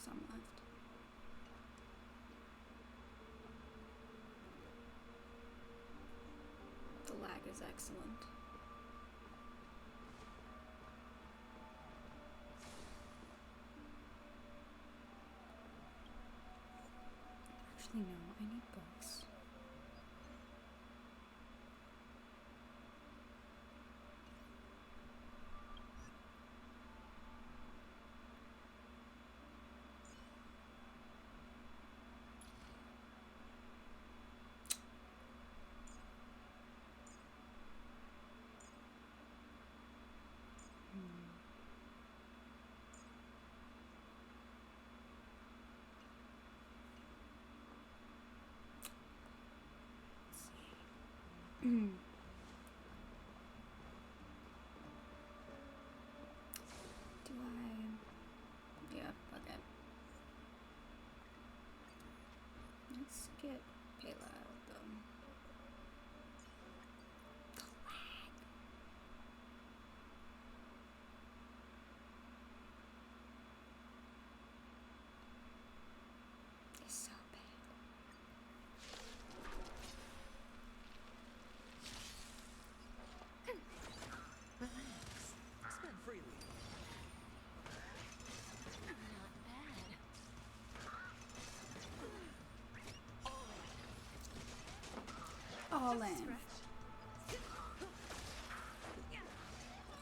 some left. The lag is excellent. Actually, no, I need books. Mm. Do I? Yeah, okay. Let's get Pela out though. The lag. It's so bad. Relax. Spend freely. Not bad. All Just a in. scratch.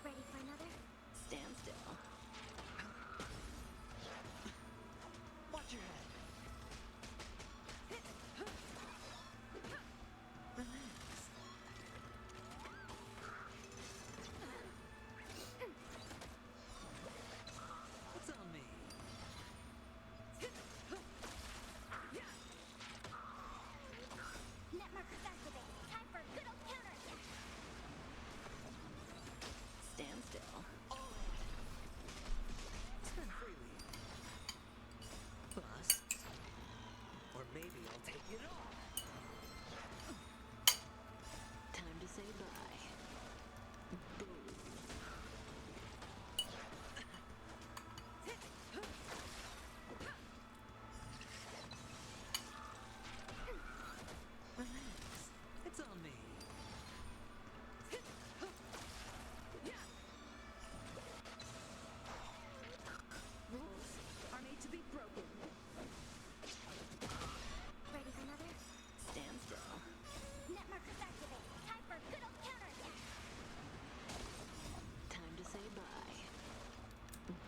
Ready for another? Stand still. Watch your head. Relax. It's on me. Net markers activated. Time for a good old counter attack. Stand still. Spend freely. Bust. Or maybe I'll take it all. Time to say bye. Boom. Relax. It's on me. Rules are made to be broken. Ready for another? Stand still. Net markers activated. Time for a good old counter attack. Time to say bye.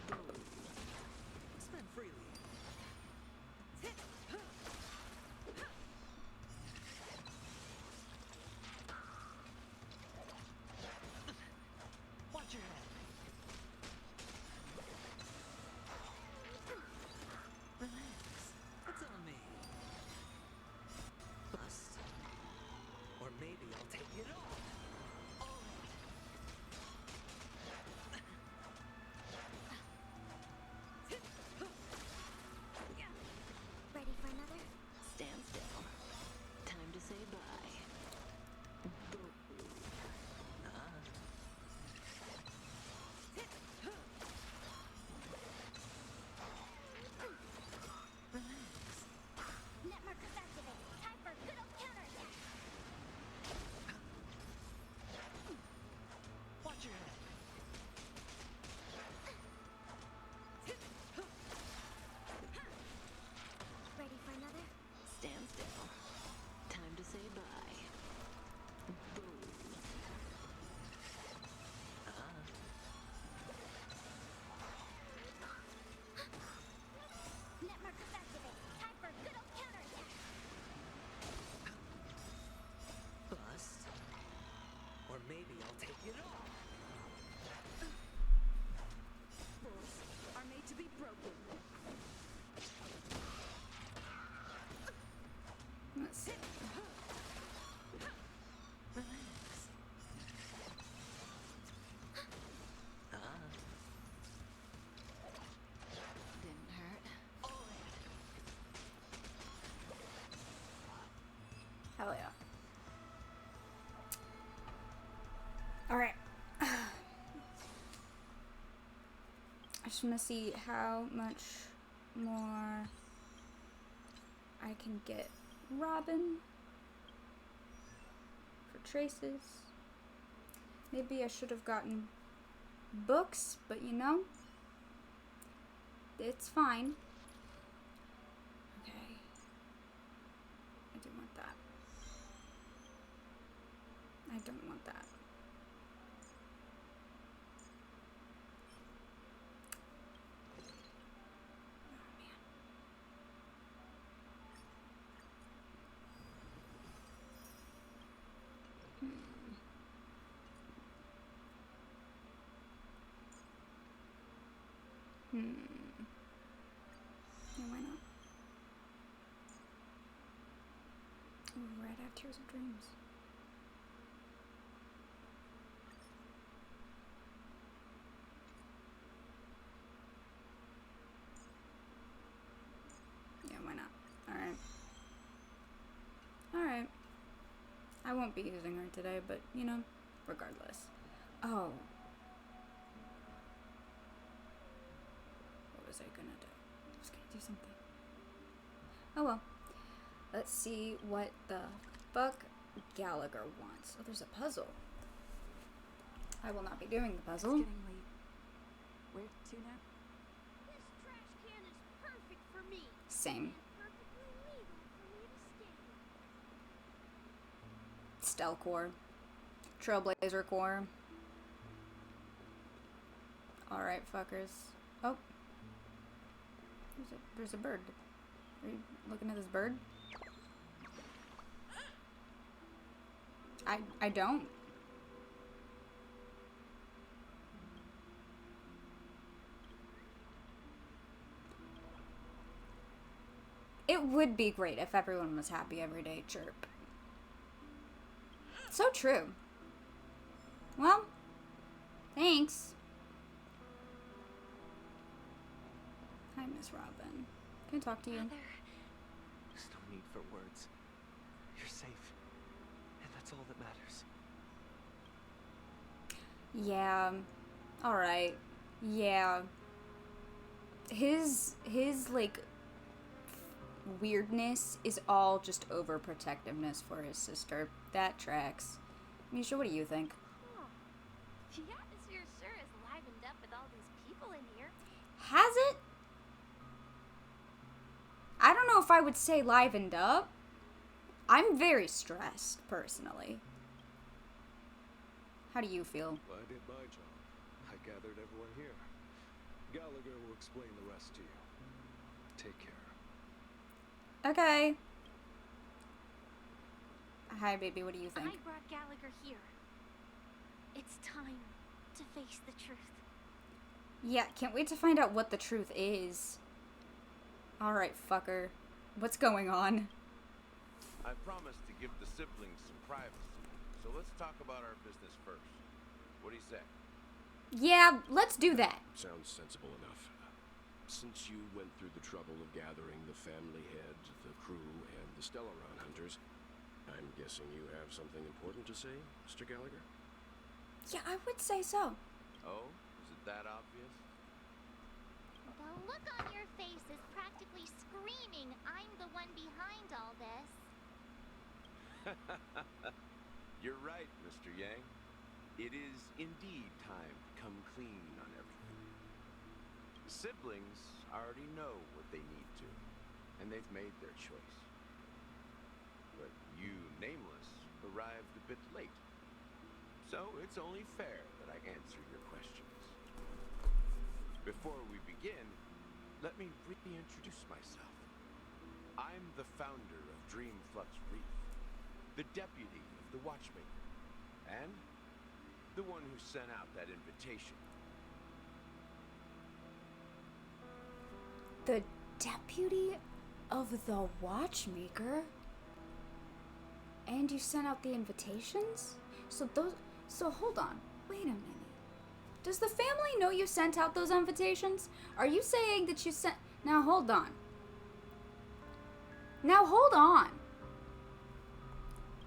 Boom. Spend freely. Watch your head. Relax. It's on me. Bust. Or maybe I'll take it all. Ready for another? Stand still. Time to say bye. Boom. Relax. Net markers activated. Time for a good old counter attack. Watch your head. Ready for another? Stand still. Time to say bye. Boom. Net markers activated. Time for a good old counter attack. Bust. Or maybe I'll take it all. Rules are made to be broken. Let's see. Relax. Didn't hurt. Hell yeah. Alright. I just want to see how much more. I can get Robin for traces. Maybe I should have gotten books, but you know, it's fine. Okay. I do want that. I don't want that. Yeah, why not? Oh, right, I have Tears of Dreams. Yeah, why not? Alright. Alright. I won't be using her today, but, you know, regardless. Oh. What was I gonna do? I was gonna do something. Oh well. Let's see what the fuck Gallagher wants. Oh, there's a puzzle. I will not be doing the puzzle. It's getting late. Where to now? This trash can is perfect for me. Same. And perfectly legal for me to stay. Stealth Core. Trailblazer Core. Alright, fuckers. Oh. There's a bird. Are you looking at this bird? I don't. It would be great if everyone was happy every day, chirp. So true. Well, thanks. Hi, Miss Robin. Can I talk to you? There's no need for words. You're safe. And that's all that matters. Yeah. Alright. Yeah. His like weirdness is all just overprotectiveness for his sister. That tracks. Misha, what do you think? Oh, the atmosphere sure is livened up with all these people in here. Has it? I don't know if I would say livened up. I'm very stressed, personally. How do you feel? Well, I did my job. I gathered everyone here. Gallagher will explain the rest to you. Take care. Okay. Hi, baby. What do you think? I brought Gallagher here. It's time to face the truth. Yeah, can't wait to find out what the truth is. Alright, fucker. What's going on? I promised to give the siblings some privacy, so let's talk about our business first. What do you say? Yeah, let's do that. Sounds sensible enough. Since you went through the trouble of gathering the family head, the crew, and the Stellaron hunters, I'm guessing you have something important to say, Mr. Gallagher? Yeah, I would say so. Oh, is it that obvious? The look on your face is practically screaming, I'm the one behind all this. You're right, Mr. Yang. It is indeed time to come clean on everything. The siblings already know what they need to, and they've made their choice. But you, Nameless, arrived a bit late. So it's only fair that I answer your questions. Before we begin, let me reintroduce myself. I'm the founder of Dreamflux Reef, the deputy of the Watchmaker, and the one who sent out that invitation. The deputy of the Watchmaker? And you sent out the invitations? So hold on. Wait a minute. Does the family know you sent out those invitations? Are you saying that you sent... Now hold on. Now hold on.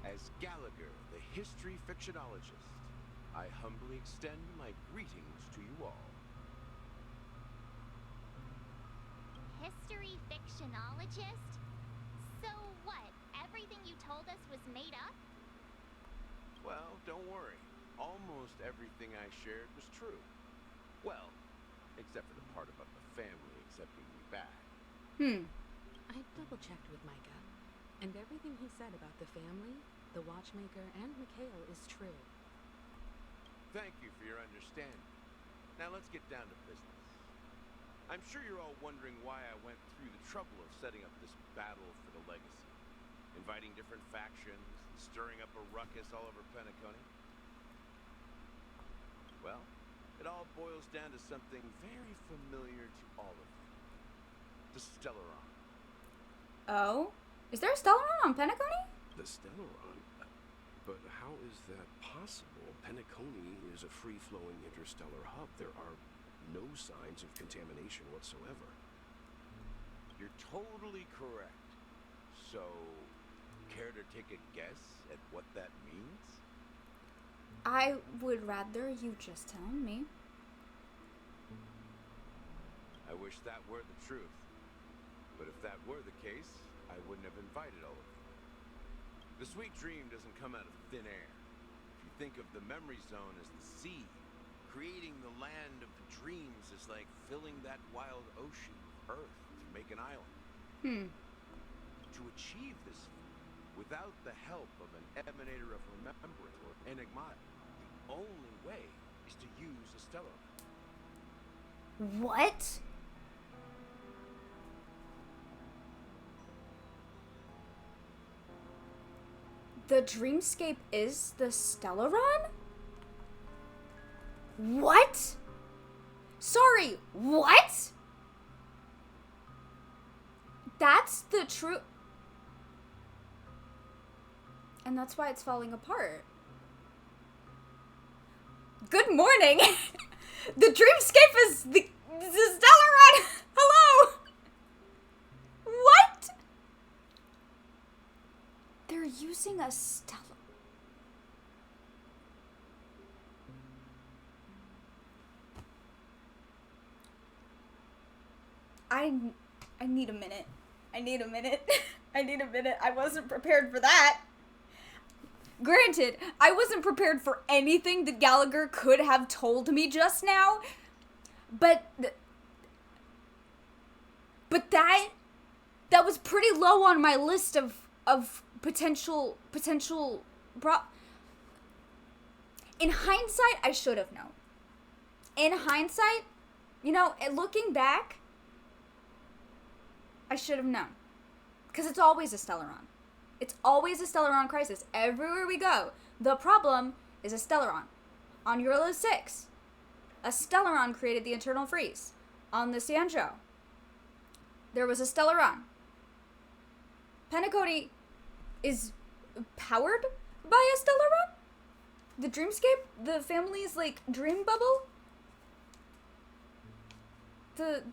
As Gallagher, the history fictionologist, I humbly extend my greetings to you all. history fictionologist? So what? Everything you told us was made up? Well, don't worry. Almost everything I shared was true. Well, except for the part about the family accepting me back. I double-checked with Micah, and everything he said about the family, the watchmaker, and Mikhail is true. Thank you for your understanding. Now let's get down to business. I'm sure you're all wondering why I went through the trouble of setting up this battle for the legacy, inviting different factions, and stirring up a ruckus all over Penacony. Well, it all boils down to something very familiar to all of you. The Stellaron. Oh? Is there a Stellaron on Penacony? The Stellaron? But how is that possible? Penacony is a free-flowing interstellar hub. There are no signs of contamination whatsoever. You're totally correct. So, care to take a guess at what that means? I would rather you just tell me. I wish that were the truth. But if that were the case, I wouldn't have invited all of you. The sweet dream doesn't come out of thin air. If you think of the memory zone as the sea, creating the land of the dreams is like filling that wild ocean with earth to make an island. To achieve this, without the help of an emanator of remembrance or enigmatic, the only way is to use a stellar. What? The dreamscape is the Stellaron? What? Sorry, what? That's the true... And that's why it's falling apart. Good morning! The dreamscape is the Stellaron! Hello! What? They're using a Stella... I need a minute. I need a minute. I need a minute. I wasn't prepared for that. Granted, I wasn't prepared for anything that Gallagher could have told me just now, but that was pretty low on my list of potential in hindsight, I should have known. In hindsight, you know, looking back, I should have known. Because it's always a Stellaron. It's always a Stellaron crisis. Everywhere we go, the problem is a Stellaron. On Eurolo 6, a Stellaron created the internal freeze. On the Sanjo, there was a Stellaron. Penacony is powered by a Stellaron? The dreamscape? The family's, like, dream bubble? The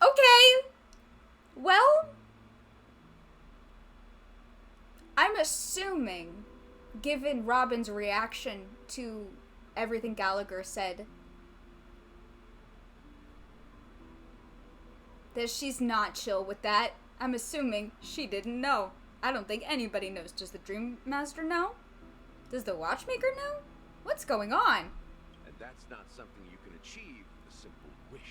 Okay. Well, I'm assuming, given Robin's reaction to everything Gallagher said, that she's not chill with that. I'm assuming she didn't know. I don't think anybody knows. Does the Dream Master know? Does the Watchmaker know? What's going on? And that's not something you can achieve with a simple wish.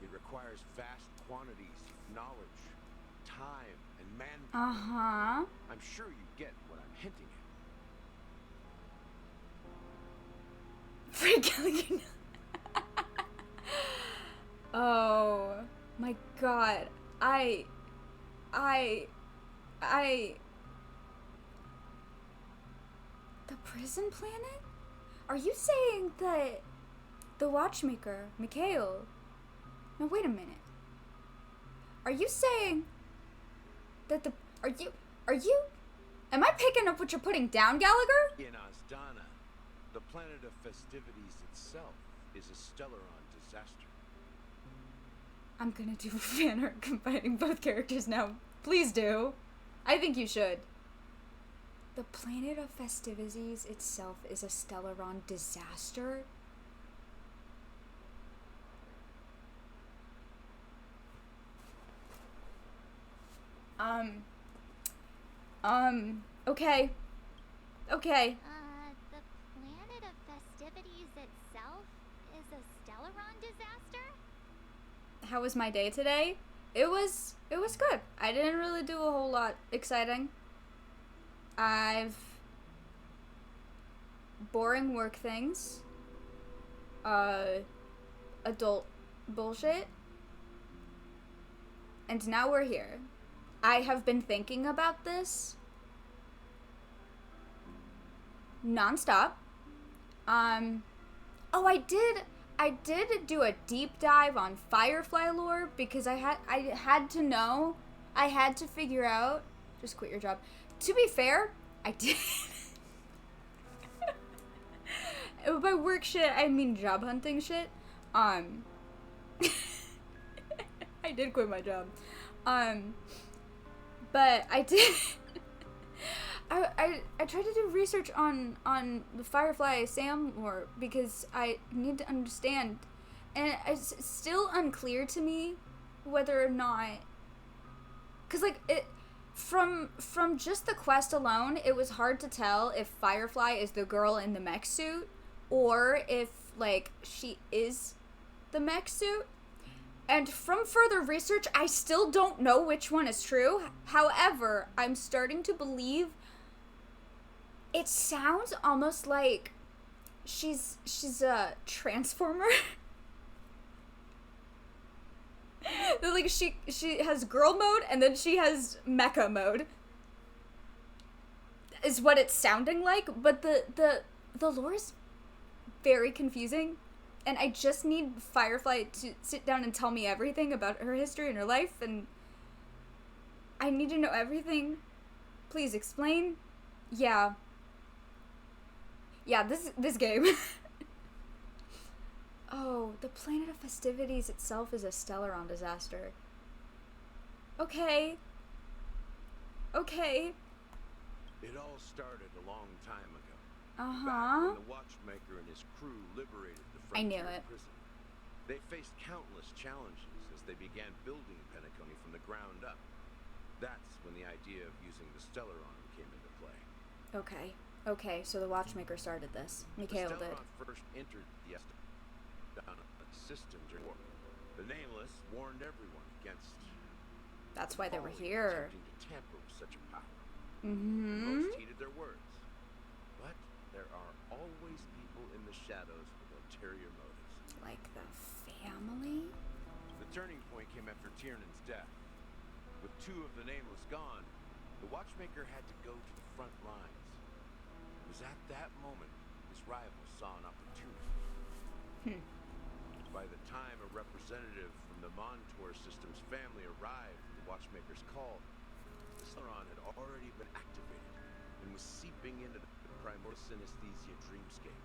It requires vast quantities of knowledge, time, and manpower. Uh-huh. I'm sure you get what I'm hinting at. Frank Gallagher. Oh my god. The prison planet? Are you saying that the Watchmaker, Mikhail... No, wait a minute. Are you saying that the... Are you... Am I picking up what you're putting down, Gallagher? In Asdana, the planet of festivities itself is a Stellaron disaster. I'm gonna do a fan art combining both characters now. Please do. I think you should. The planet of festivities itself is a Stellaron disaster? Okay. Okay. The planet of festivities itself is a Stellaron disaster? How was my day today? It was good. I didn't really do a whole lot exciting. I've boring work things. Adult bullshit. And now we're here. I have been thinking about this nonstop. Oh, I did do a deep dive on Firefly lore because I had to know. I had to figure out. Just quit your job. To be fair, I did. By work shit, I mean job hunting shit. I did quit my job. But I did. I tried to do research on the Firefly Sam lore because I need to understand, and it's still unclear to me whether or not, cause like it from just the quest alone, it was hard to tell if Firefly is the girl in the mech suit or if like she is the mech suit. And from further research, I still don't know which one is true. However, I'm starting to believe it sounds almost like she's a transformer. Like she has girl mode and then she has mecha mode. Is what it's sounding like, but the lore is very confusing. And I just need Firefly to sit down and tell me everything about her history and her life, and I need to know everything. Please explain. Yeah. Yeah, this game. Oh, the planet of festivities itself is a Stellaron disaster. Okay. Okay. It all started a long time ago. Uh-huh. Back when the Watchmaker and his crew liberated the I knew frontier it. prison. They faced countless challenges as they began building Penacony from the ground up. That's when the idea of using the Stellaron came into play. Okay, so the Watchmaker started this. Mikhail the did. Stellaron first entered the down a system during war. The Nameless warned everyone against That's why they were folly of here. attempting to tamper with such a power. Mm-hmm. Most heeded their words. But there are always people in the shadows with ulterior motives. Like the family? The turning point came after Tiernan's death. With two of the Nameless gone, the Watchmaker had to go to the front lines. It was at that moment his rival saw an opportunity. By the time a representative from the Montour Systems family arrived at the Watchmaker's call, the Stellaron had already been activated and was seeping into the primordial synesthesia dreamscape.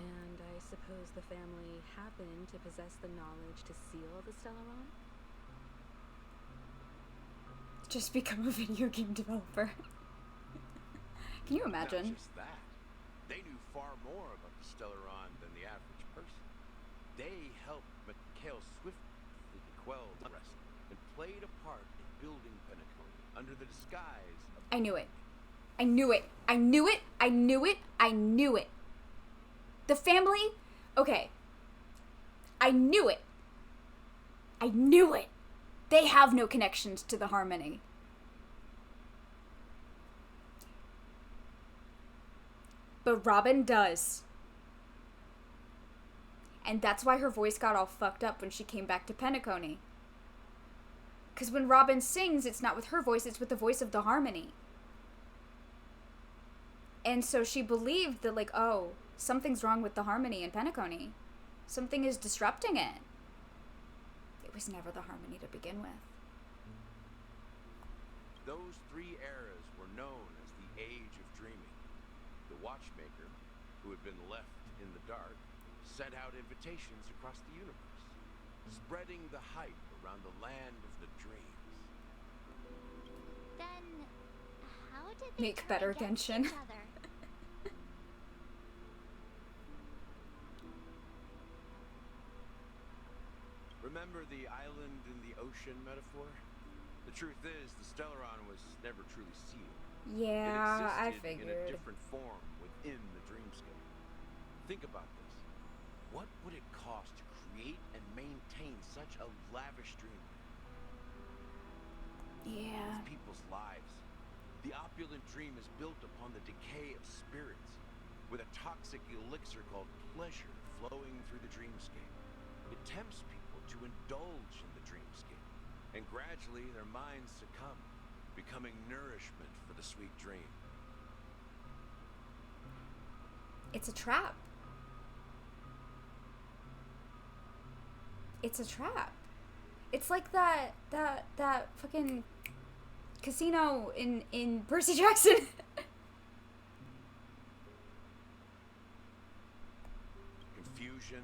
And I suppose the family happened to possess the knowledge to seal the Stellaron? Just become a video game developer. Can you imagine? Not just that. They knew far more about the Stellaron than the average person. They helped Mikhail swiftly quell unrest and played a part in building Penacony under the disguise of... I knew it. I knew it. I knew it. I knew it. I knew it. The family? Okay. I knew it. I knew it. They have no connections to the Harmony. But Robin does. And that's why her voice got all fucked up when she came back to Penacony. Because when Robin sings, it's not with her voice, it's with the voice of the Harmony. And so she believed that, like, oh, something's wrong with the Harmony in Penacony. Something is disrupting it. It was never the Harmony to begin with. Those three eras were known as the Age of Dreaming. The Watchmaker, who had been left in the dark, sent out invitations across the universe, spreading the hype around the land of the dreams. Then, did they make turn better against Genshin. each other? Remember the island in the ocean metaphor? The truth is, the Stellaron was never truly sealed. Yeah, I it existed in a figured. different form within the dreamscape. Think about this. What would it cost to create and maintain such a lavish dreamland? Yeah. It's people's lives. The opulent dream is built upon the decay of spirits, with a toxic elixir called pleasure flowing through the dreamscape. It tempts people to indulge in the dreamscape, and gradually their minds succumb, becoming nourishment for the sweet dream. It's a trap. It's a trap. It's like that fucking casino in Percy Jackson. Confusion,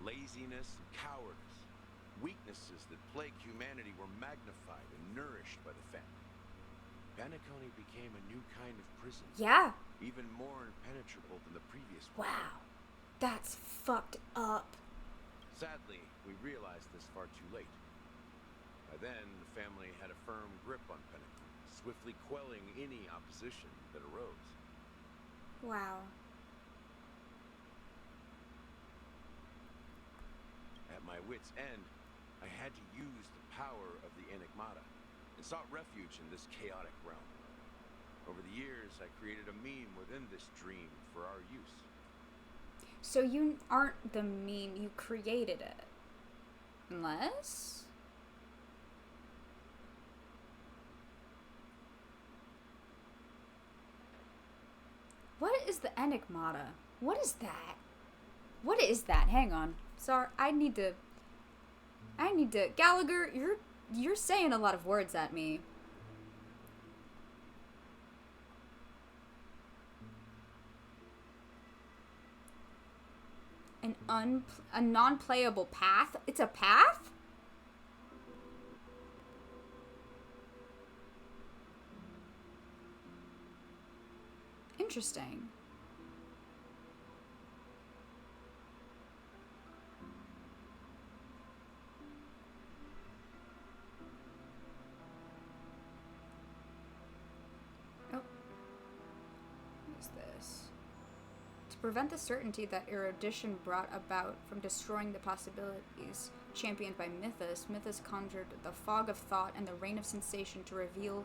laziness, and cowardice, weaknesses that plague humanity, were magnified and nourished by the family. Penacony became a new kind of prison. Yeah. Even more impenetrable than the previous one. Wow. That's fucked up. Sadly, we realized this far too late. By then, the family had a firm grip on Penacony, swiftly quelling any opposition that arose. Wow. At my wit's end, I had to use the power of the Enigmata and sought refuge in this chaotic realm. Over the years, I created a meme within this dream for our use. So you aren't the meme, you created it. Unless? What is the Enigmata? What is that? What is that? Hang on. Sorry, I need to Gallagher, you're saying a lot of words at me. A non-playable path? It's a path? Interesting. Oh. What is this? To prevent the certainty that erudition brought about from destroying the possibilities championed by Mythos conjured the fog of thought and the rain of sensation to reveal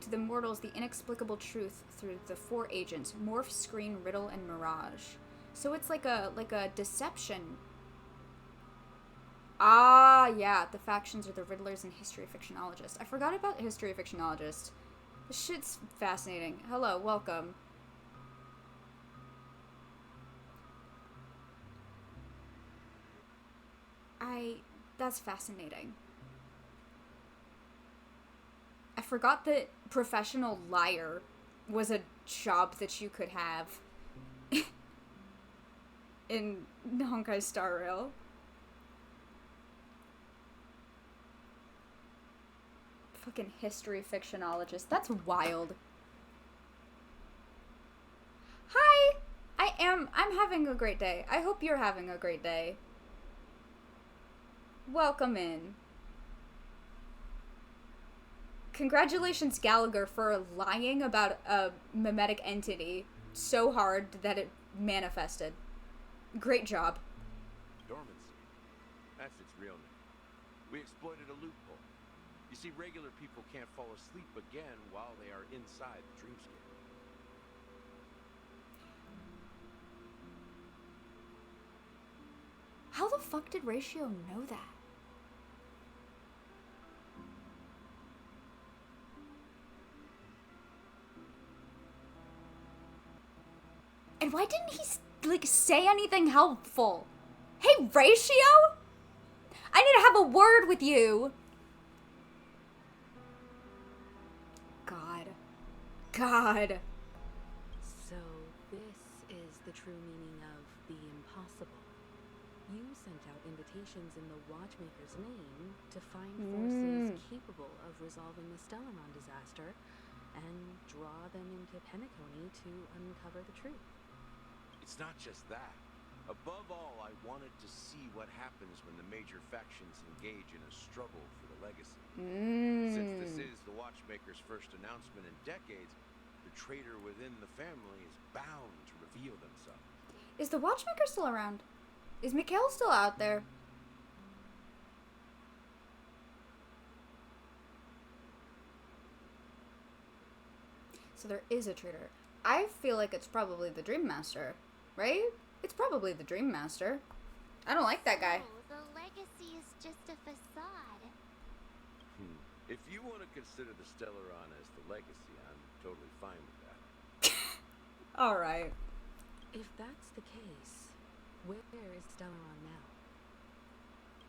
to the mortals the inexplicable truth through the four agents: morph, screen, riddle, and mirage. So it's like a deception. Ah, yeah, the factions are the riddlers and history fictionologists. I forgot about history fictionologists. This shit's fascinating. Hello, welcome. That's fascinating. I forgot that professional liar was a job that you could have in Honkai Star Rail. Fucking history fictionologist. That's wild. Hi! I'm having a great day. I hope you're having a great day. Welcome in. Congratulations, Gallagher, for lying about a mimetic entity so hard that it manifested. Great job. Dormancy. That's its real name. We exploited a loophole. You see, regular people can't fall asleep again while they are inside the dreamscape. How the fuck did Ratio know that? And why didn't he, like, say anything helpful? Hey, Ratio? I need to have a word with you. God. So this is the true meaning of the impossible. You sent out invitations in the Watchmaker's name to find forces capable of resolving the Stellaron disaster, and draw them into penacony to uncover the truth. It's not just that. Above all, I wanted to see what happens when the major factions engage in a struggle for the legacy. Since this is the Watchmaker's first announcement in decades, the traitor within the family is bound to reveal themselves. Is the Watchmaker still around? Is Mikhail still out there? So there is a traitor. I feel like it's probably the Dream Master, right? It's probably the Dream Master. I don't like that guy. So, the legacy is just a facade. If you want to consider the Stellaron as the legacy, I'm totally fine with that. Alright. If that's the case, where is Stellaron now?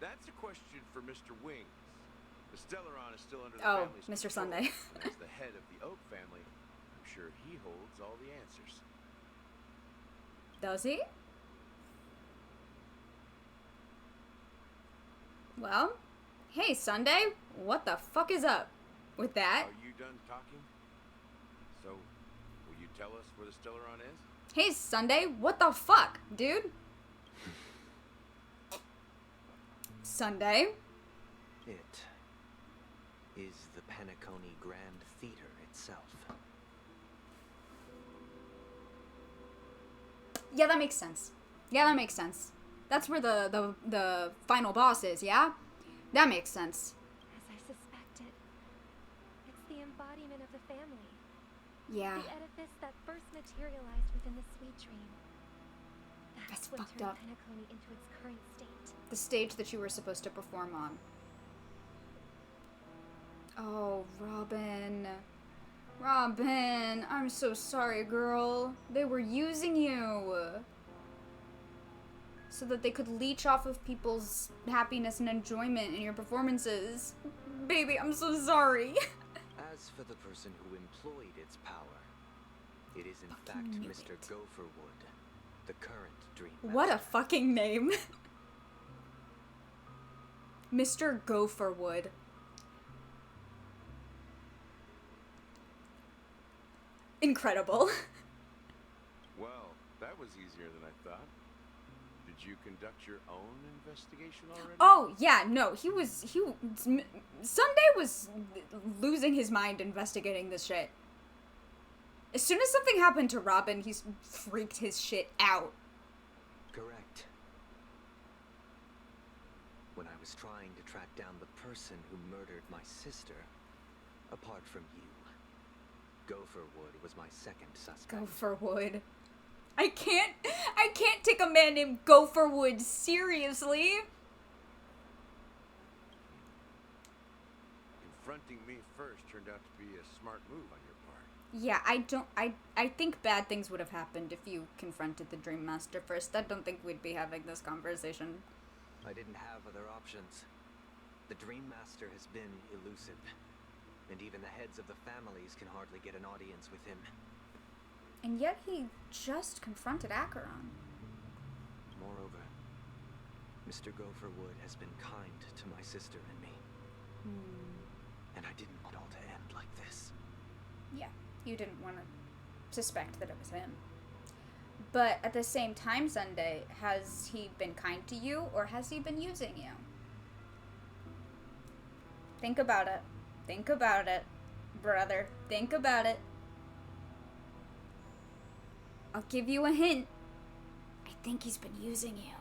That's a question for Mr. Wings. The Stellaron is still under the Oh, family's Mr. control, Sunday. and as the head of the Oak family, I'm sure he holds all the answers. Does he? Well, hey, Sunday, what the fuck is up with that? Are you done talking? So, will you tell us where the Stellaron is? Hey, Sunday, what the fuck, dude? Sunday? It is the Penacony Grand Theater itself. Yeah, that makes sense. Yeah, that makes sense. That's where the final boss is, yeah? That makes sense. As I suspected, it's the embodiment of the family. Yeah. The edifice that first materialized within the sweet dream. That's what fucked turned up. Penacony into its current state. The stage that you were supposed to perform on. Oh, Robin. Robin, I'm so sorry, girl. They were using you. So that they could leech off of people's happiness and enjoyment in your performances. Baby, I'm so sorry. As for the person who employed its power, it is in Fucking fact knew Mr. it. Gopherwood, the current Dream What a Master. fucking name. Mr. Gopherwood. Incredible. Well, that was easier than I thought. Did you conduct your own investigation already? Oh, yeah, no, Sunday was losing his mind investigating this shit. As soon as something happened to Robin, he's freaked his shit out. Correct. When I was trying to track down the person who murdered my sister, apart from you, Gopherwood was my second suspect. Gopherwood. I can't take a man named Gopherwood seriously. Confronting me first turned out to be a smart move on your part. Yeah, I think bad things would have happened if you confronted the Dream Master first. I don't think we'd be having this conversation. I didn't have other options. The Dream Master has been elusive, and even the heads of the families can hardly get an audience with him. And yet he just confronted Acheron. Moreover, Mr. Gopherwood has been kind to my sister and me. And I didn't want it all to end like this. Yeah, you didn't want to suspect that it was him. But at the same time, Sunday, has he been kind to you, or has he been using you? Think about it. Think about it, brother. Think about it. I'll give you a hint. I think he's been using you.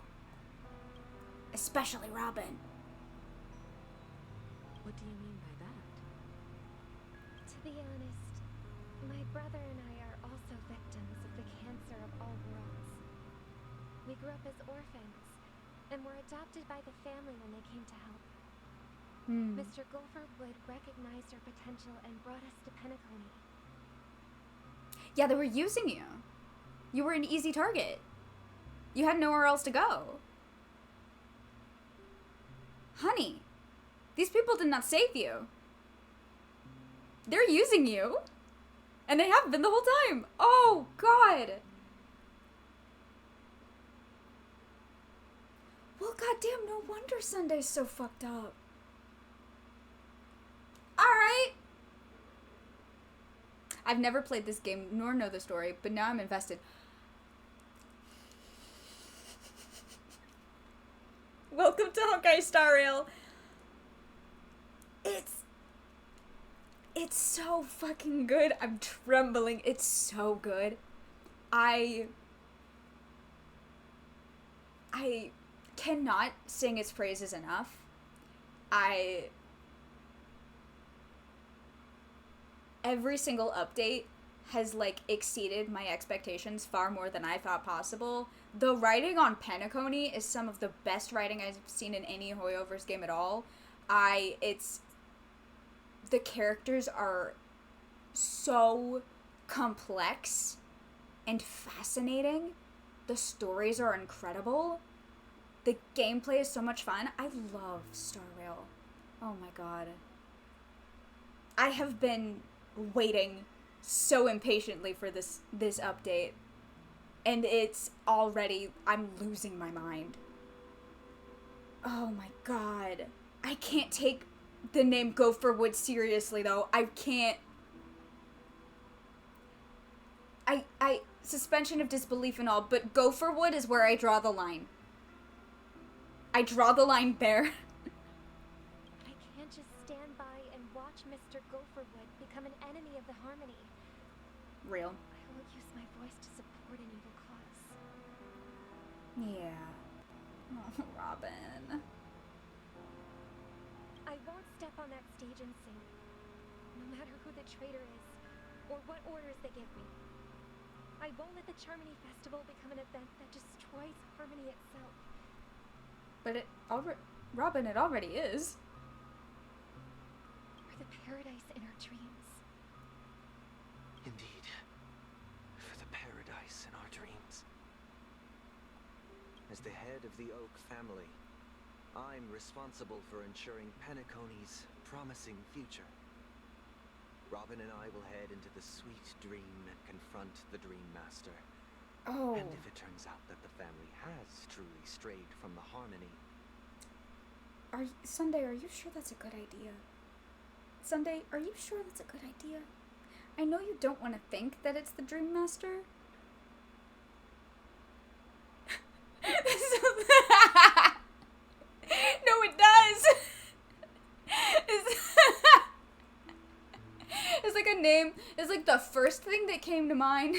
Especially Robin. What do you mean by that? To be honest, my brother and I are also victims of the cancer of all worlds. We grew up as orphans and were adopted by the family when they came to help. Mr. Gopherwood recognized our potential and brought us to Penacony. Yeah, they were using you. You were an easy target. You had nowhere else to go. Honey, these people did not save you. They're using you. And they have been the whole time. Oh, God. Well, goddamn, no wonder Sunday's so fucked up. Alright. I've never played this game nor know the story, but now I'm invested. Welcome to Honkai Star Rail. It's so fucking good. I'm trembling. It's so good. I cannot sing its praises enough. Every single update has, like, exceeded my expectations far more than I thought possible. The writing on Penacony is some of the best writing I've seen in any Hoyoverse game at all. The characters are so complex and fascinating. The stories are incredible. The gameplay is so much fun. I love Star Rail. Oh my god. I have been waiting so impatiently for this update. And it's already, I'm losing my mind. Oh my god. I can't take the name Gopherwood seriously, though. I can't. Suspension of disbelief and all, but Gopherwood is where I draw the line. I draw the line there. I can't just stand by and watch Mr. Gopherwood become an enemy of the Harmony. Real. I will use my voice to support an evil cause. Yeah. Oh, Robin. I won't step on that stage and sing, no matter who the traitor is, or what orders they give me. I won't let the Charmony Festival become an event that destroys Harmony itself. But Robin, it already is. For the paradise in our dreams. Indeed. For the paradise in our dreams. As the head of the Oak family, I'm responsible for ensuring Penacony's promising future. Robin and I will head into the sweet dream and confront the Dream Master. Oh. And if it turns out that the family has truly strayed from the Harmony... Sunday, are you sure that's a good idea? Sunday, are you sure that's a good idea? I know you don't want to think that it's the Dream Master. No, it does! It's like a name. It's like the first thing that came to mind.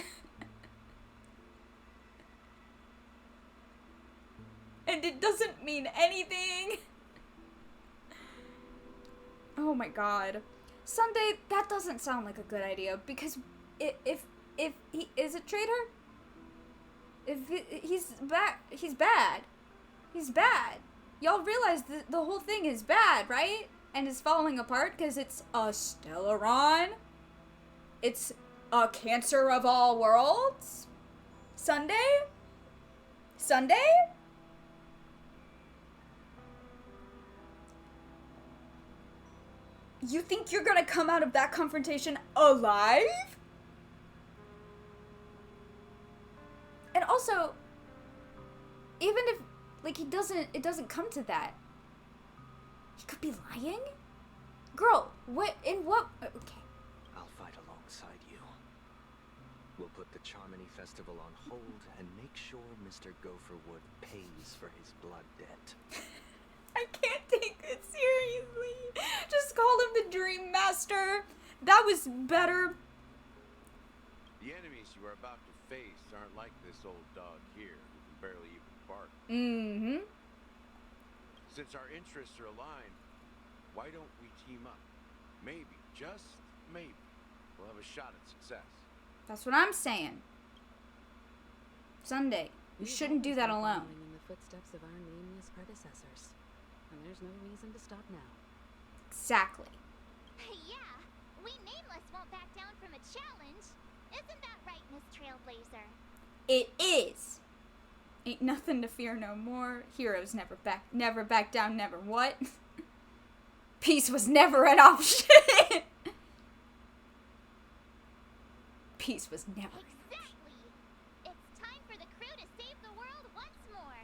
And it doesn't mean anything. Oh my god. Sunday, that doesn't sound like a good idea, because if he is a traitor, he's bad. He's bad. Y'all realize the whole thing is bad, right? And is falling apart because it's a Stellaron. It's a cancer of all worlds. Sunday? You think you're gonna come out of that confrontation alive? And also, even if, like, it doesn't come to that. He could be lying? Girl, okay. I'll fight alongside you. We'll put the Charmony Festival on hold and make sure Mr. Gopherwood pays for his blood debt. I can't take it seriously. Just call him the Dream Master. That was better. The enemies you are about to face aren't like this old dog here who can barely even bark. Mm-hmm. Since our interests are aligned, why don't we team up? Maybe, just maybe, we'll have a shot at success. That's what I'm saying. Sunday, you shouldn't do that alone. In the footsteps of our nameless predecessors, and there's no reason to stop now. Exactly. Yeah, we Nameless won't back down from a challenge. Isn't that right, Miss Trailblazer? It is. Ain't nothing to fear no more. Heroes never back down, never what? Peace was never an option. Peace was never an option. Exactly. It's time for the crew to save the world once more.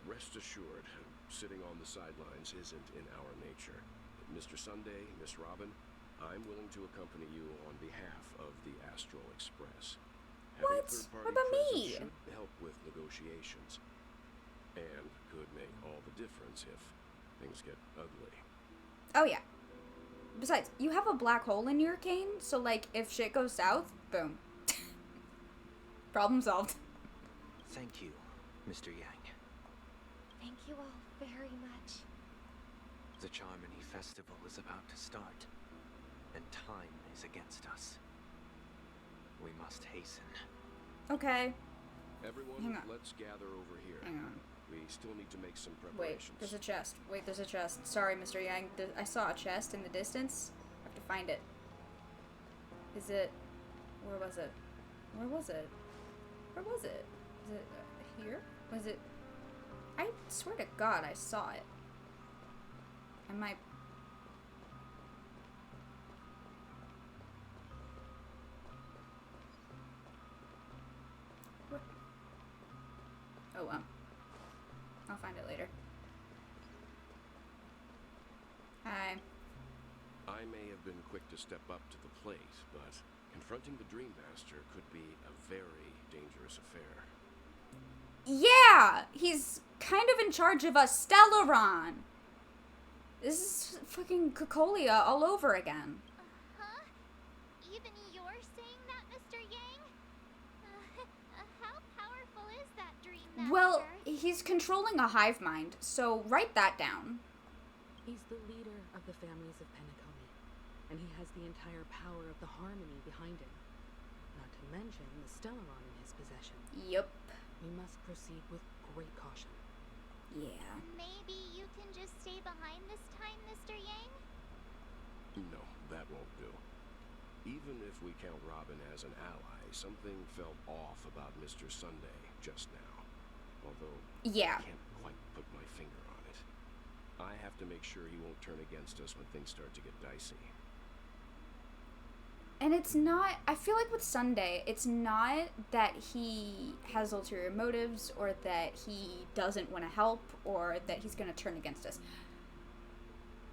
Rest assured, sitting on the sidelines isn't in our nature. Mr. Sunday, Miss Robin, I'm willing to accompany you on behalf of the Astral Express. What? Having a third-party What about presence me? should help with negotiations, and could make all the difference if things get ugly. Oh, yeah. Besides, you have a black hole in your cane, so, like, if shit goes south, boom. Problem solved. Thank you, Mr. Yang. Thank you all very much. The Charmony Festival is about to start, and time is against us. We must hasten. Okay. Everyone, Hang on. let's gather over here. Hang on. We still need to make some Wait, preparations. there's a chest. Wait, there's a chest. Sorry, Mr. Yang. I saw a chest in the distance. I have to find it. Is it... Where was it? Where was it? Where was it? Is it here? Was it... I swear to God I saw it. I might... What? Oh well. I'll find it later. Hi. I may have been quick to step up to the plate, but confronting the Dream Master could be a very dangerous affair. Yeah! He's kind of in charge of a Stellaron! This is fucking Cocolia all over again. Huh? Even you're saying that, Mr. Yang? How powerful is that Dream Master? Well, he's controlling a hive mind, so write that down. He's the leader of the families of penacony, and he has the entire power of the harmony behind him. Not to mention the Stellaron in his possession. Yup. We must proceed with great caution. Yeah. Maybe you can just stay behind this time, Mr. Yang? No, that won't do. Even if we count Robin as an ally, something felt off about Mr. Sunday just now. Although Yeah. I can't quite put my finger on it. I have to make sure he won't turn against us when things start to get dicey. And it's not, I feel like with Sunday, it's not that he has ulterior motives or that he doesn't want to help or that he's going to turn against us.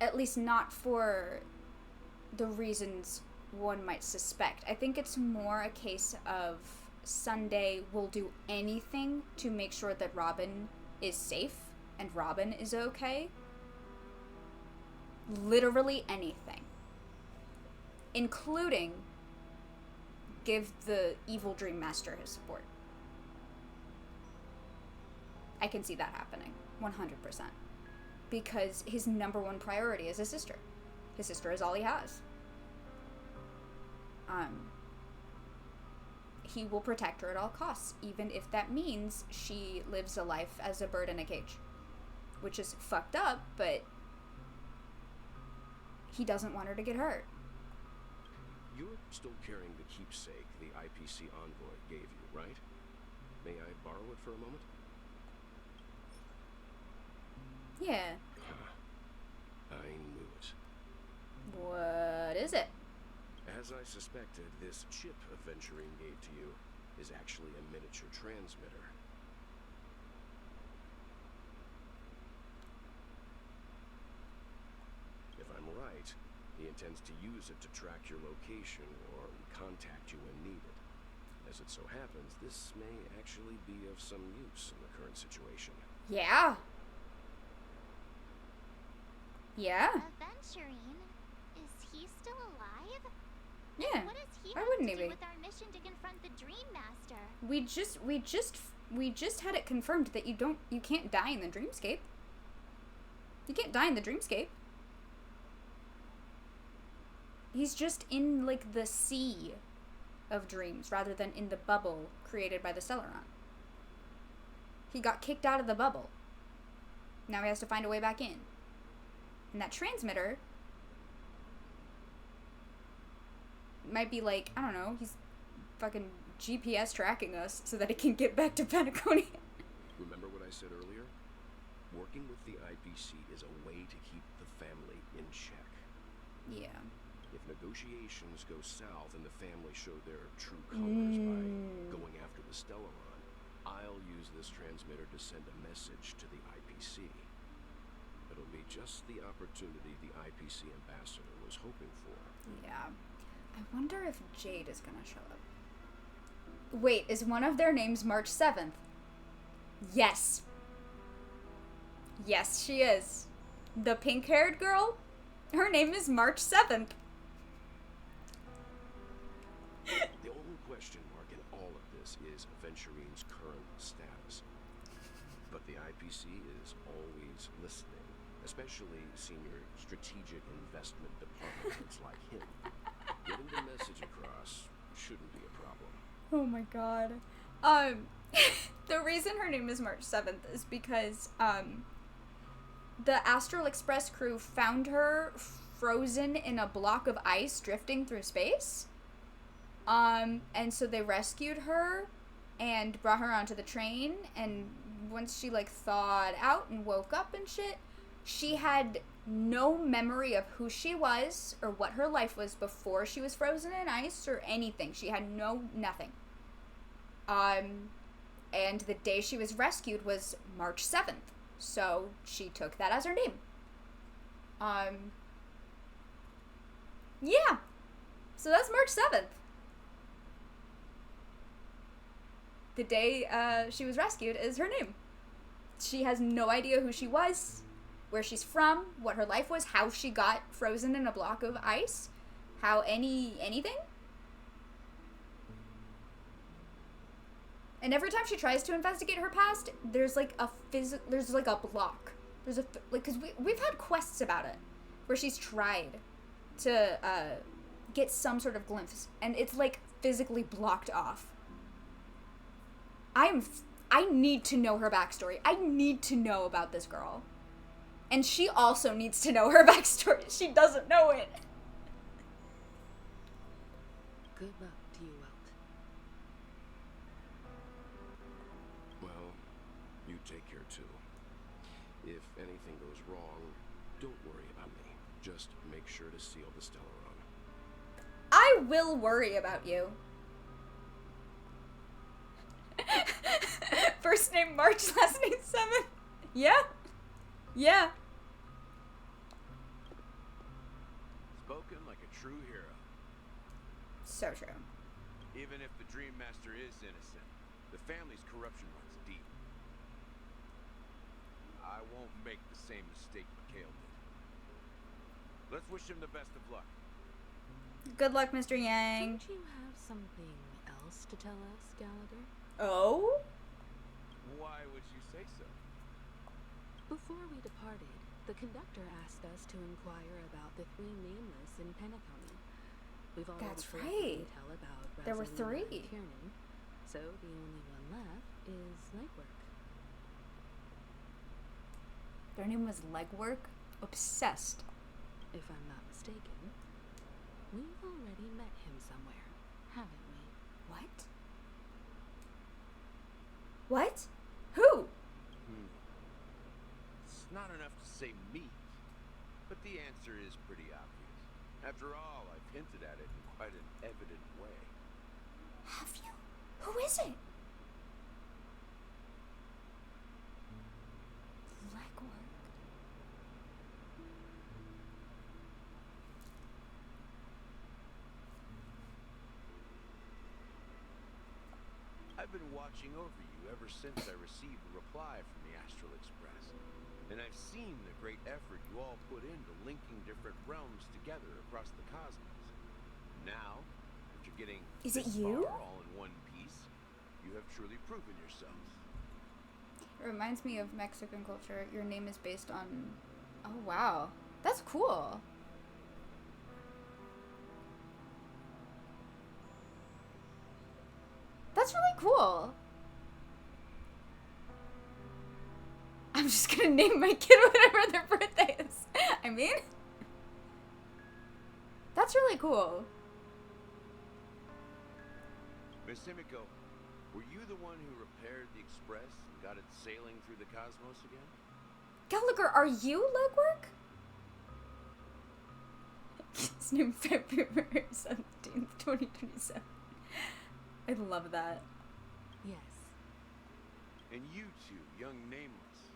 At least not for the reasons one might suspect. I think it's more a case of Sunday will do anything to make sure that Robin is safe and Robin is okay. Literally anything. Including give the evil Dream Master his support. I can see that happening, 100%. Because his number one priority is his sister. His sister is all he has. He will protect her at all costs, even if that means she lives a life as a bird in a cage. Which is fucked up, but he doesn't want her to get hurt. You're still carrying the keepsake the IPC envoy gave you, right? May I borrow it for a moment? Yeah. I knew it. What is it? As I suspected, this chip Aventurine gave to you is actually a miniature transmitter. If I'm right, he intends to use it to track your location or contact you when needed. As it so happens, this may actually be of some use in the current situation. Yeah. Yeah. Aventurine? Is he still alive? Yeah. What does he Why have wouldn't to he do be? with our mission to confront the Dream Master? We just had it confirmed that you can't die in the dreamscape. You can't die in the dreamscape. He's just in, like, the sea of dreams rather than in the bubble created by the Stellaron. He got kicked out of the bubble. Now he has to find a way back in. And that transmitter might be like, I don't know, he's fucking GPS tracking us so that he can get back to penacony. Remember what I said earlier? Working with the IPC is a way to keep the family in check. Yeah. If negotiations go south and the family show their true colors by going after the Stellaron, I'll use this transmitter to send a message to the IPC. It'll be just the opportunity the IPC ambassador was hoping for. Yeah. I wonder if Jade is gonna show up. Wait, is one of their names March 7th? Yes. Yes, she is. The pink-haired girl? Her name is March 7th. The only question mark in all of this is Aventurine's current status. But the IPC is always listening, especially senior strategic investment departments like him. Getting the message across shouldn't be a problem. Oh my god. The reason her name is March 7th is because, the Astral Express crew found her frozen in a block of ice drifting through space. And so they rescued her and brought her onto the train, and once she, like, thawed out and woke up and shit, she had no memory of who she was or what her life was before she was frozen in ice or anything. She had nothing. And the day she was rescued was March 7th. So she took that as her name. Yeah. So that's March 7th. The day she was rescued is her name. She has no idea who she was, where she's from, what her life was, how she got frozen in a block of ice, how anything. And every time she tries to investigate her past, there's like a block. There's a cuz we've had quests about it where she's tried to get some sort of glimpse, and it's like physically blocked off. I need to know her backstory. I need to know about this girl. And she also needs to know her backstory. She doesn't know it. Good luck to you, Welt. Well, you take care too. If anything goes wrong, don't worry about me. Just make sure to seal the Stellaron. I will worry about you. First name March, last name 7. Yeah? Yeah. Spoken like a true hero. So true. Even if the Dream Master is innocent, the family's corruption runs deep. I won't make the same mistake Mikhail did. Let's wish him the best of luck. Good luck, Mr. Yang. Don't you have something else to tell us, Gallagher? Oh? Why would you say so? Before we departed, the conductor asked us to inquire about the 3 nameless in Penacony. We've already That's collected right. intel about There were Rosalina 3. and Kiernan, so the only one left is Legwork. Their name was Legwork? Obsessed. If I'm not mistaken, we've already met him somewhere, haven't we? What? What? Who? It's not enough to say me, but the answer is pretty obvious. After all, I've hinted at it in quite an evident way. Have you? Who is it? Legwork. I've been watching over you ever since I received a reply from the Astral Express. And I've seen the great effort you all put into linking different realms together across the cosmos. Now, after getting Is it this you? far all in one piece, you have truly proven yourselves. It reminds me of Mexican culture. Your name is based on... Oh, wow. That's cool. That's really cool. I'm just gonna name my kid whatever their birthday is. I mean... That's really cool. Miss Himiko, were you the one who repaired the Express and got it sailing through the cosmos again? Gallagher, are you Legwork? His name February 17th, 2027. I love that. Yes. And you two, young nameless,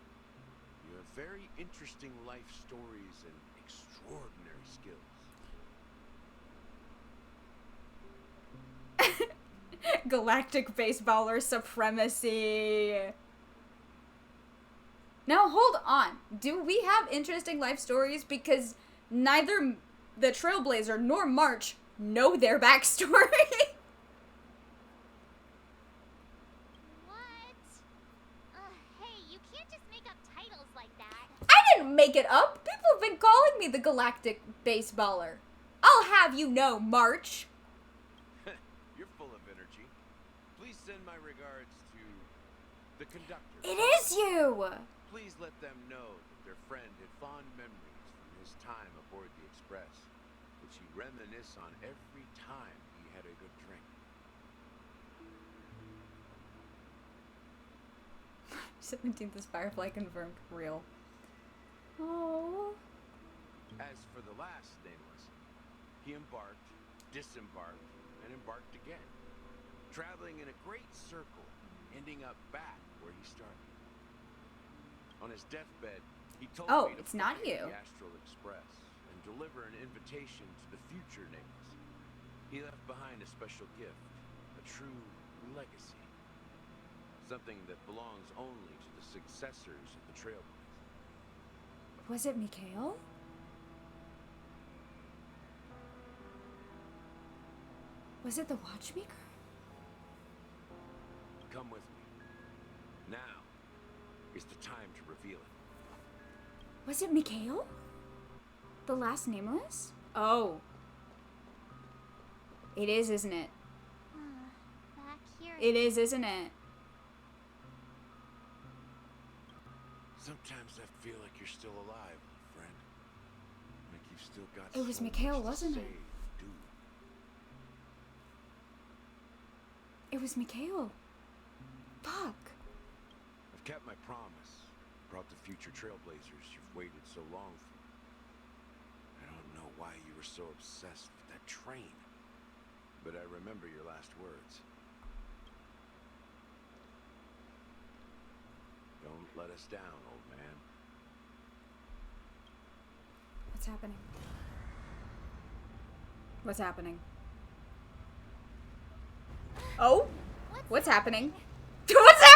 You have very interesting life stories and extraordinary skills. Galactic baseballer supremacy. Now hold on. Do we have interesting life stories? Because neither the Trailblazer nor March know their backstory. What? Hey, you can't just make up titles like that. I didn't make it up. People have been calling me the Galactic baseballer. I'll have you know, March. You're full of energy. Please send my regards to the conductor. It is you. Please let them know that their friend had fond memories from his time aboard the Express, which he reminisce on every time he had a good drink. 17th is Firefly confirmed. Real. Oh. As for the last nameless, he embarked, disembarked, and embarked again, traveling in a great circle, ending up back where he started. On his deathbed, he told me to it's not fly you. the Astral Express and deliver an invitation to the future nameless. He left behind a special gift, a true legacy. Something that belongs only to the successors of the Trailblazer. Was it Mikhail? Was it the Watchmaker? Come with me. Now is the time to reveal it. Was it Mikhail? The last nameless? Oh. It is, isn't it? Back here. It is, isn't it? Sometimes I feel like you're still alive, friend. Like you've still got It was so Mikhail, much to wasn't say, it? dude. It was Mikhail. Fuck. I've kept my promise. Brought the future Trailblazers you've waited so long for. I don't know why you were so obsessed with that train, but I remember your last words. Don't let us down, old man. What's happening? What's happening? Oh? What's happening? What's happening?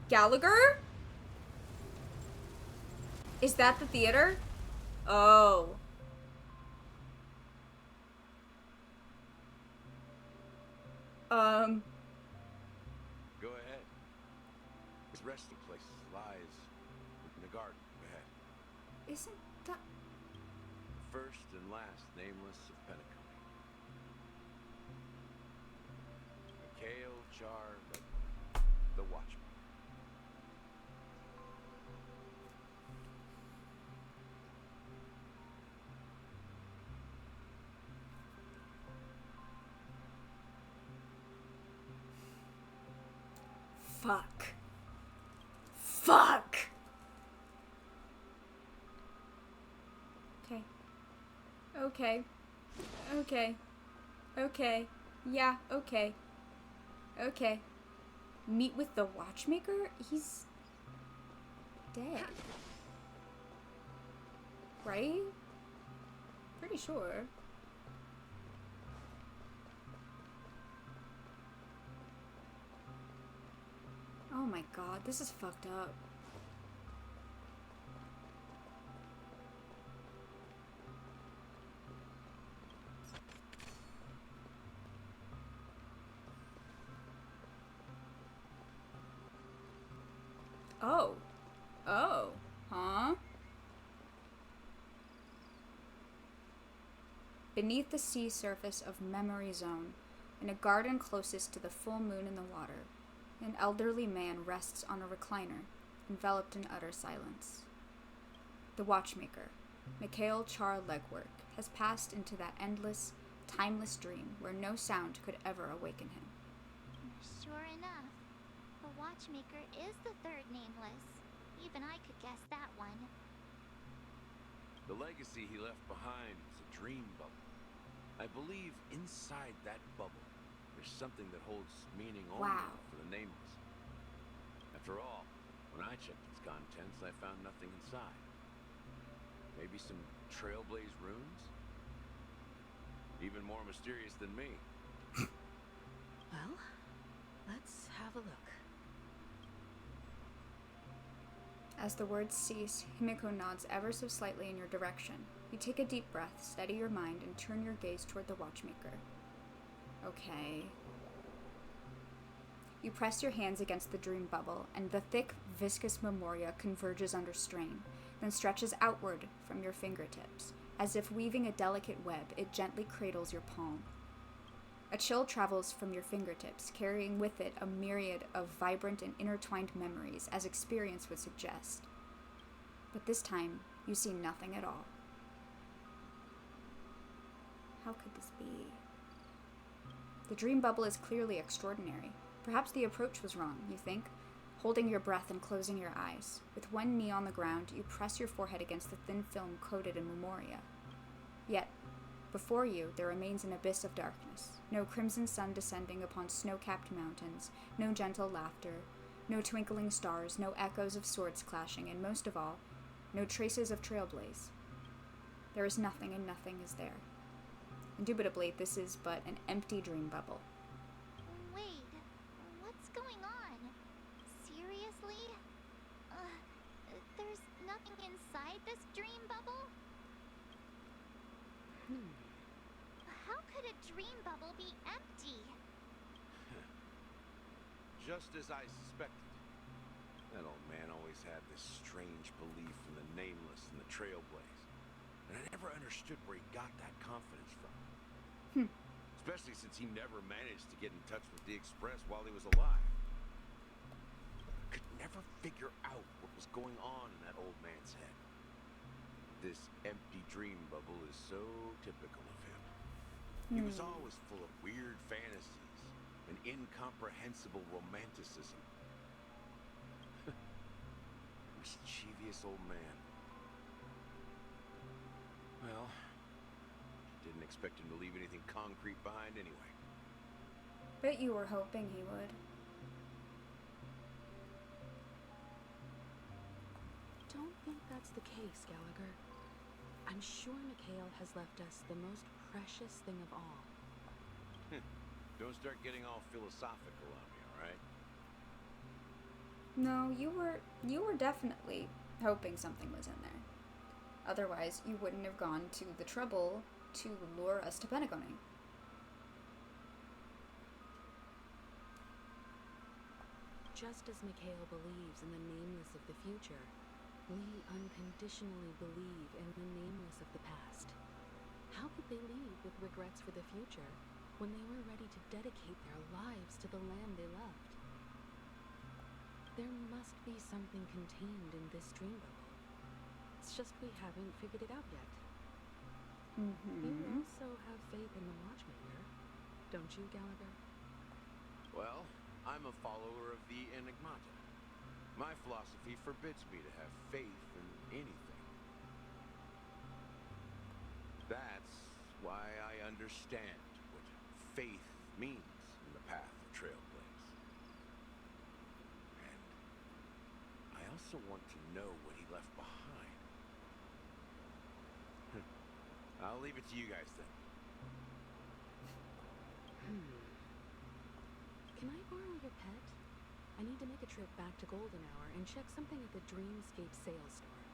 Gallagher? Is that the theater? Oh. Go ahead. His resting place lies in the garden ahead. Isn't that... First and last nameless of penacony. Mikhail Char, the Watchman. Fuck. Fuck! Okay. Okay. Okay. Okay. Yeah, okay. Okay. Meet with the Watchmaker? He's... dead. Right? Pretty sure. Oh my god, this is fucked up. Oh. Oh. Huh? Beneath the sea surface of Memory Zone, in a garden closest to the full moon in the water, an elderly man rests on a recliner, enveloped in utter silence. The Watchmaker, Mikhail Char Legwork, has passed into that endless, timeless dream where no sound could ever awaken him. Sure enough, the Watchmaker is the third nameless. Even I could guess that one. The legacy he left behind was a dream bubble. I believe inside that bubble, there's something that holds meaning only Wow. for the nameless. After all, when I checked its contents, I found nothing inside. Maybe some trailblaze runes? Even more mysterious than me. Well, let's have a look. As the words cease, Himiko nods ever so slightly in your direction. You take a deep breath, steady your mind, and turn your gaze toward the watchmaker. Okay. You press your hands against the dream bubble, and the thick, viscous memoria converges under strain, then stretches outward from your fingertips. As if weaving a delicate web, it gently cradles your palm. A chill travels from your fingertips, carrying with it a myriad of vibrant and intertwined memories, as experience would suggest. But this time, you see nothing at all. How could this be? The dream bubble is clearly extraordinary. Perhaps the approach was wrong, you think? Holding your breath and closing your eyes. With one knee on the ground, you press your forehead against the thin film coated in memoria. Yet, before you, there remains an abyss of darkness. No crimson sun descending upon snow-capped mountains, no gentle laughter, no twinkling stars, no echoes of swords clashing, and most of all, no traces of trailblaze. There is nothing, and nothing is there. Indubitably, this is but an empty dream bubble. Wait, what's going on? Seriously? There's nothing inside this dream bubble? How could a dream bubble be empty? Just as I suspected. That old man always had this strange belief in the nameless and the trailblaze. And I never understood where he got that confidence from. Especially since he never managed to get in touch with the Express while he was alive. Could never figure out what was going on in that old man's head. This empty dream bubble is so typical of him. He was always full of weird fantasies and incomprehensible romanticism. Mischievous old man. Well, didn't expect him to leave anything concrete behind anyway. Bet you were hoping he would. Don't think that's the case, Gallagher. I'm sure Mikhail has left us the most precious thing of all. Don't start getting all philosophical on me, alright? No, you were definitely hoping something was in there. Otherwise, you wouldn't have gone to the trouble to lure us to penacony. Just as Mikhail believes in the nameless of the future, we unconditionally believe in the nameless of the past. How could they leave with regrets for the future when they were ready to dedicate their lives to the land they loved? There must be something contained in this dream bubble. It's just we haven't figured it out yet. You also have faith in the Watchmaker, don't you, Gallagher? Well, I'm a follower of the Enigmata. My philosophy forbids me to have faith in anything. That's why I understand what faith means in the path of Trailblaze. And I also want to know what he left behind. I'll leave it to you guys then. Can I borrow your pet? I need to make a trip back to Golden Hour and check something at the Dreamscape sales store.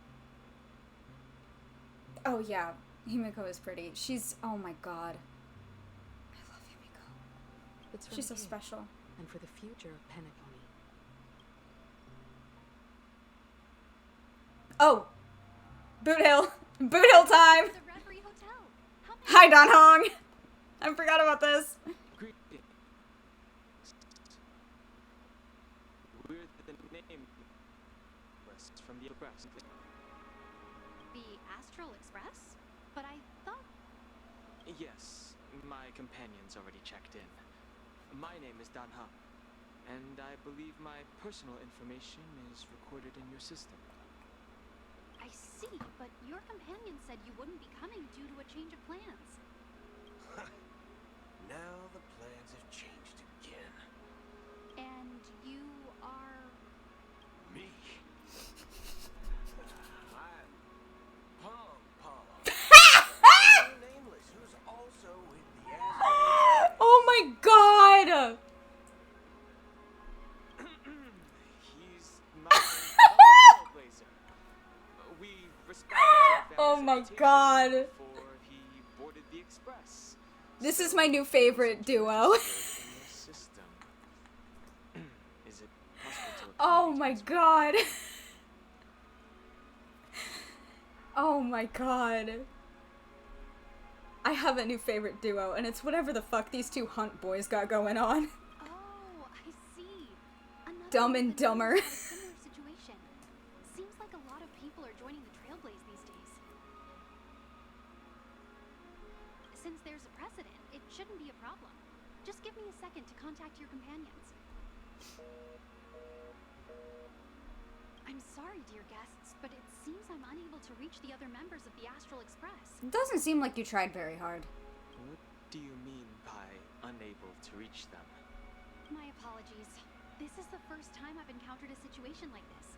Oh yeah, Himiko is pretty. She's, oh my god. I love Himiko. It's from She's so Kate, special. and for the future of Penacony. Oh! Boot Hill! Boot Hill time! The Reverie Hotel. How many Hi, Don Hong! I forgot about this. Greetings. We're the name lists from the Express. The Astral Express? But I thought... Yes, my companions already checked in. My name is Dan Hong, and I believe my personal information is recorded in your system. I see, but your companion said you wouldn't be coming due to a change of plans. Now the plans have changed again. And you are... Me? I'm Pom Pom. Nameless, who's also with the ass. Oh my god! He's my trailblazer. We responded to the Oh family's my invitation god. before he boarded the express. This is my new favorite duo. In the system. Is it possible to Oh my accommodate god. Oh my god. I have a new favorite duo, and it's whatever the fuck these two Hunt boys got going on. Oh, I see. Another Dumb one and of the Dumber. dudes in a similar situation. Seems like a lot of people are joining the Trailblaze these days. Since there's a precedent, it shouldn't be a problem. Just give me a second to contact your companions. I'm sorry, dear guests, but it seems I'm unable to reach the other members of the Astral Express. It doesn't seem like you tried very hard. What do you mean by unable to reach them? My apologies. This is the first time I've encountered a situation like this.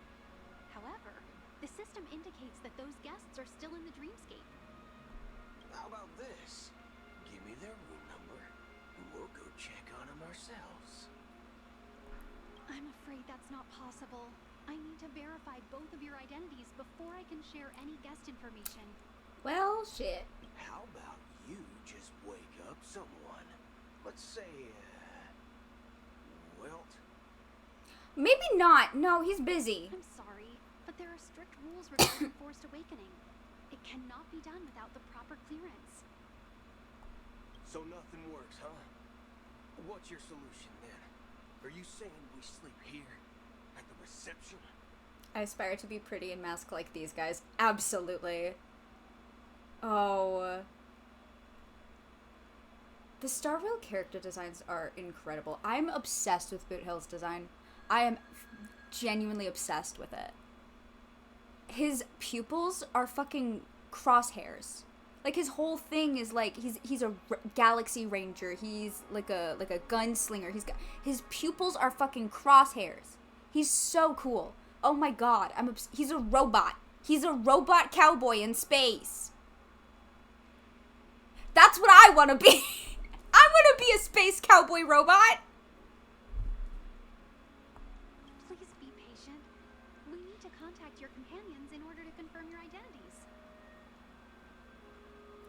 However, the system indicates that those guests are still in the dreamscape. How about this? Give me their room number, and we'll go check on them ourselves. I'm afraid that's not possible. I need to verify both of your identities before I can share any guest information. Well, shit. How about you just wake up someone? Let's say, Wilt? Maybe not. No, he's busy. I'm sorry, but there are strict rules regarding forced awakening. It cannot be done without the proper clearance. So nothing works, huh? What's your solution then? Are you saying we sleep here? At the reception? I aspire to be pretty and mask like these guys. Absolutely. Oh. The Starville character designs are incredible. I'm obsessed with Boot Hill's design. I am genuinely obsessed with it. His pupils are fucking crosshairs. Like, his whole thing is like he's a galaxy ranger. He's like a gunslinger. His pupils are fucking crosshairs. He's so cool. Oh my god, he's a robot. He's a robot cowboy in space. That's what I want to be. I want to be a space cowboy robot. Please be patient. We need to contact your companions in order to confirm your identities.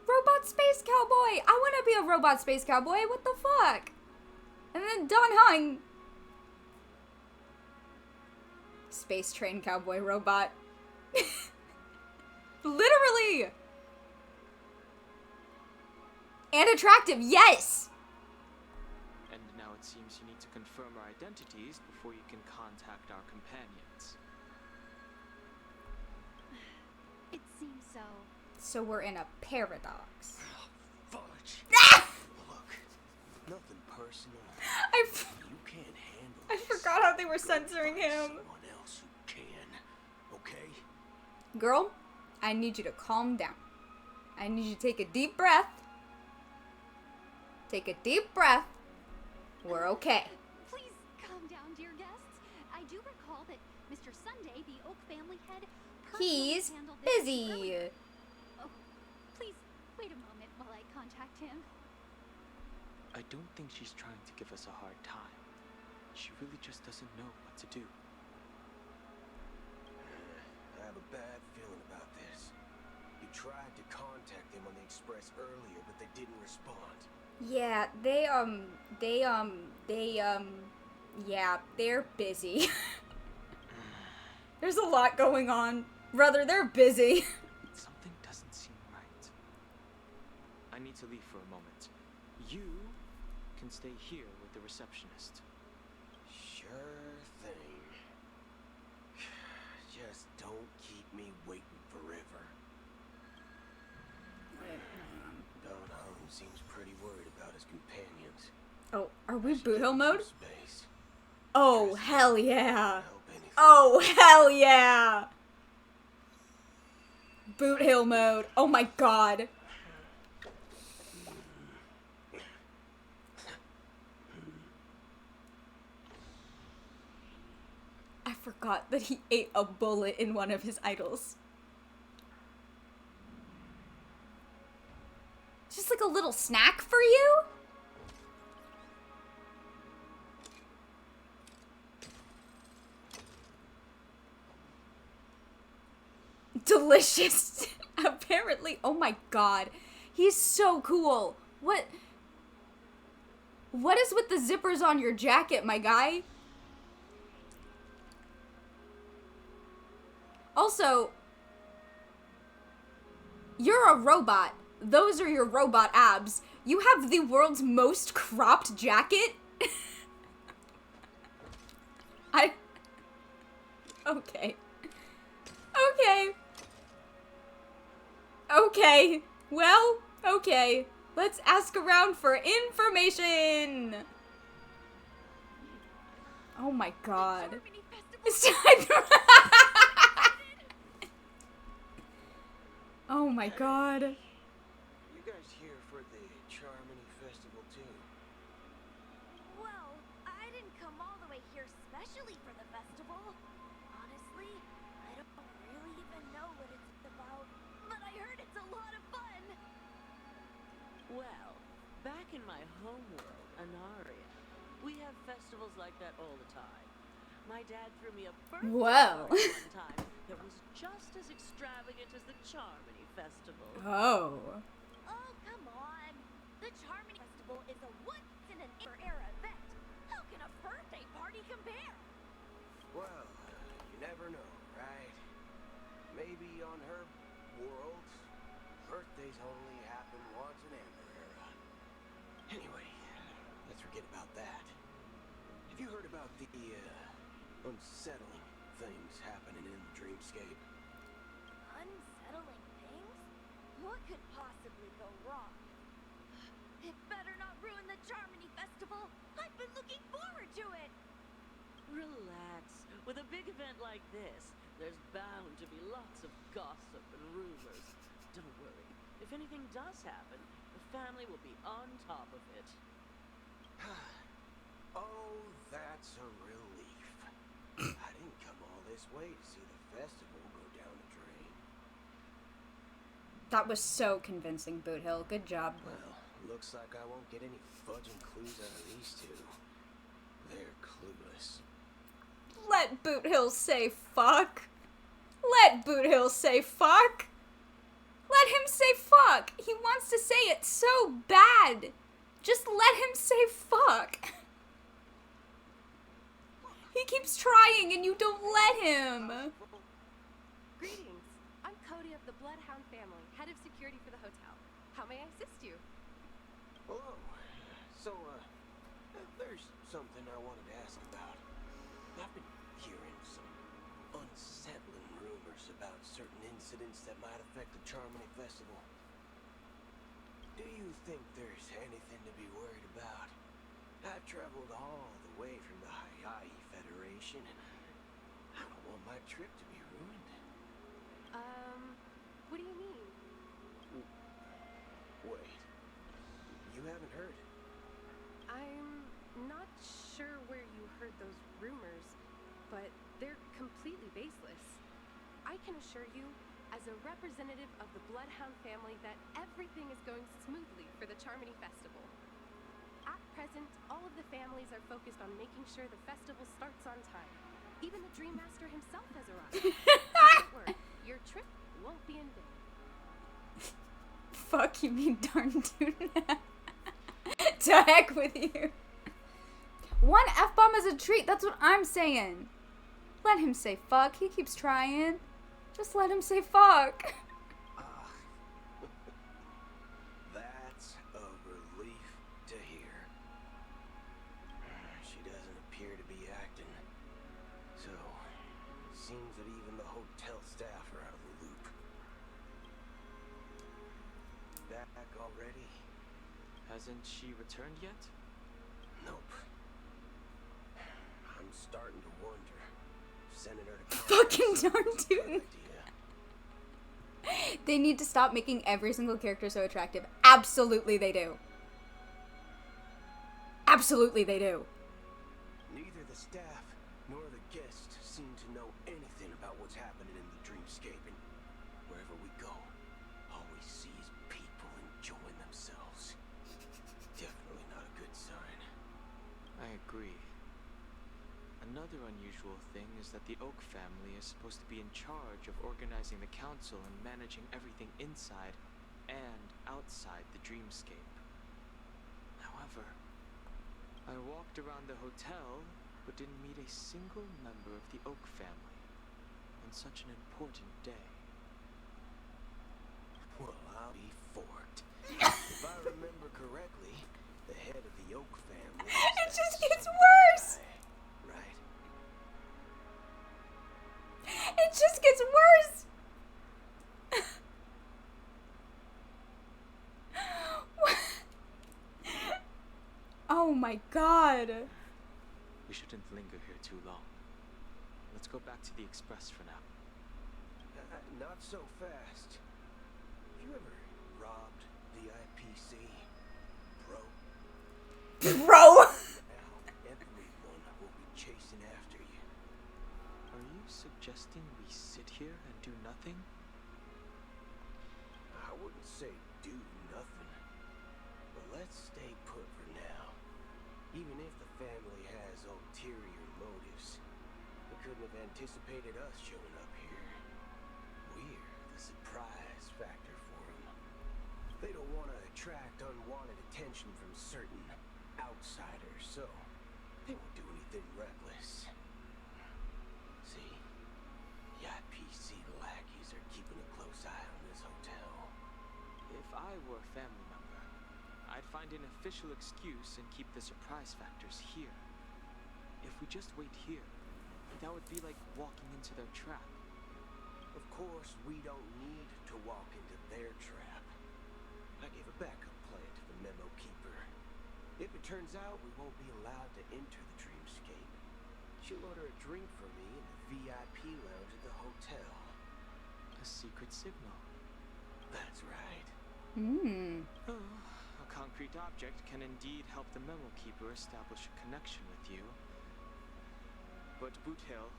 Robot space cowboy. I want to be a robot space cowboy. What the fuck? And then Don Hung. Space train cowboy robot. Literally. And attractive, yes. And now it seems you need to confirm our identities before you can contact our companions. It seems so. So we're in a paradox. Fudge. Look, nothing personal. You can't handle I this. forgot how they were Go censoring find him. Someone else who can, okay? Girl, I need you to calm down. I need you to take a deep breath. Take a deep breath. We're okay. Please calm down, dear guests. I do recall that Mr. Sunday, the Oak family head, personally He's handled this busy. earlier. Oh, please wait a moment while I contact him. I don't think she's trying to give us a hard time. She really just doesn't know what to do. I have a bad feeling about this. You tried to contact them on the express earlier, but they didn't respond. Yeah, yeah, they're busy. There's a lot going on. Brother, they're busy. Something doesn't seem right. I need to leave for a moment. You can stay here with the receptionist. Sure thing. Just don't keep me waiting forever. Don Hung seems pretty worried about his companions. Oh, are we boot hill mode? Space. Oh, hell yeah. Help anything. Oh, hell yeah. Boot Hill mode. Oh my god. I forgot that he ate a bullet in one of his idols. Just like a little snack for you? Delicious. Apparently. Oh my god. He's so cool. What is with the zippers on your jacket, my guy? Also, you're a robot. Those are your robot abs. You have the world's most cropped jacket? Okay. Okay. Okay. Well, okay. Let's ask around for information. Oh my god. It's time to... Oh my god. You guys here for the Charmony Festival too? Well, I didn't come all the way here specially for the festival. Honestly, I don't really even know what it's about, but I heard it's a lot of fun. Well, back in my homeworld, Anaria, we have festivals like that all the time. My dad threw me a birthday Well. party one time that was just as extravagant as the Charmony Festival. Oh. Oh, come on. The Charmony Festival is a once-in-an-era event. How can a birthday party compare? Well, you never know, right? Maybe on her world, birthdays only happen once in an era. Anyway, let's forget about that. Have you heard about the, unsettling things happening in the dreamscape? Unsettling things? What could possibly go wrong? It better not ruin the Charmony Festival. I've been looking forward to it. Relax. With a big event like this, there's bound to be lots of gossip and rumors. Don't worry. If anything does happen, the family will be on top of it. Oh, that's a relief. I didn't come all this way to see the festival go down the drain. That was so convincing, Boot Hill. Good job. Well, looks like I won't get any fudging clues out of these two. They're clueless. Let Boot Hill say fuck. Let Boot Hill say fuck. Let him say fuck. He wants to say it so bad. Just let him say fuck. He keeps trying and you don't let him. Greetings. I'm Cody of the Bloodhound family, head of security for the hotel. How may I assist you? Hello. So, there's something I wanted to ask about. I've been hearing some unsettling rumors about certain incidents that might affect the Charmony Festival. Do you think there's anything to be worried about? I've traveled all the way from the Hayahi Federation, and I don't want my trip to be ruined. What do you mean? Wait, you haven't heard? I'm not sure where you heard those rumors, but they're completely baseless. I can assure you, as a representative of the Bloodhound family, that everything is going smoothly for the Charmony Festival. At present, all of the families are focused on making sure the festival starts on time. Even the Dream Master himself has arrived. Don't worry, your trip won't be in vain. Fuck you mean darn tuna. To heck with you. One F-bomb is a treat, that's what I'm saying. Let him say fuck, he keeps trying. Just let him say fuck. That's a relief to hear. She doesn't appear to be acting. So, seems that even the hotel staff are out of the loop. Back already? Hasn't she returned yet? Nope. I'm starting to wonder if sending her to Fucking darn tuna. They need to stop making every single character so attractive. Absolutely they do. Absolutely they do. Neither the staff nor the guests seem to know anything about what's happening in the dreamscape, and wherever we go, all we see is people enjoying themselves. Definitely not a good sign. I agree. Another unusual thing is that the Oak family is supposed to be in charge of organizing the council and managing everything inside and outside the dreamscape. However, I walked around the hotel but didn't meet a single member of the Oak family on such an important day. Well, I'll be forked. If I remember correctly, the head of the Oak family... It just gets worse! Right? It just gets worse! Oh my god. We shouldn't linger here too long. Let's go back to the Express for now. Not so fast. Have you ever robbed the IPC, bro? Bro! Now everyone will be chasing after you. Are you suggesting we sit here and do nothing? I wouldn't say do nothing, but let's stay put for now. Even if the family has ulterior motives, they couldn't have anticipated us showing up here. We're the surprise factor for them. They don't want to attract unwanted attention from certain outsiders, so they won't do anything reckless. See, the IPC lackeys are keeping a close eye on this hotel. If I were a family member, I'd find an official excuse and keep the surprise factors here. If we just wait here, that would be like walking into their trap. Of course, we don't need to walk into their trap. I gave a backup plan to the memo keeper. If it turns out we won't be allowed to enter the dreamscape, she'll order a drink for me in the VIP lounge at the hotel. A secret signal. That's right. Oh, a concrete object can indeed help the memo keeper establish a connection with you. But Boothill,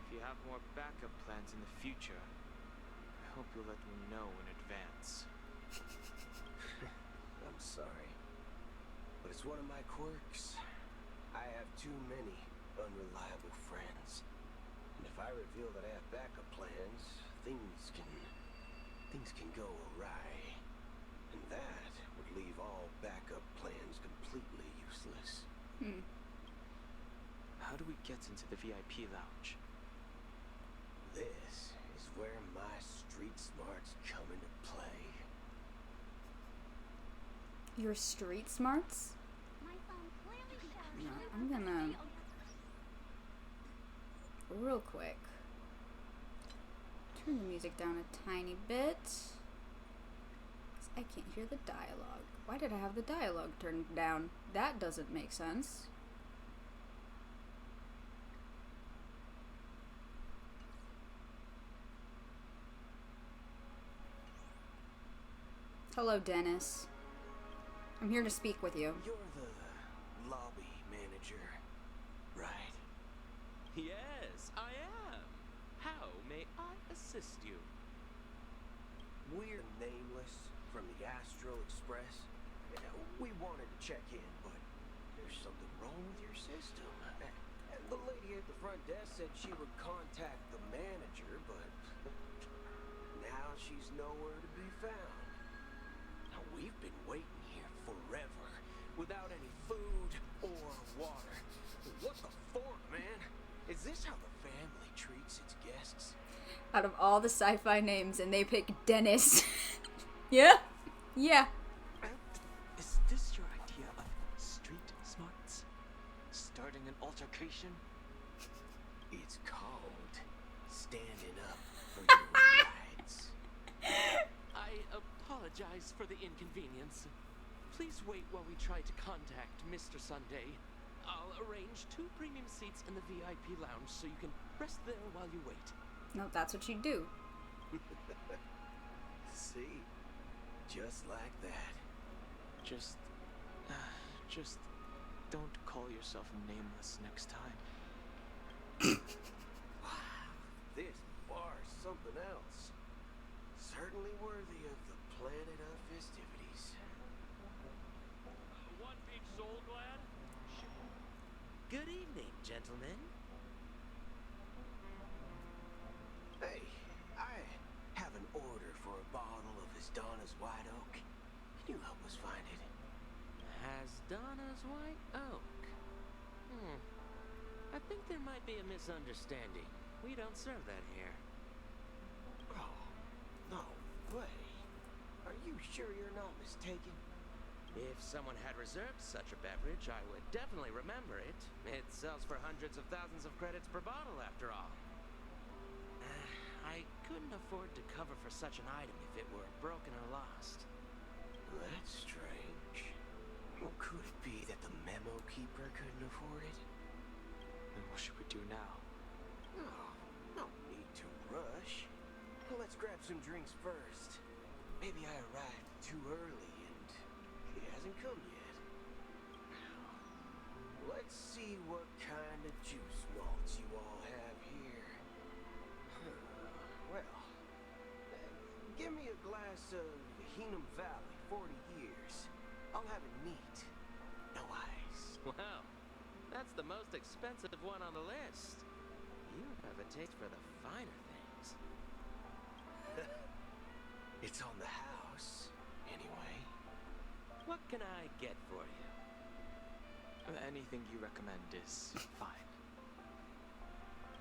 if you have more backup plans in the future, I hope you'll let me know in advance. I'm sorry, but it's one of my quirks. I have too many unreliable friends. And if I reveal that I have backup plans, things can go awry. And that would leave all backup plans completely useless. How do we get into the VIP lounge? This is where my street smarts come into play. Your street smarts? My phone clearly shows No, you I'm have gonna... failed. Real quick. Turn the music down a tiny bit. 'Cause I can't hear the dialogue. Why did I have the dialogue turned down? That doesn't make sense. Hello, Dennis. I'm here to speak with you. You're the lobby manager, right? Yes, I am. How may I assist you? We're Nameless from the Astral Express. We wanted to check in, but there's something wrong with your system. And the lady at the front desk said she would contact the manager, but now she's nowhere to be found. Now, we've been waiting here forever, without any food or water. What the fork, man? Is this how the family treats its guests? Out of all the sci-fi names, and they pick Dennis. Yeah? Yeah. Is this your idea of street smarts? Starting an altercation? It's called standing up for your rights. I apologize for the inconvenience. Please wait while we try to contact Mr. Sunday. I'll arrange 2 premium seats in the VIP lounge so you can rest there while you wait. No, that's what you do. See? Just like that. Just don't call yourself nameless next time. Wow, this bar's something else. Certainly worthy of the planet of festivities. One big soul glad? Good evening, gentlemen. Hey, I have an order for a bottle of Donna's White Oak. Can you help us find it? Donna's White Oak. I think there might be a misunderstanding. We don't serve that here. Oh, no way. Are you sure you're not mistaken? If someone had reserved such a beverage, I would definitely remember it. It sells for hundreds of thousands of credits per bottle, after all. I couldn't afford to cover for such an item if it were broken or lost. That's strange. Well, could it be that the memo keeper couldn't afford it? Then what should we do now? Oh, no need to rush. Well, let's grab some drinks first. Maybe I arrived too early and he hasn't come yet. Let's see what kind of juice malts you all have here. Well, give me a glass of Hingham Valley, 40 years. I'll have it neat. No ice. Wow, that's the most expensive one on the list. You have a taste for the finer things. It's on the house, anyway. What can I get for you? Anything you recommend is fine.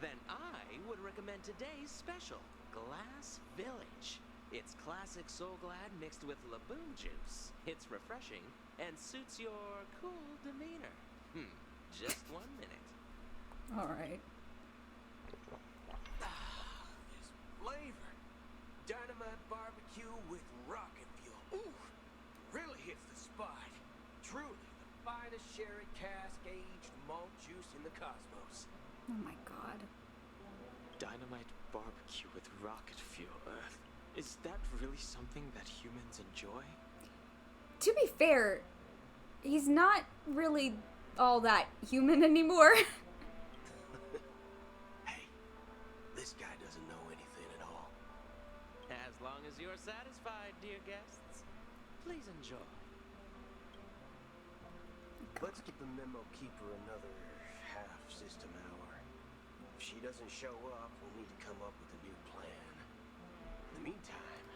Then I would recommend today's special, Glass Village. It's classic Soul Glad mixed with Laboon juice. It's refreshing and suits your cool demeanor. Just 1 minute. All right. This flavor. Dynamite barbecue with rocket fuel. Ooh, really hits the spot. Truly the finest sherry cask-aged malt juice in the cosmos. Oh my god. Dynamite barbecue with rocket fuel. Is that really something that humans enjoy? To be fair, he's not really all that human anymore. Hey, this guy doesn't know anything at all. As long as you're satisfied, dear guests, please enjoy. Let's give the memo keeper another half-system hour. If she doesn't show up, we'll need to come up with a new plan. In the meantime,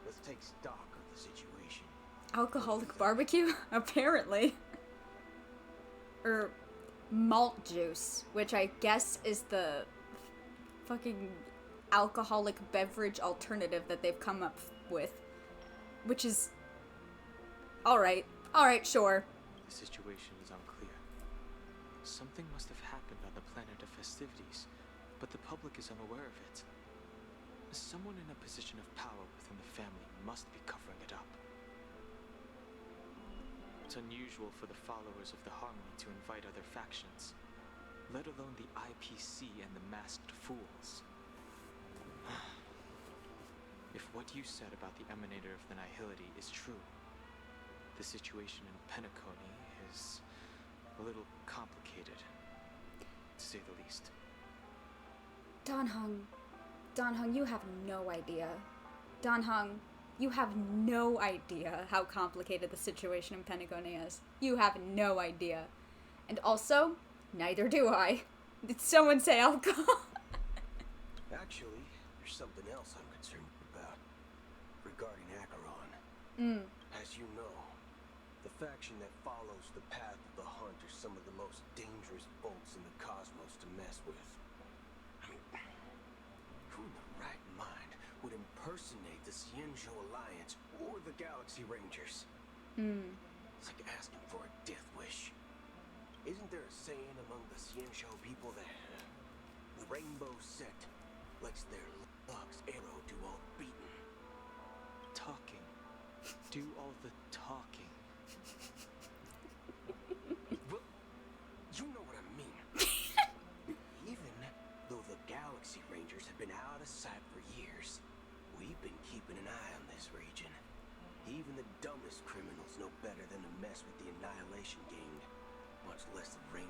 let's take stock of the situation. Alcoholic barbecue? Apparently. Or malt juice, which I guess is the fucking alcoholic beverage alternative that they've come up with. Which is... Alright, sure. The situation is unclear. Something must have happened on the planet of festivities, but the public is unaware of it. Someone in a position of power within the family must be covering it up. It's unusual for the followers of the Harmony to invite other factions, let alone the IPC and the Masked Fools. If what you said about the Emanator of the Nihility is true, the situation in Penacony is a little complicated, to say the least. Dan Heng, you have no idea. Dan Heng, you have no idea how complicated the situation in Penacony is. You have no idea. And also, neither do I. Did someone say alcohol? Actually, there's something else I'm concerned about. Regarding Acheron. As you know, the faction that follows the path of the hunt are some of the most dangerous bolts in the cosmos to mess with. I mean, who in the right mind would impersonate the Xianzhou Alliance or the Galaxy Rangers? It's like asking for a death wish. Isn't there a saying among the Xianzhou people that the Rainbow Sect lets their luck's arrow do all the beating? Talking. Do all the talking. Well, you know what I mean. Even though the Galaxy Rangers have been out of sight for years, we've been keeping an eye on this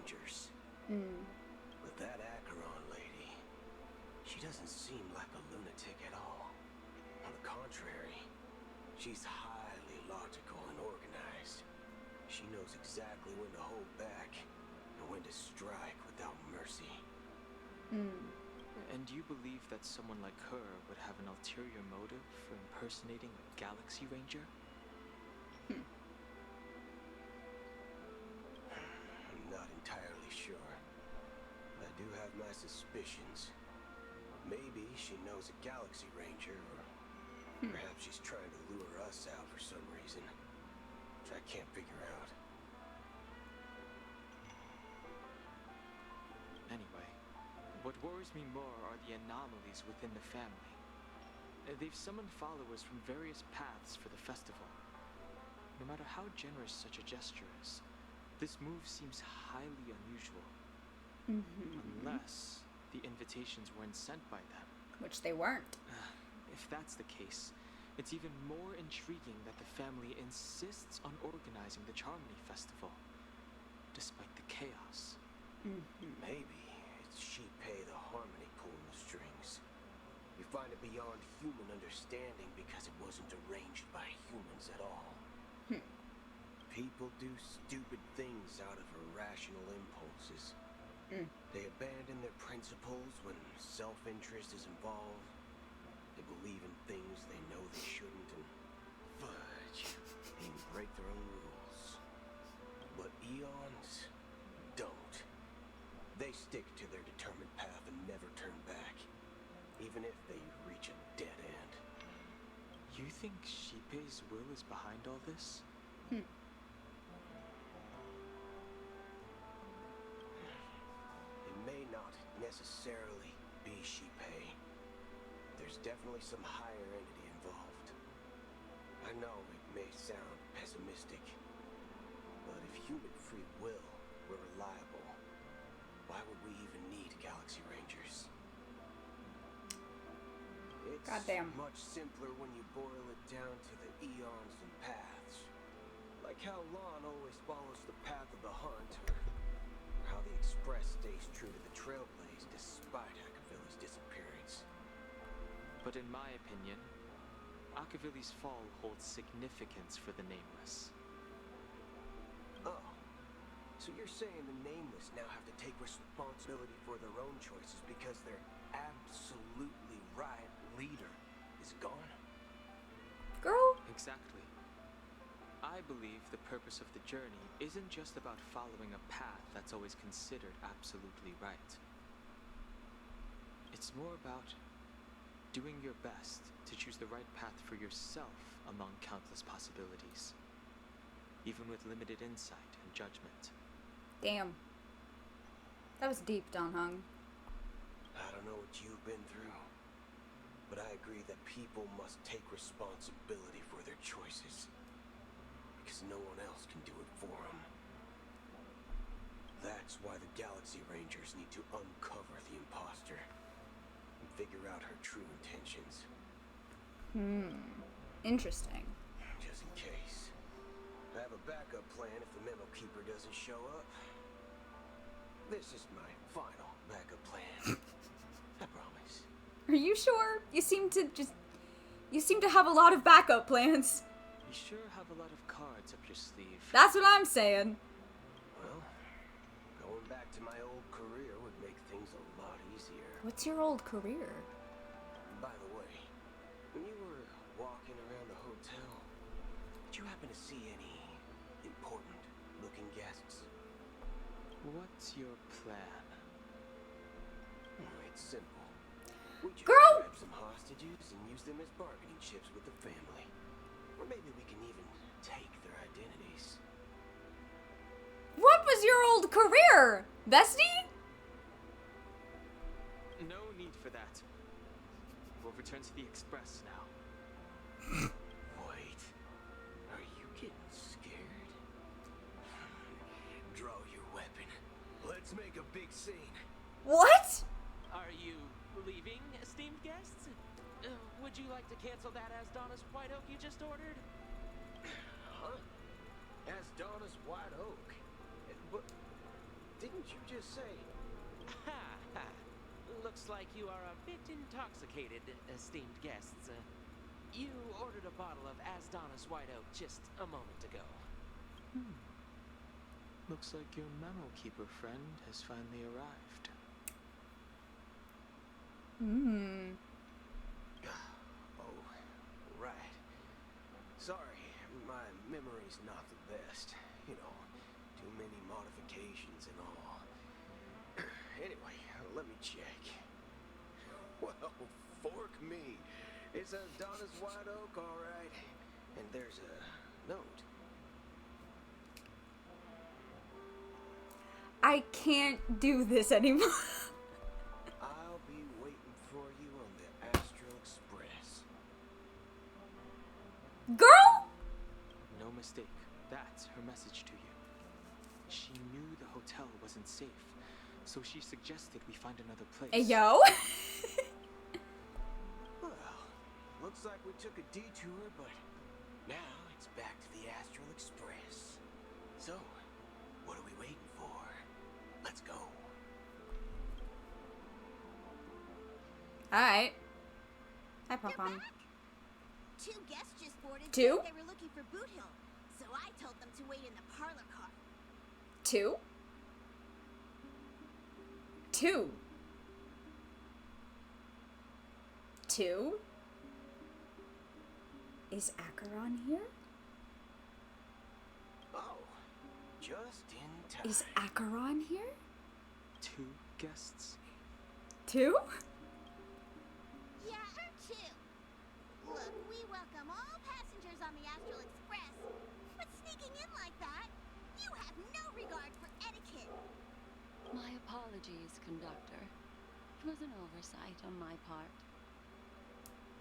Rangers. Mm. But that Acheron lady, she doesn't seem like a lunatic at all. On the contrary, she's highly logical and organized. She knows exactly when to hold back and when to strike without mercy. Mm. And you believe that someone like her would have an ulterior motive for impersonating a Galaxy Ranger? I'm not entirely sure. I do have my suspicions. Maybe she knows a Galaxy Ranger, or perhaps she's trying to lure us out for some reason, which I can't figure out. Anyway, what worries me more are the anomalies within the family. They've summoned followers from various paths for the festival. No matter how generous such a gesture is, this move seems highly unusual. Unless the invitations weren't sent by them. Which they weren't. If that's the case, it's even more intriguing that the family insists on organizing the Charmony Festival, despite the chaos. Maybe it's Shipei the Harmony pulling the strings. You find it beyond human understanding because it wasn't arranged by humans at all. People do stupid things out of irrational impulses. They abandon their principles when self-interest is involved. They believe in things they know they shouldn't and fudge, even break their own rules. But eons don't. They stick to their determined path and never turn back, even if they reach a dead end. You think Shipei's will is behind all this? It may not necessarily be Shipei. There's definitely some higher entity involved. I know it may sound pessimistic, but if human free will were reliable, why would we even need Galaxy Rangers? It's Goddamn. much simpler when you boil it down to the eons and paths. Like how Lon always follows the path of the hunt, or how the Express stays true to the Trailblaze despite Akavilli's disappearance. But in my opinion, Akavilli's fall holds significance for the Nameless. Oh, so you're saying the Nameless now have to take responsibility for their own choices because their absolutely right leader is gone? Girl? Exactly. I believe the purpose of the journey isn't just about following a path that's always considered absolutely right. It's more about doing your best to choose the right path for yourself among countless possibilities, even with limited insight and judgment. Damn. That was deep, Don Hung. I don't know what you've been through, but I agree that people must take responsibility for their choices, because no one else can do it for them. That's why the Galaxy Rangers need to uncover the imposter and figure out her true intentions. Interesting. Just in case. I have a backup plan if the Memo Keeper doesn't show up. This is my final backup plan. I promise. Are you sure? You seem to have a lot of backup plans. You sure have a lot of cards up your sleeve. That's what I'm saying. Well, going back to my old career would make things a lot easier. What's your old career? By the way, when you were walking around the hotel, did you happen to see any important-looking guests? What's your plan? It's simple. We just Girl! grab some hostages and use them as bargaining chips with the family. Or maybe we can even take their identities. What was your old career? Bestie? No need for that. We'll return to the Express now. Wait, are you getting scared? Draw your weapon. Let's make a big scene. What? Are you leaving, esteemed guests? Would you like to cancel that Asdonis White Oak you just ordered? Huh? As Donna's White Oak. But didn't just saying. Ha ha. Looks like you are a bit intoxicated, esteemed guests. You ordered a bottle of Asdonis White Oak just a moment ago. Looks like your memo keeper friend has finally arrived. Oh, right. Sorry, my memory's not the best. You know, too many modifications and all. Anyway, let me check. Well, fork me. It's Asdonis White Oak, all right. And there's a note. I can't do this anymore. I'll be waiting for you on the Astral Express. Girl! No mistake. That's her message to you. She knew the hotel wasn't safe, so she suggested we find another place. Hey, yo. Well, looks like we took a detour, but now it's back to the Astral Express. So, what are we waiting for? Let's go. Alright. Hi, Pom-Pom. Two guests just boarded. Two? They were looking for Boot Hill, so I told them to wait in the parlor car. Two? Two? Two? Is Acheron here? Oh, just in time. Is Acheron here? 2 guests? 2? Yeah, or two. Look, we welcome all passengers on the Astral Express, but sneaking in like that, you have no regard for etiquette. My apologies, conductor. It was an oversight on my part.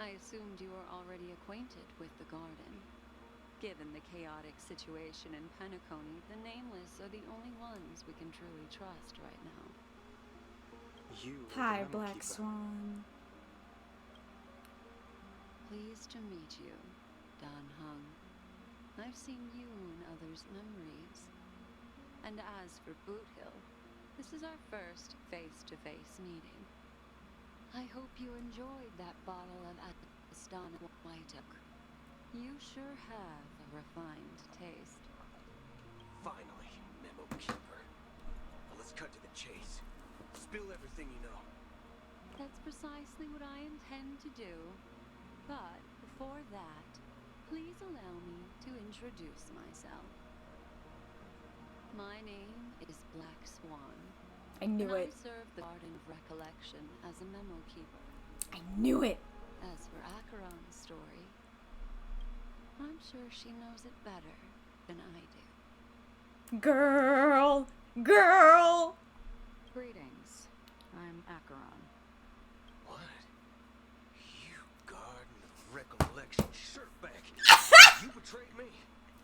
I assumed you were already acquainted with the garden. Given the chaotic situation in Penacony, the Nameless are the only ones we can truly trust right now. You are Hi, the memo Black keeper. Swan. Pleased to meet you, Dan Hung. I've seen you in others' memories. And as for Boot Hill, this is our first face-to-face meeting. I hope you enjoyed that bottle of Asdonis White Oak. You sure have a refined taste. Finally, Memo Keeper. Well, let's cut to the chase. Spill everything you know. That's precisely what I intend to do. But before that, please allow me to introduce myself. My name is Black Swan. I knew and it. I serve the Garden of Recollection as a memo keeper. I knew it. As for Acheron's story, I'm sure she knows it better than I do. Girl. Girl. Greetings. I'm Acheron. What? You Garden of Recollection shirtbag. You betrayed me.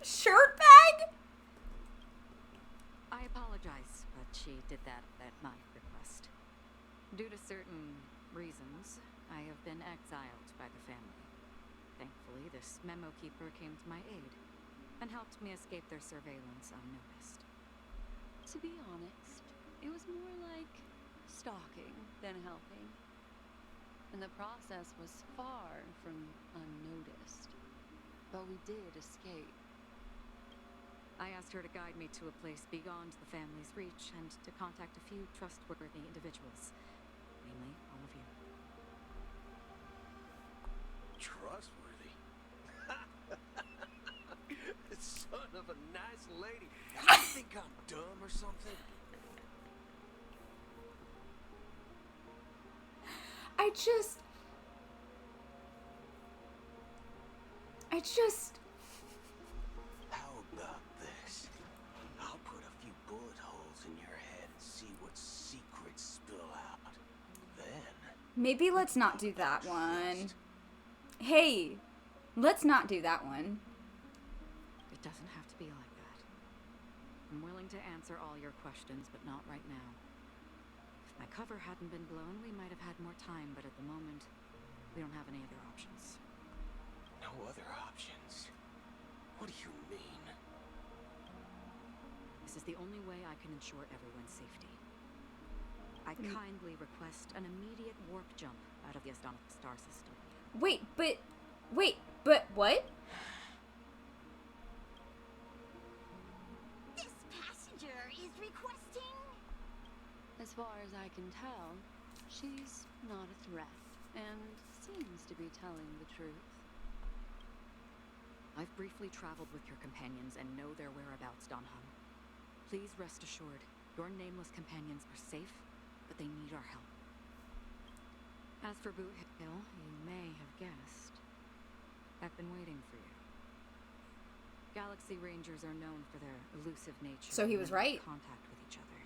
Shirt bag? I apologize, but she did that at my request. Due to certain reasons, I have been exiled by the family. Thankfully, this memo keeper came to my aid and helped me escape their surveillance unnoticed. To be honest, it was more like stalking than helping. And the process was far from unnoticed. But we did escape. I asked her to guide me to a place beyond the family's reach and to contact a few trustworthy individuals, namely all of you. Trustworthy? Son of a nice lady. You think I'm dumb or something? I just... How about this? I'll put a few bullet holes in your head and see what secrets spill out. Then... Maybe let's not do that one. Hey, let's not do that one. It doesn't have to be like that. I'm willing to answer all your questions, but not right now. If my cover hadn't been blown, we might have had more time, but at the moment, we don't have any other options. No other options? What do you mean? This is the only way I can ensure everyone's safety. I kindly request an immediate warp jump out of the Astonic star system. Wait, but what? This passenger is requesting... As far as I can tell, she's not a threat, and seems to be telling the truth. I've briefly traveled with your companions and know their whereabouts, Donham. Please rest assured, your nameless companions are safe, but they need our help. As for Boot Hill, you may have guessed. I've been waiting for you. Galaxy Rangers are known for their elusive nature. So he was and right. Contact with each other.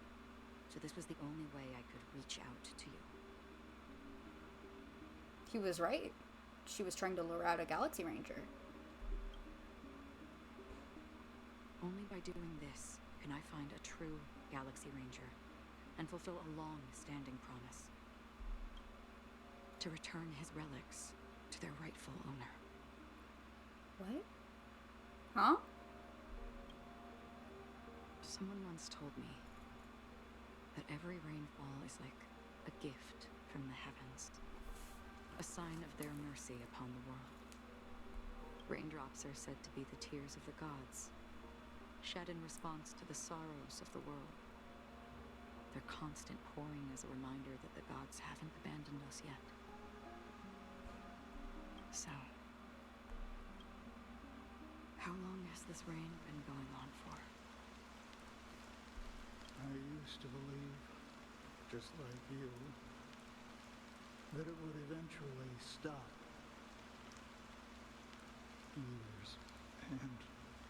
So this was the only way I could reach out to you. He was right. She was trying to lure out a Galaxy Ranger. Only by doing this can I find a true Galaxy Ranger and fulfill a long-standing promise. To return his relics to their rightful owner. What? Huh? Someone once told me that every rainfall is like a gift from the heavens, a sign of their mercy upon the world. Raindrops are said to be the tears of the gods, shed in response to the sorrows of the world. Their constant pouring is a reminder that the gods haven't abandoned us yet. So, how long has this rain been going on for? I used to believe, just like you, that it would eventually stop. Years and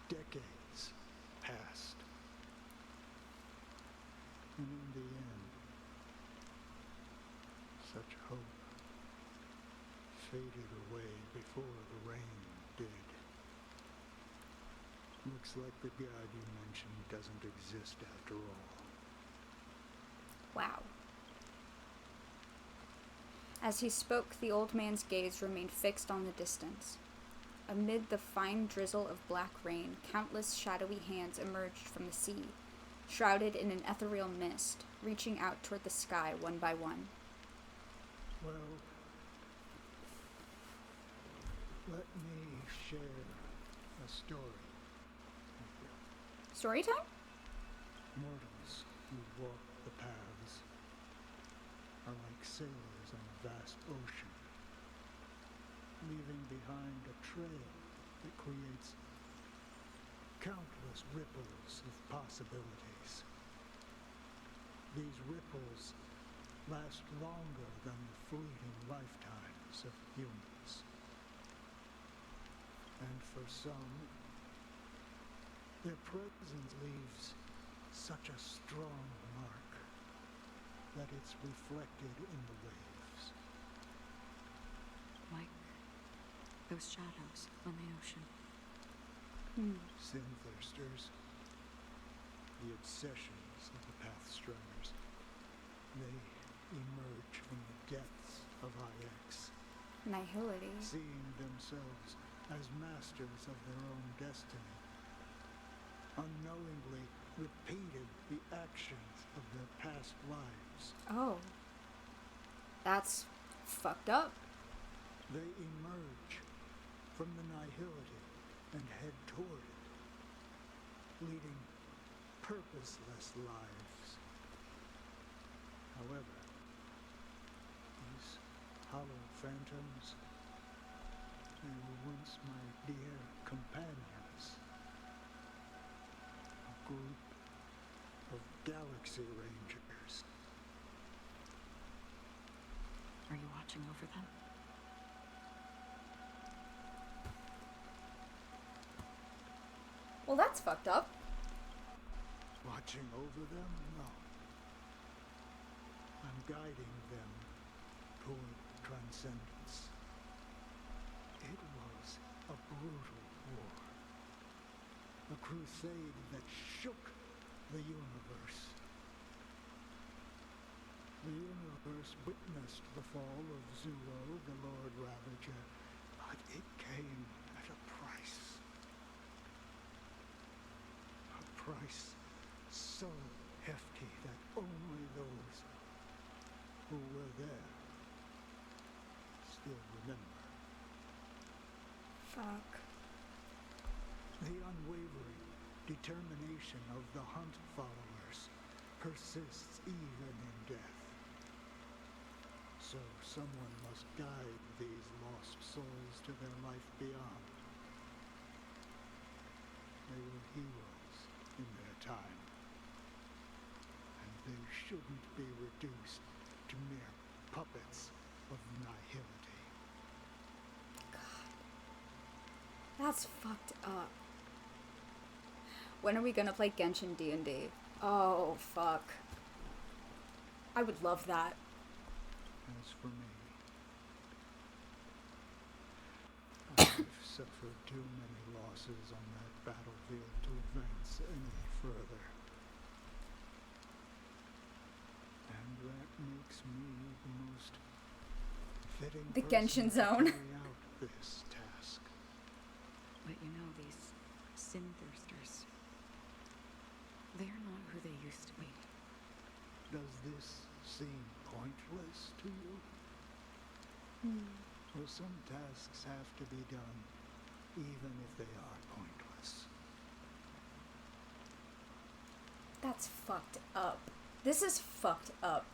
decades passed. And in the end, such hope faded away before the rain did. Looks like the god you mentioned doesn't exist after all. Wow. As he spoke, the old man's gaze remained fixed on the distance. Amid the fine drizzle of black rain, countless shadowy hands emerged from the sea, shrouded in an ethereal mist, reaching out toward the sky one by one. Well, let me share a story with you. Story time? Mortals who walk the paths are like sailors on a vast ocean, leaving behind a trail that creates countless ripples of possibilities. These ripples last longer than the fleeting lifetimes of humans. And for some, their presence leaves such a strong mark that it's reflected in the waves. Like those shadows on the ocean. Sin-thirsters, the obsessions of the Pathstrunners, they emerge from the depths of IX, Nihility. seeing themselves as masters of their own destiny, unknowingly repeated the actions of their past lives. Oh. That's fucked up. They emerge from the nihility and head toward it, leading purposeless lives. However, these hollow phantoms, they were once my dear companions, a group of Galaxy Rangers. Are you watching over them? Well, that's fucked up. Watching over them? No. I'm guiding them toward transcendence. It was a brutal war. A crusade that shook the universe. The universe witnessed the fall of Zuo, the Lord Ravager, but it came at a price. A price so hefty that only those Fuck. The unwavering determination of the Hunt followers persists even in death. So someone must guide these lost souls to their life beyond. They were heroes in their time, and they shouldn't be reduced to mere puppets of nihility. That's fucked up. When are we gonna play Genshin D&D? Oh, fuck. I would love that. As for me, I've suffered too many losses on that battlefield to advance any further. And that makes me the most fitting The person Genshin to zone. carry out this task. But you know, these sin thirsters, they're not who they used to be. Does this seem pointless to you? Well, some tasks have to be done, even if they are pointless. That's fucked up. This is fucked up.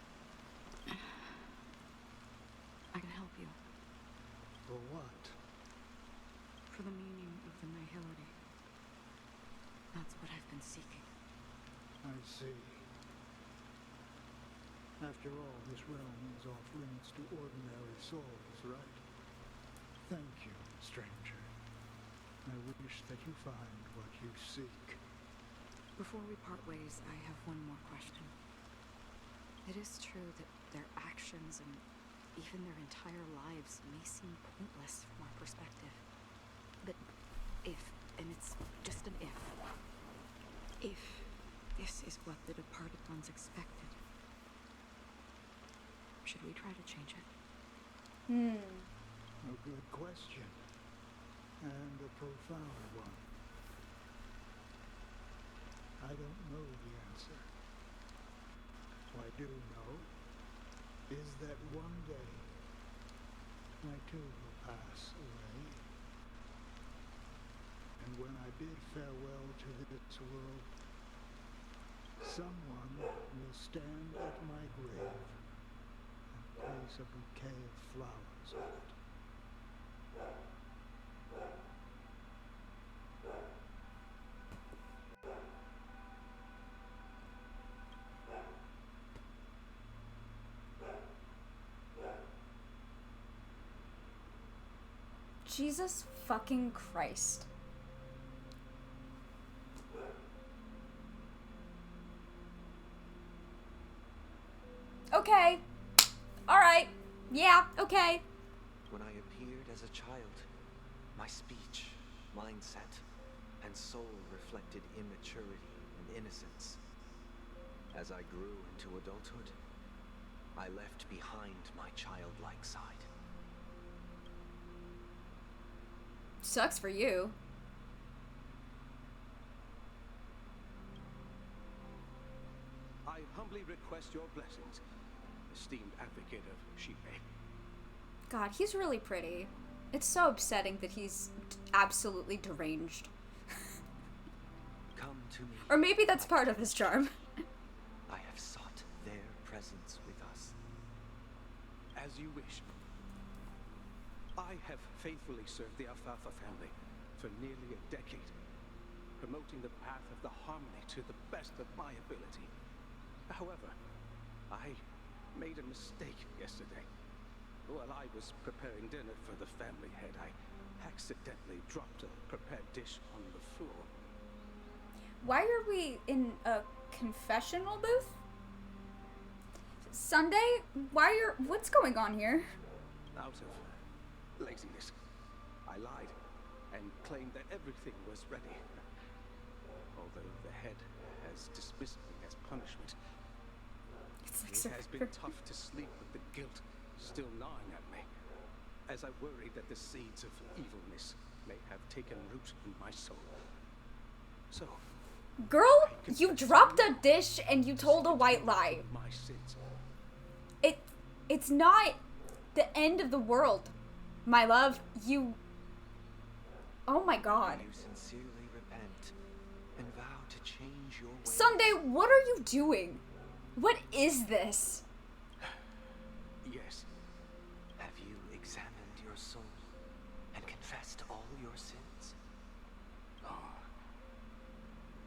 I can help you. For what? For the meaning of the nihility. That's what I've been seeking. I see. After all, this realm is off limits to ordinary souls, right? Thank you, stranger. I wish that you find what you seek. Before we part ways, I have one more question. It is true that their actions and even their entire lives may seem pointless from our perspective. But if, and it's just an if this is what the departed ones expected, should we try to change it? A good question. And a profound one. I don't know the answer. What I do know is that one day I too will pass away. And when I bid farewell to this world, someone will stand at my grave and place a bouquet of flowers on it. Jesus fucking Christ. Okay. Alright. Yeah, okay. When I appeared as a child, my speech, mindset, and soul reflected immaturity and innocence. As I grew into adulthood, I left behind my childlike side. Sucks for you. I humbly request your blessings, esteemed advocate of Shipe. God, he's really pretty. It's so upsetting that he's absolutely deranged. Come to me. Or maybe that's part of his charm. I have sought their presence with us. As you wish. I have faithfully served the Alfalfa family for nearly a decade, promoting the path of the harmony to the best of my ability. However, I made a mistake yesterday. While I was preparing dinner for the family head, I accidentally dropped a prepared dish on the floor. Why are we in a confessional booth? Sunday? What's going on here? Out of laziness, I lied and claimed that everything was ready. Although the head has dismissed me as punishment. It has been tough to sleep with the guilt still gnawing at me, as I worry that the seeds of evilness may have taken root in my soul. So, girl, you dropped a dish and you told a white lie. my sins. It's not the end of the world, my love. Oh my god. Do you sincerely repent and vow to change your ways? Sunday, what are you doing? What is this? Yes. Have you examined your soul and confessed all your sins?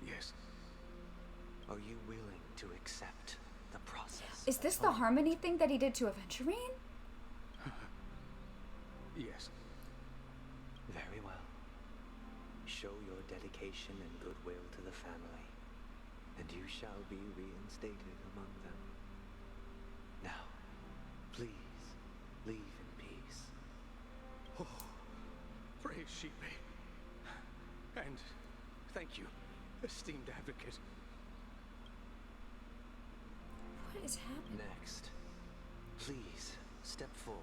Yes. Are you willing to accept the process? Is this the harmony thing that he did to Aventurine? Yes. Very well. Show your dedication and goodwill to the family, and you shall be reinstated among them. Now, please, leave in peace. Oh, praise Sheepy. And thank you, esteemed advocate. What is happening? Next, please step forward.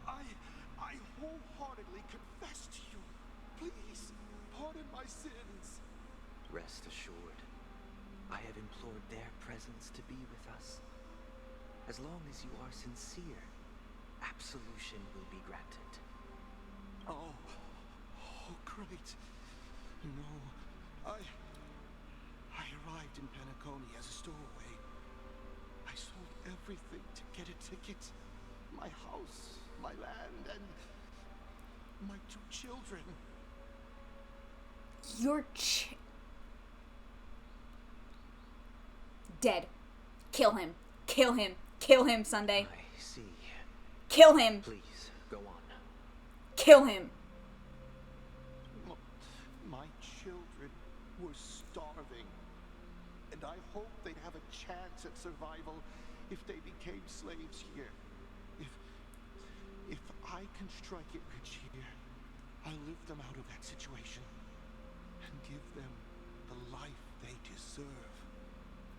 I wholeheartedly confess to you. Please, pardon my sins. Rest assured, I have implored their presence to be with us. As long as you are sincere, absolution will be granted. Oh, great. No, I arrived in Penacony as a stowaway. I sold everything to get a ticket. My house, my land, and my 2 children. Your dead. Kill him. Kill him. Kill him, Sunday. I see. Kill him. Please, go on. Kill him. My children were starving, and I hoped they'd have a chance at survival if they became slaves here. If I can strike it rich here, I'll lift them out of that situation and give them the life they deserve.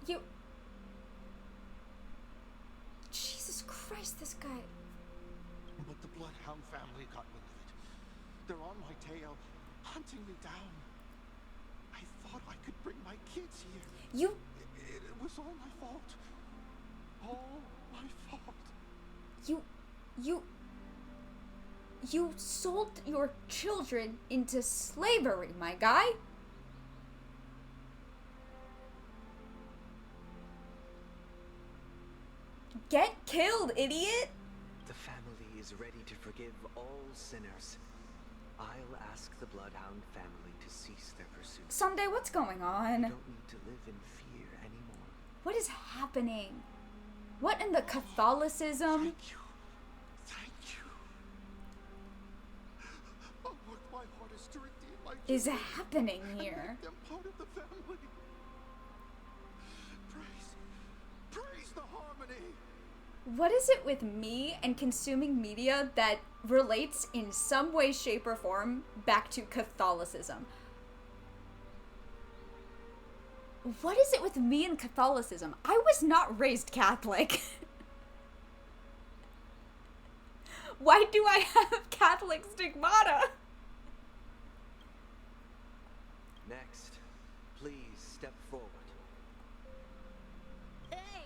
You... Jesus Christ, this guy... But the Bloodhound family got wind of it. They're on my tail, hunting me down. I thought I could bring my kids here. You... It was all my fault. All my fault. You sold your children into slavery, my guy. Get killed, idiot! The family is ready to forgive all sinners. I'll ask the Bloodhound family to cease their pursuit. Sunday, what's going on? You don't need to live in fear anymore. What is happening? What in the Catholicism? Thank you. I'll work my hardest to redeem my children. Is happening here? And make them part of the family. Praise the harmony. What is it with me and consuming media that relates in some way, shape, or form back to Catholicism? What is it with me and Catholicism? I was not raised Catholic. Why do I have Catholic stigmata? Next, please step forward. Hey,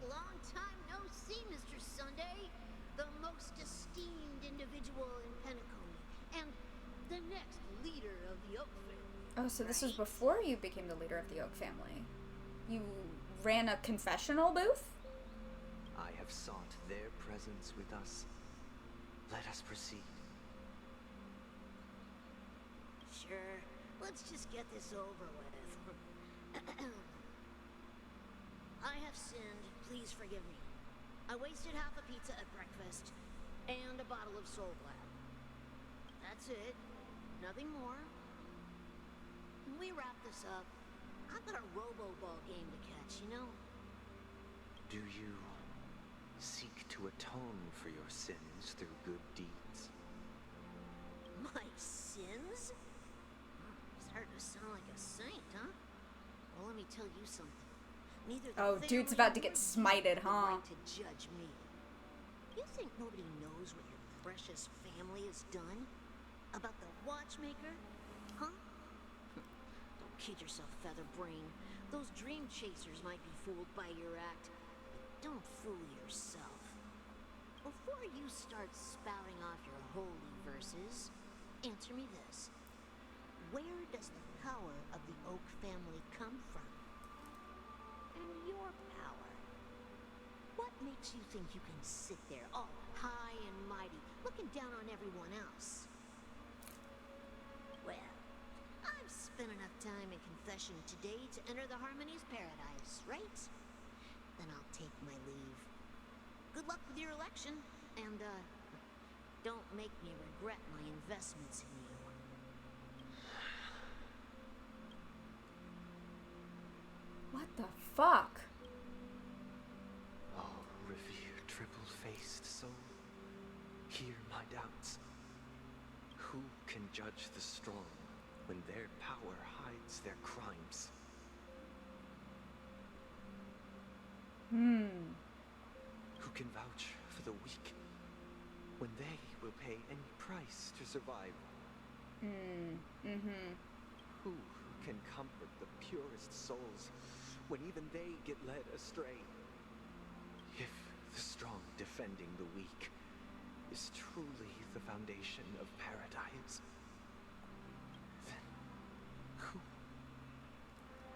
long time no see, Mr. Sunday. The most esteemed individual in Penacony, and the next leader of the Oak family. Oh, so this was before you became the leader of the Oak family. You ran a confessional booth? I have sought their presence with us. Let us proceed. Sure, let's just get this over with. I have sinned, please forgive me. I wasted half a pizza at breakfast, and a bottle of Soul Glad. That's it, nothing more. When we wrap this up, I've got a robo-ball game to catch, you know? Do you seek to atone for your sins through good deeds? My sins? Starting to sound like a saint, huh? Well, let me tell you something. Neither the Oh, dude's about to get smited, the huh? right to judge me. You think nobody knows what your precious family has done? About the watchmaker? Huh? Don't kid yourself, Featherbrain. Those dream chasers might be fooled by your act, but don't fool yourself. Before you start spouting off your holy verses, answer me this. Where does the power of the Oak family come from? And your power? What makes you think you can sit there all high and mighty, looking down on everyone else? Well, I've spent enough time in confession today to enter the Harmony's paradise, right? Then I'll take my leave. Good luck with your election, and, don't make me regret my investments in you. What the fuck? Oh, revered triple-faced soul, hear my doubts. Who can judge the strong when their power hides their crimes? Who can vouch for the weak when they will pay any price to survive? Who can comfort the purest souls when even they get led astray? If the strong defending the weak is truly the foundation of paradise, then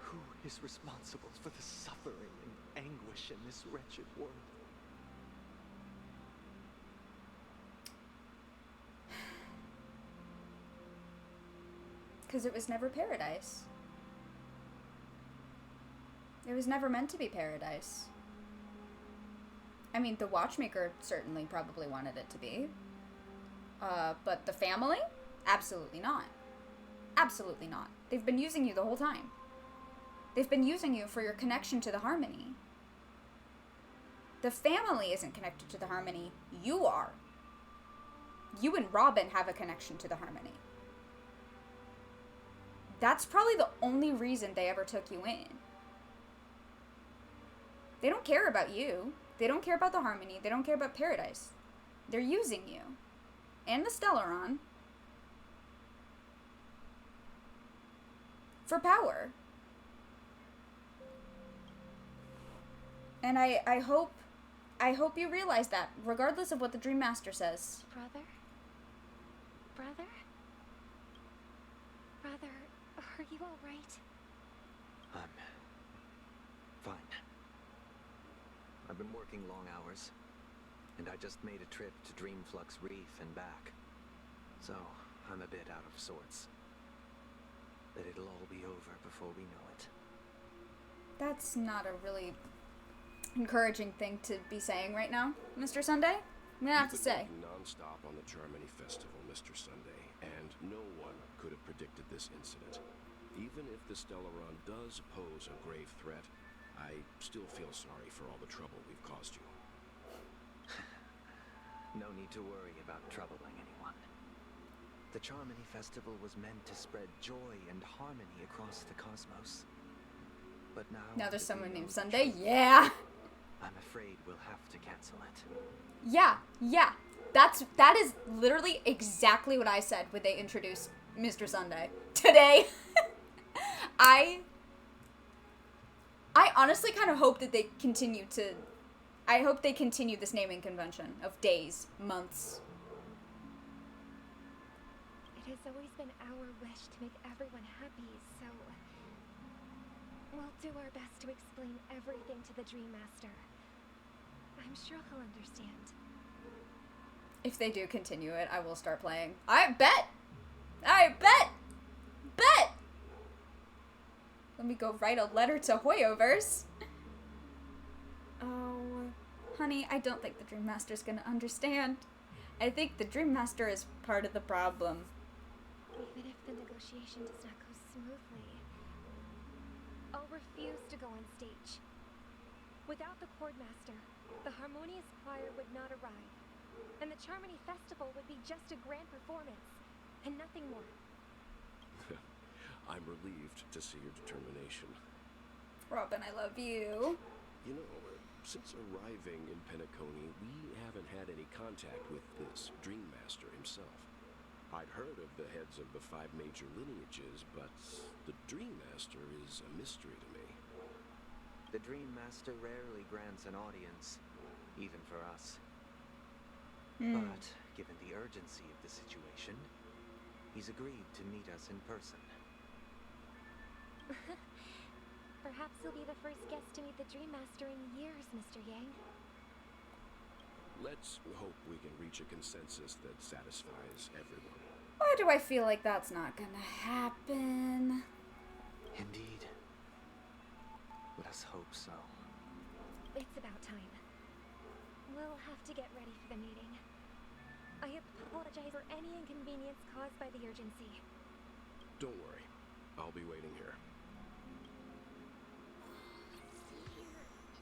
who is responsible for the suffering and anguish in this wretched world? Because it was never paradise. It was never meant to be paradise. I mean, the watchmaker certainly probably wanted it to be. But the family? Absolutely not. Absolutely not. They've been using you the whole time. They've been using you for your connection to the Harmony. The family isn't connected to the Harmony. You are. You and Robin have a connection to the Harmony. That's probably the only reason they ever took you in. They don't care about you. They don't care about the Harmony. They don't care about paradise. They're using you. And the Stellaron. For power. And I hope you realize that, regardless of what the Dream Master says. Brother? Brother? Brother, are you alright? I'm fine. I've been working long hours, and I just made a trip to Dreamflux Reef and back. So, I'm a bit out of sorts. But it'll all be over before we know it. That's not a really encouraging thing to be saying right now, Mr. Sunday. I'm gonna have to say. You've been working non-stop on the Charmony Festival, Mr. Sunday, and no one could have predicted this incident. Even if the Stellaron does pose a grave threat, I still feel sorry for all the trouble we've caused you. No need to worry about troubling anyone. The Charmony Festival was meant to spread joy and harmony across the cosmos. But now there's someone named Sunday? Yeah! I'm afraid we'll have to cancel it. Yeah. That is literally exactly what I said when they introduced Mr. Sunday. Today. I honestly kind of hope that they continue this naming convention of days, months. It has always been our wish to make everyone happy, so we'll do our best to explain everything to the Dream Master. I'm sure he'll understand. If they do continue it, I will start playing. I bet! Let me go write a letter to Hoyoverse. Oh, honey, I don't think the Dream Master's gonna understand. I think the Dream Master is part of the problem. Even if the negotiation does not go smoothly, I'll refuse to go on stage. Without the Chord Master, the Harmonious Choir would not arrive, and the Charmony Festival would be just a grand performance, and nothing more. I'm relieved to see your determination. Robin, I love you. You know, since arriving in Penacony, we haven't had any contact with this Dream Master himself. I'd heard of the heads of the 5 major lineages, but the Dream Master is a mystery to me. The Dream Master rarely grants an audience, even for us. But, given the urgency of the situation, He's agreed to meet us in person. Perhaps you'll be the first guest to meet the Dream Master in years, Mr. Yang. Let's hope we can reach a consensus that satisfies everyone. Why do I feel like that's not gonna happen? Indeed. Let us hope so. It's about time. We'll have to get ready for the meeting. I apologize for any inconvenience caused by the urgency. Don't worry. I'll be waiting here.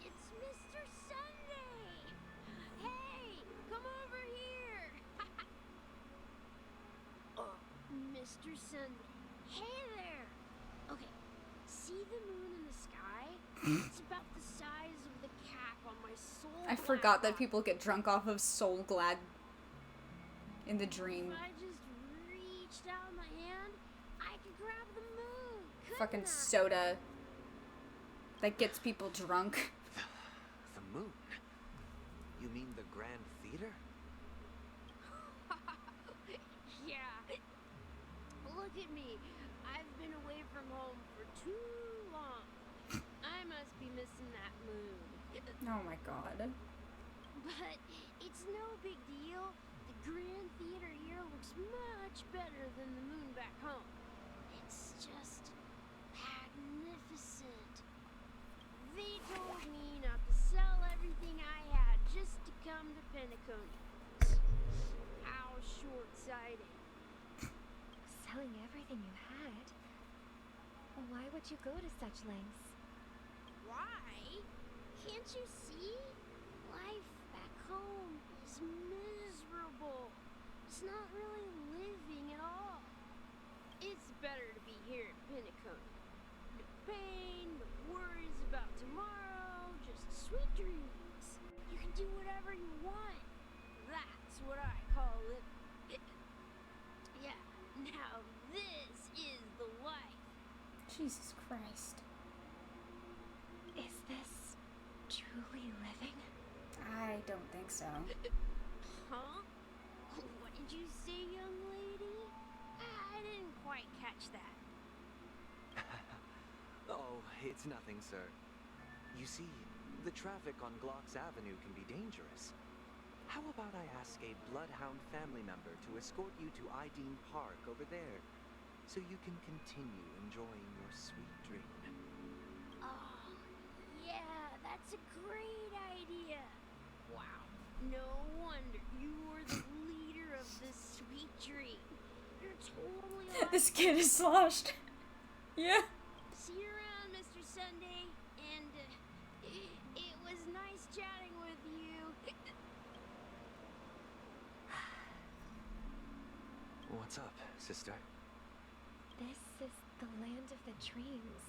It's Mr. Sunday! Hey, come over here! Mr. Sunday. Hey there! Okay, see the moon in the sky? It's about the size of the cap on my soul. I forgot that people get drunk off of Soul Glad in the dream. If I just reached out my hand, I could grab the moon. Fucking soda that gets people drunk. The moon? You mean the Grand Theater? Yeah. Look at me. I've been away from home for too long. I must be missing that moon. Oh my god. But it's no big deal. The Grand Theater here looks much better than the moon back home. It's just magnificent. They told me not to sell everything I had just to come to penacony. How short-sighted. Selling everything you had? Why would you go to such lengths? Why? Can't you see? Life back home is miserable. It's not really living at all. It's better to be here at Penacony. No pain, no worries about tomorrow, just sweet dreams. You can do whatever you want. That's what I call it. Yeah, now this is the life. Jesus Christ. Is this truly living? I don't think so. Huh? What did you say, young lady? I didn't quite catch that. Oh, it's nothing, sir. You see, the traffic on Glocks Avenue can be dangerous. How about I ask a Bloodhound family member to escort you to Ideen Park over there, so you can continue enjoying your sweet dream? Oh, yeah, that's a great idea. Wow, no wonder you were the leader of this sweet dream. You're totally This kid is sloshed. Yeah. See you around, Mr. Sunday, and it was nice chatting with you. What's up, sister? This is the land of the dreams.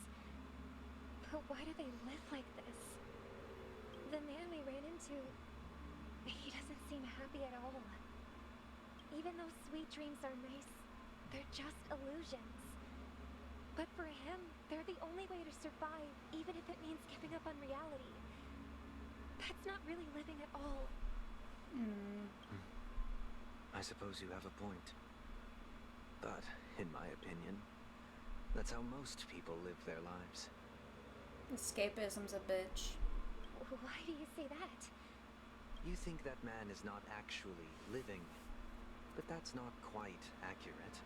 But why do they live like this? The man we ran into, he doesn't seem happy at all. Even though sweet dreams are nice, they're just illusions. But for him, they're the only way to survive, even if it means giving up on reality. That's not really living at all. I suppose you have a point. But, in my opinion, that's how most people live their lives. Escapism's a bitch. Why do you say that? You think that man is not actually living, but that's not quite accurate.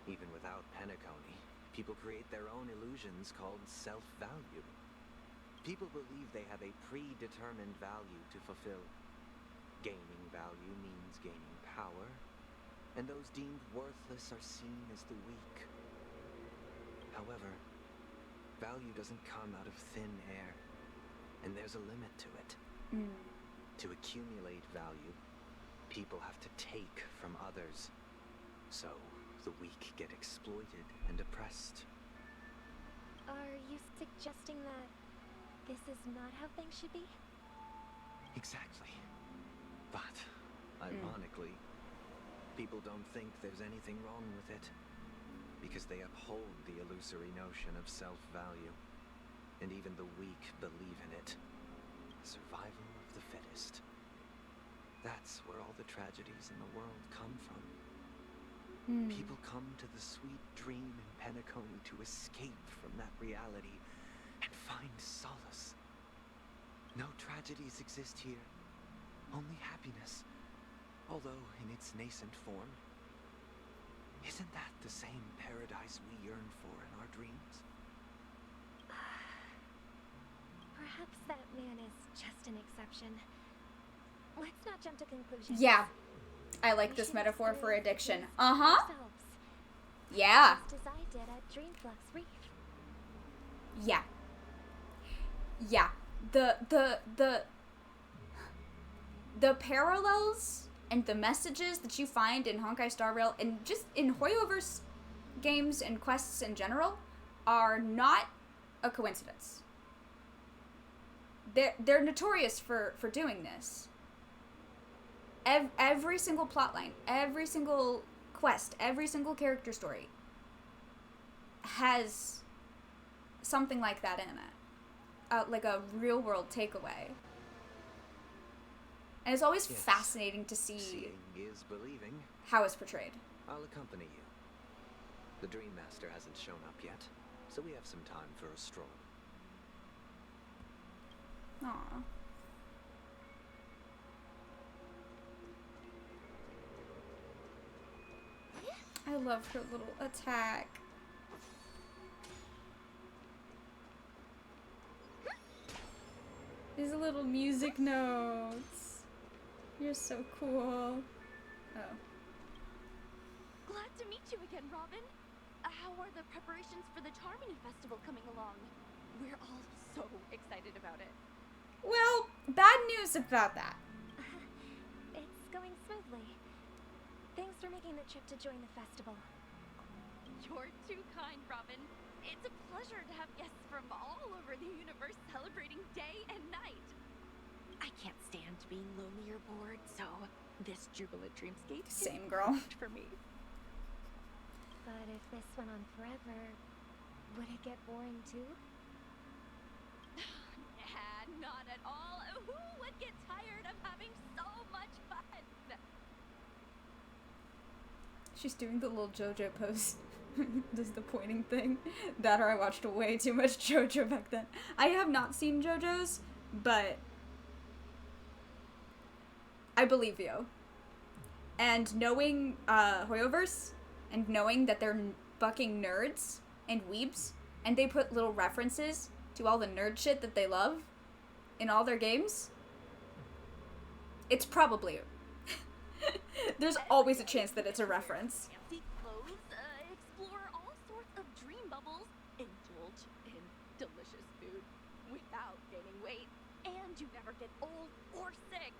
Even without penacony, people create their own illusions called self-value. People believe they have a predetermined value to fulfill. Gaining value means gaining power, and those deemed worthless are seen as the weak. However, value doesn't come out of thin air, and there's a limit to it. To accumulate value, people have to take from others. So, the weak get exploited and oppressed. Are you suggesting that this is not how things should be? Exactly. But, ironically, people don't think there's anything wrong with it, because they uphold the illusory notion of self-value, and even the weak believe in it. Survival of the fittest. That's where all the tragedies in the world come from. People come to the sweet dream in Penacony to escape from that reality and find solace. No tragedies exist here, only happiness, although in its nascent form. Isn't that the same paradise we yearn for in our dreams? Perhaps that man is just an exception. Let's not jump to conclusions. Yeah. I like this metaphor for addiction. Yeah. Just as I did at Dreamflux Reef. Yeah. Yeah. The parallels and the messages that you find in Honkai Star Rail and just in Hoyoverse games and quests in general are not a coincidence. They're notorious for doing this. Every single plotline, every single quest, every single character story has something like that in it. Like a real world takeaway. And it's always fascinating to see Seeing is believing. how it's portrayed. I'll accompany you. The Dream Master hasn't shown up yet, so we have some time for a stroll. Aww. I love her little attack. These little music notes. You're so cool. Oh. Glad to meet you again, Robin. How are the preparations for the Charmony Festival coming along? We're all so excited about it. Well, bad news about that. It's going smoothly. Thanks for making the trip to join the festival. You're too kind, Robin. It's a pleasure to have guests from all over the universe celebrating day and night. I can't stand being lonely or bored, so this jubilant dreamscape Same girl. for me. But if this went on forever, would it get boring too? Nah, not at all. Who would get tired of having so much fun? She's doing the little JoJo pose. Does the pointing thing. That or I watched way too much JoJo back then. I have not seen JoJo's, but I believe you. And knowing Hoyoverse, and knowing that they're fucking nerds and weebs, and they put little references to all the nerd shit that they love in all their games, it's probably there's always a chance that it's a reference. Fancy clothes, explore all sorts of dream bubbles, indulge in delicious food without gaining weight, and you never get old or sick.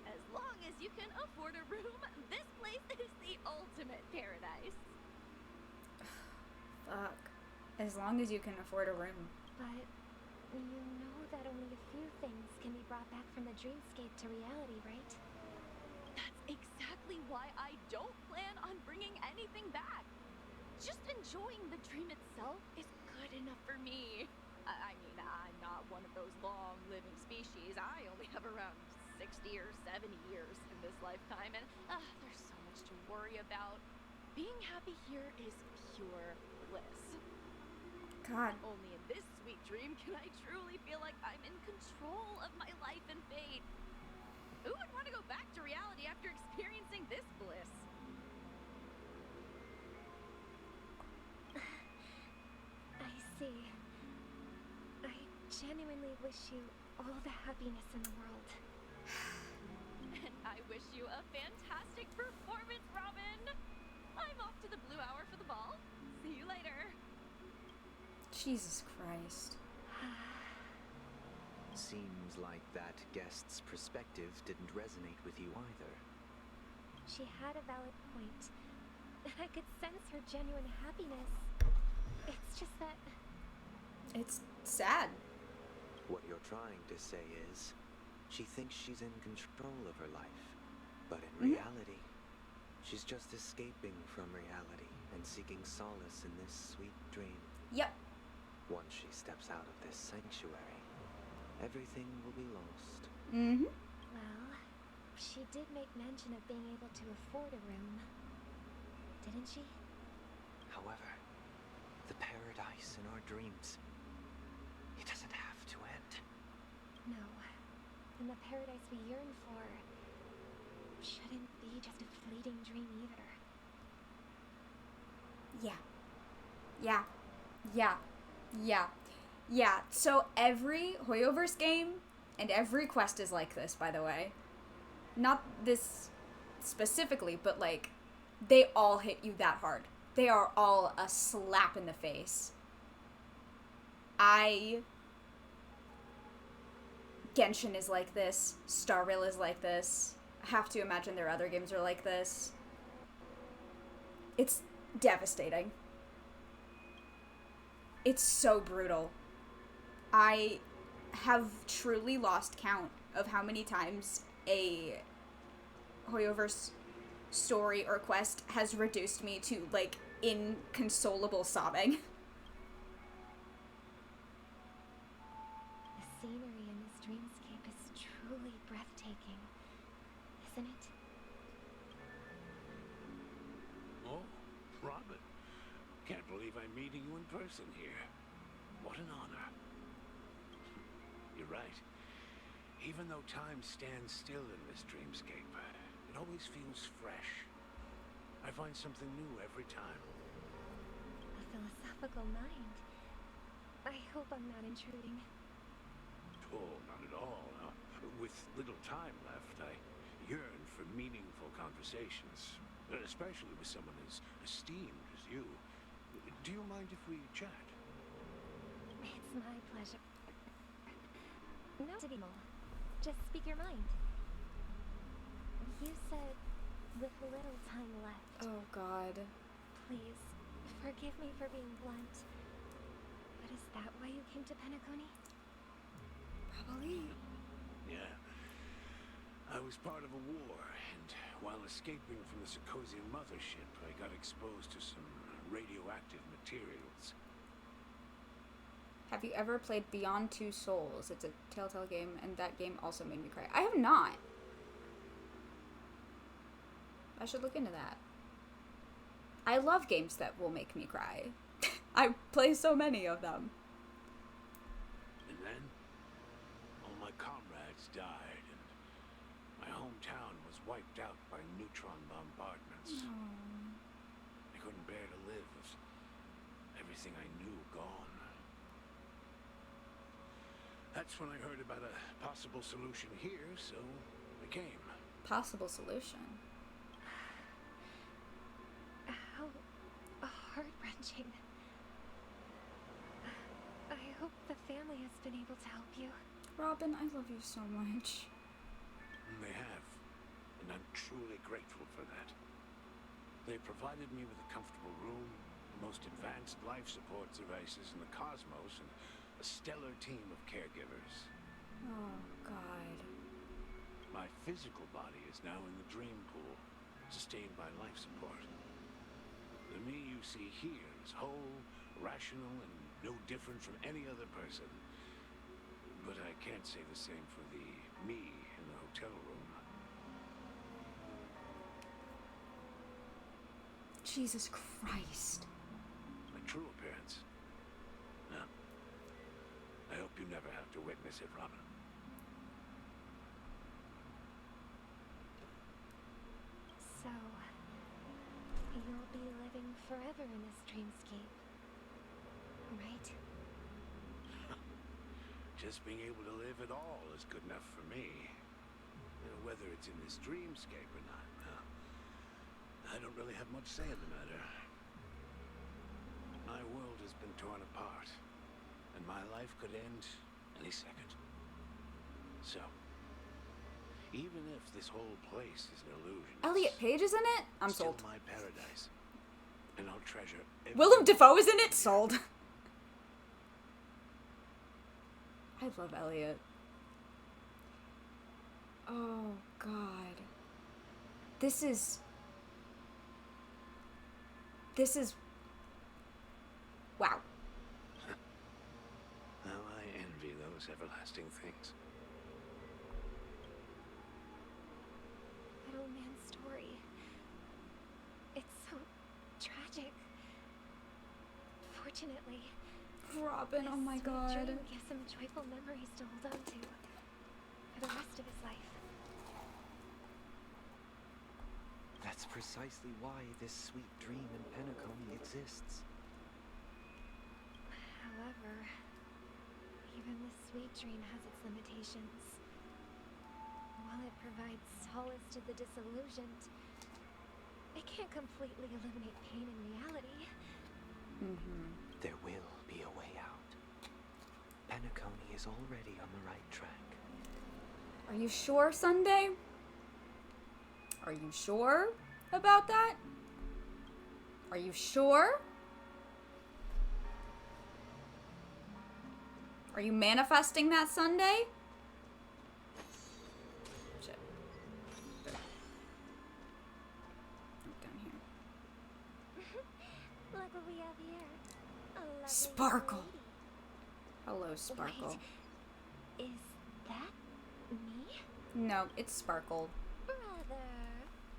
As long as you can afford a room, this place is the ultimate paradise. Fuck. As long as you can afford a room. But you know that only a few things can be brought back from the dreamscape to reality, right? That's exactly why I don't plan on bringing anything back. Just enjoying the dream itself is good enough for me. I mean, I'm not one of those long-living species. I only have around 60 or 70 years in this lifetime, and there's so much to worry about. Being happy here is pure bliss. God. Only in this sweet dream can I truly feel like I'm in control of my life and fate. Who would want to go back to reality after experiencing this bliss? I see. I genuinely wish you all the happiness in the world. And I wish you a fantastic performance, Robin! I'm off to the Blue Hour for the ball. See you later. Jesus Christ. Seems like that guest's perspective didn't resonate with you either. She had a valid point. I could sense her genuine happiness. It's just that... It's sad. What you're trying to say is, she thinks she's in control of her life. But in reality, she's just escaping from reality and seeking solace in this sweet dream. Yep. Once she steps out of this sanctuary, everything will be lost. Mm-hmm. Well, she did make mention of being able to afford a room. didn't she? However, the paradise in our dreams, it doesn't have to end. No. And the paradise we yearn for shouldn't be just a fleeting dream either. Yeah. So every Hoyoverse game and every quest is like this, by the way. Not this specifically, but like, they all hit you that hard. They are all a slap in the face. Genshin is like this. Star Rail is like this. I have to imagine their other games are like this. It's devastating. It's so brutal. I have truly lost count of how many times a Hoyoverse story or quest has reduced me to, like, inconsolable sobbing. The scenery in this dreamscape is truly breathtaking, isn't it? Oh, Robin. Can't believe I'm meeting you in person here. What an honor. You're right. Even though time stands still in this dreamscape, it always feels fresh. I find something new every time. A philosophical mind. I hope I'm not intruding. Oh, not at all. With little time left, I yearn for meaningful conversations, especially with someone as esteemed as you. Do you mind if we chat? It's my pleasure. No to be more. Just speak your mind. You said, with little time left. Oh, God. Please, forgive me for being blunt. But is that why you came to Penacony? Probably. Yeah. I was part of a war, and while escaping from the Sarkosian mothership, I got exposed to some radioactive materials. Have you ever played Beyond Two Souls? It's a Telltale game, and that game also made me cry. I have not. I should look into that. I love games that will make me cry. I play so many of them. And then, all my comrades died, and my hometown was wiped out by neutron bombardments. Aww. I couldn't bear to live with everything I knew gone. That's when I heard about a possible solution here, so I came. Possible solution? How heart-wrenching. I hope the family has been able to help you. Robin, I love you so much. They have, and I'm truly grateful for that. They provided me with a comfortable room, the most advanced life support devices in the cosmos, and a stellar team of caregivers. Oh, God. My physical body is now in the dream pool, sustained by life support. The me you see here is whole, rational, and no different from any other person. But I can't say the same for the me in the hotel room. Jesus Christ. My true appearance. No. I hope you never have to witness it, Robin. So, you'll be living forever in this dreamscape, right? Just being able to live at all is good enough for me. Whether it's in this dreamscape or not, I don't really have much say in the matter. My world has been torn apart, and my life could end any second. So, even if this whole place is an illusion, Elliot Page is in it? I'm still sold. my paradise, and I'll treasure every Willem Dafoe is in it? Sold. I love Elliot. Oh, God. This is... Wow. How I envy those everlasting things. That old man's story. It's so Unfortunately, Robin, oh my this god. sweet dream gives him joyful memories to hold on to for the rest of his life. That's precisely why this sweet dream in Penacony exists. However, even the sweet dream has its limitations. While it provides solace to the disillusioned, it can't completely eliminate pain in reality. There will be a way out. Penacony is already on the right track. Are you sure, Sunday? Are you sure about that? Are you sure? Are you manifesting that, Sunday? Shit. There. Down here. Look what we have here. A lovely Sparkle. lady. Hello, Sparkle. Wait, is that me? No, it's Sparkle. Brother,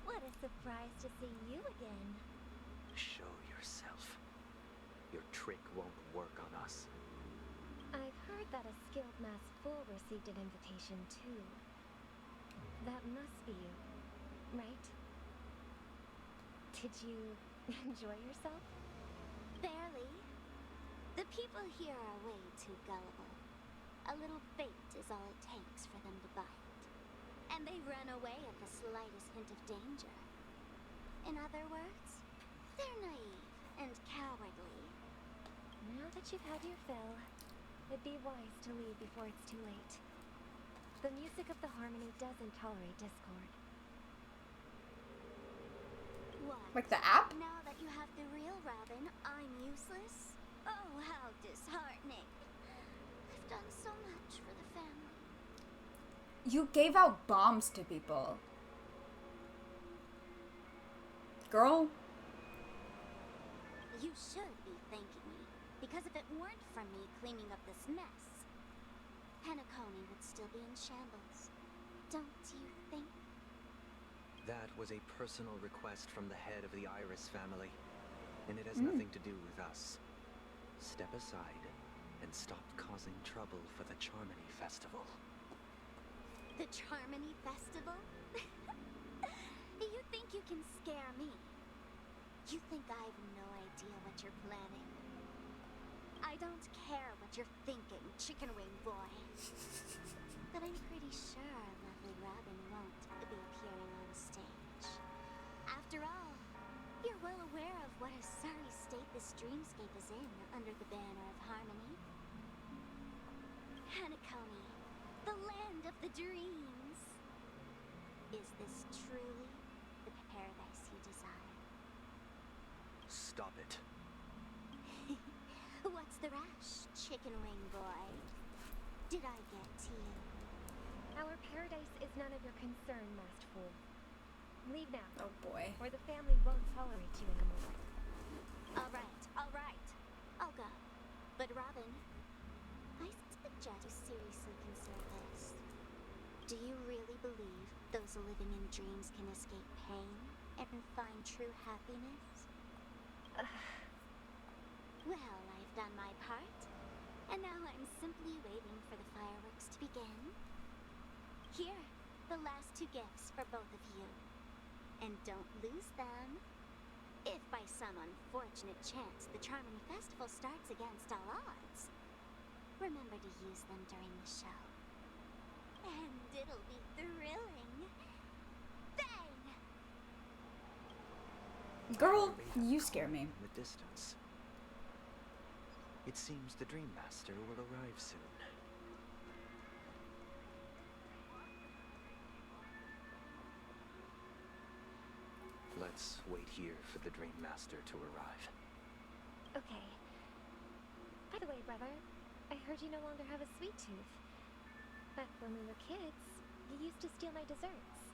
what a surprise to see you again. Show yourself. Your trick won't work on us. I've heard that a skilled masked fool received an invitation too. That must be you, right? Did you enjoy yourself? Barely. The people here are way too gullible. A little bait is all it takes for them to bite. And they run away at the slightest hint of danger. In other words, they're naive and cowardly. Now that you've had your fill, it'd be wise to leave before it's too late. The music of the harmony doesn't tolerate discord. What? Like the app? Now that you have the real Robin, I'm useless? Oh, how disheartening. I've done so much for the family. You gave out bombs to people. Girl. You should be thanking me, because if it weren't for me cleaning up this mess, Penacony would still be in shambles. Don't you think? That was a personal request from the head of the Iris family, and it has nothing to do with us. Step aside and stop causing trouble for the Charmony Festival. The Charmony Festival? You think you can scare me? You think I have no idea what you're planning? I don't care what you're thinking, chicken wing boy. But I'm pretty sure lovely Robin won't be appearing on stage. After all, you're well aware of what a sorry state this dreamscape is in under the banner of harmony. Penacony, the land of the dreams. Is this truly the paradise you desire? Stop it. What's the rush, chicken wing boy? Did I get to you? Our paradise is none of your concern, masked fool. Leave now. Oh boy. Or the family won't tolerate you anymore. All right. I'll go. But Robin, I suggest you seriously consider this. Do you really believe those living in dreams can escape pain and find true happiness? Well, I've done my part, and now I'm simply waiting for the fireworks to begin. Here, the last two gifts for both of you. And don't lose them. If by some unfortunate chance the Charmony Festival starts against all odds, remember to use them during the show. And it'll be thrilling. Bang! Girl, you scare me. In the distance. It seems the Dream Master will arrive soon. Let's wait here for the Dream Master to arrive. Okay. By the way, brother, I heard you no longer have a sweet tooth. Back when we were kids, you used to steal my desserts.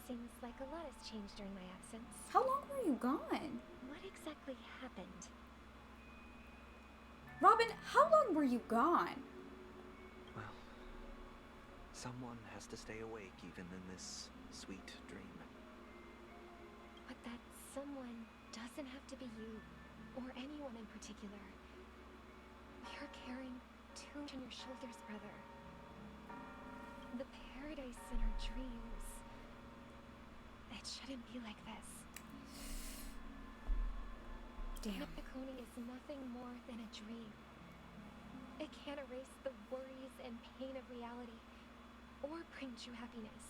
Seems like a lot has changed during my absence. How long were you gone? What exactly happened? Robin, how long were you gone? Well, someone has to stay awake even in this sweet dream. But that someone doesn't have to be you. or anyone in particular. You're carrying too much on your shoulders, brother. The paradise in our dreams. It shouldn't be like this. Damn. Penacony is nothing more than a dream. It can't erase the worries and pain of reality, or bring true happiness.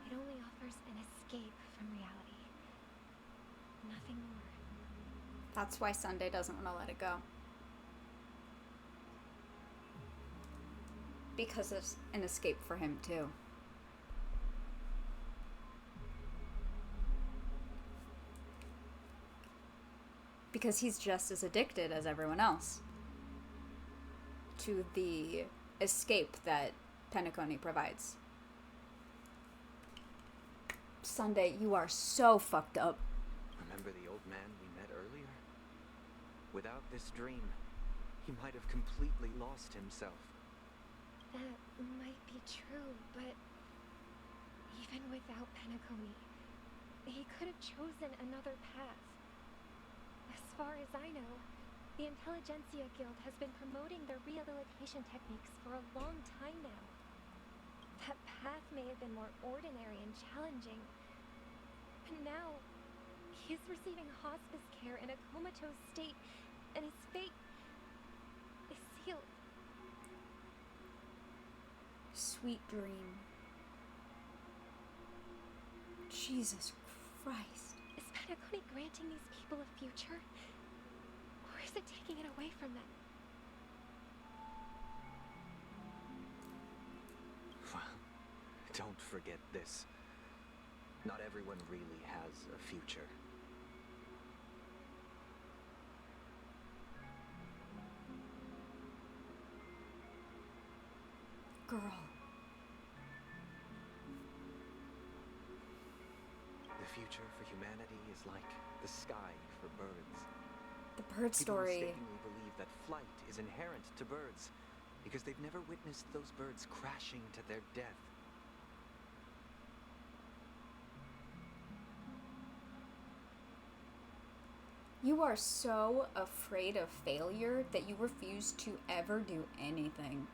It only offers an escape from reality. Nothing more. That's why Sunday doesn't want to let it go. Because it's an escape for him too. Because he's just as addicted as everyone else to the escape that penacony provides. Sunday, you are so fucked up. Remember the old man we met earlier? Without this dream, he might have completely lost himself. That might be true, but even without penacony, he could have chosen another path. As far as I know, the Intelligentsia Guild has been promoting their rehabilitation techniques for a long time now. That path may have been more ordinary and challenging, but now he is receiving hospice care in a comatose state, and his fate is sealed. Sweet dream. Jesus Christ. Is penacony granting these people a future? Or is it taking it away from them? Well, don't forget this. Not everyone really has a future. Girl. The future for humanity is like the sky for birds. The bird story. People mistakenly believe that flight is inherent to birds because they've never witnessed those birds crashing to their death. You are so afraid of failure that you refuse to ever do anything.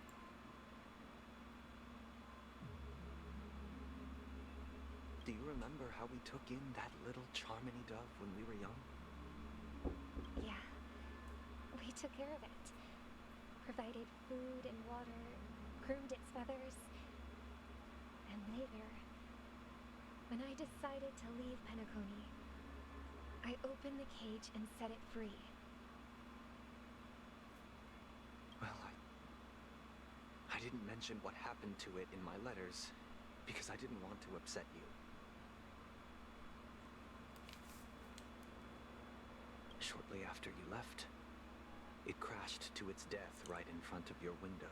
Do you remember how we took in that little Charmony dove when we were young? Yeah. We took care of it. Provided food and water, groomed its feathers. And later, when I decided to leave Penacony, I opened the cage and set it free. Well, I didn't mention what happened to it in my letters because I didn't want to upset you. Shortly after you left, it crashed to its death right in front of your window.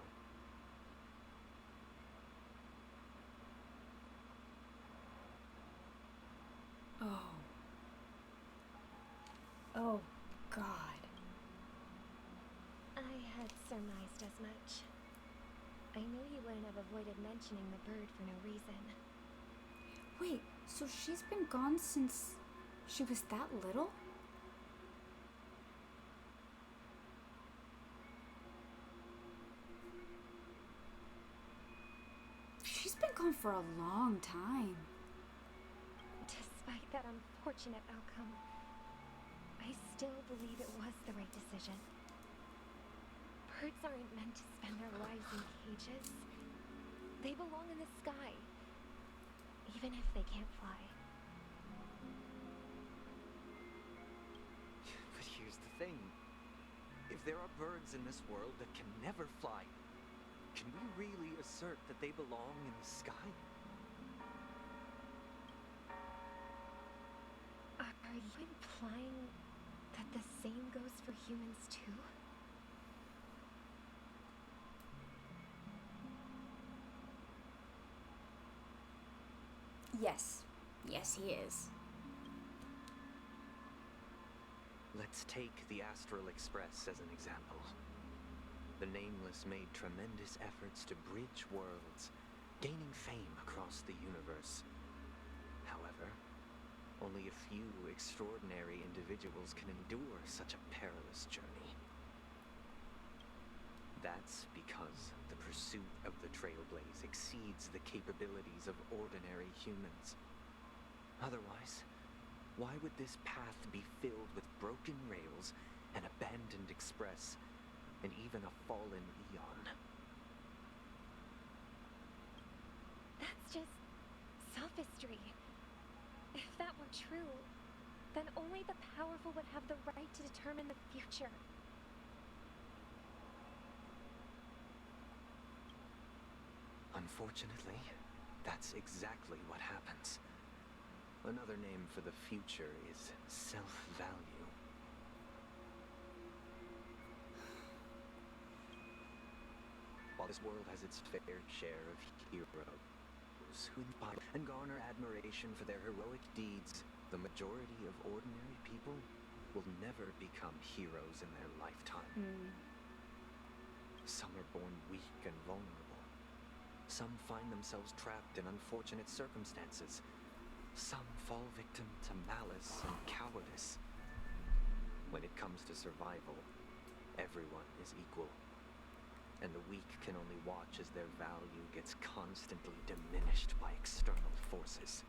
Oh. Oh, God. I had surmised as much. I knew you wouldn't have avoided mentioning the bird for no reason. Wait, so she's been gone since she was that little? She's been gone for a long time. Despite that unfortunate outcome, I still believe it was the right decision. Birds aren't meant to spend their lives in cages. They belong in the sky, even if they can't fly. But here's the thing. If there are birds in this world that can never fly, can we really assert that they belong in the sky? Are you implying that the same goes for humans too? Yes. Yes, he is. Let's take the Astral Express as an example. The Nameless made tremendous efforts to bridge worlds, gaining fame across the universe. However, Only a few extraordinary individuals can endure such a perilous journey. That's because the pursuit of the Trailblaze exceeds the capabilities of ordinary humans. Otherwise, why would this path be filled with broken rails, an abandoned express, and even a fallen eon? That's just sophistry. If that were true, then only the powerful would have the right to determine the future. Unfortunately, that's exactly what happens. Another name for the future is self-value. While this world has its fair share of heroes who inspire and garner admiration for their heroic deeds, the majority of ordinary people will never become heroes in their lifetime. Some are born weak and vulnerable. Some find themselves trapped in unfortunate circumstances. Some fall victim to malice and cowardice. When it comes to survival, everyone is equal. And the weak can only watch as their value gets constantly diminished by external forces.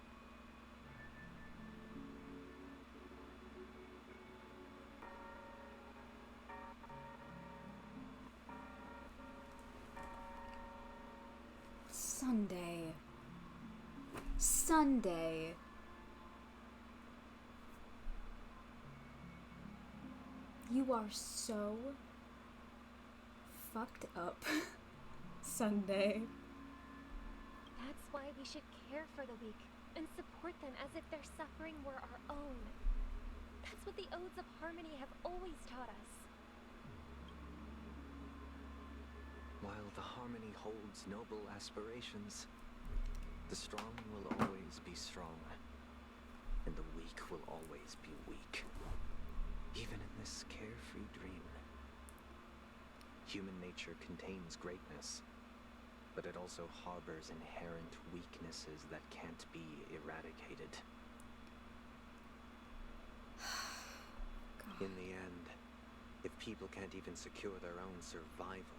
Sunday. You are so fucked up. Sunday. That's why we should care for the weak and support them as if their suffering were our own. That's what the Odes of Harmony have always taught us. While the Harmony holds noble aspirations, the strong will always be strong, and the weak will always be weak, even in this carefree dream. Human nature contains greatness, but it also harbors inherent weaknesses that can't be eradicated. In the end, if people can't even secure their own survival,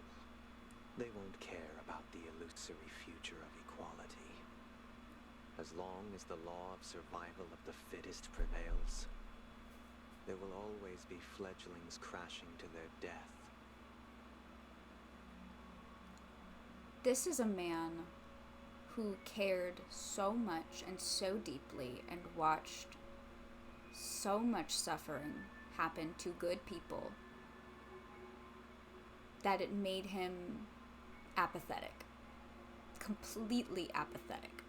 they won't care about the illusory future of equality. As long as the law of survival of the fittest prevails, there will always be fledglings crashing to their death. This is a man who cared so much and so deeply and watched so much suffering happen to good people that it made him apathetic. Completely apathetic.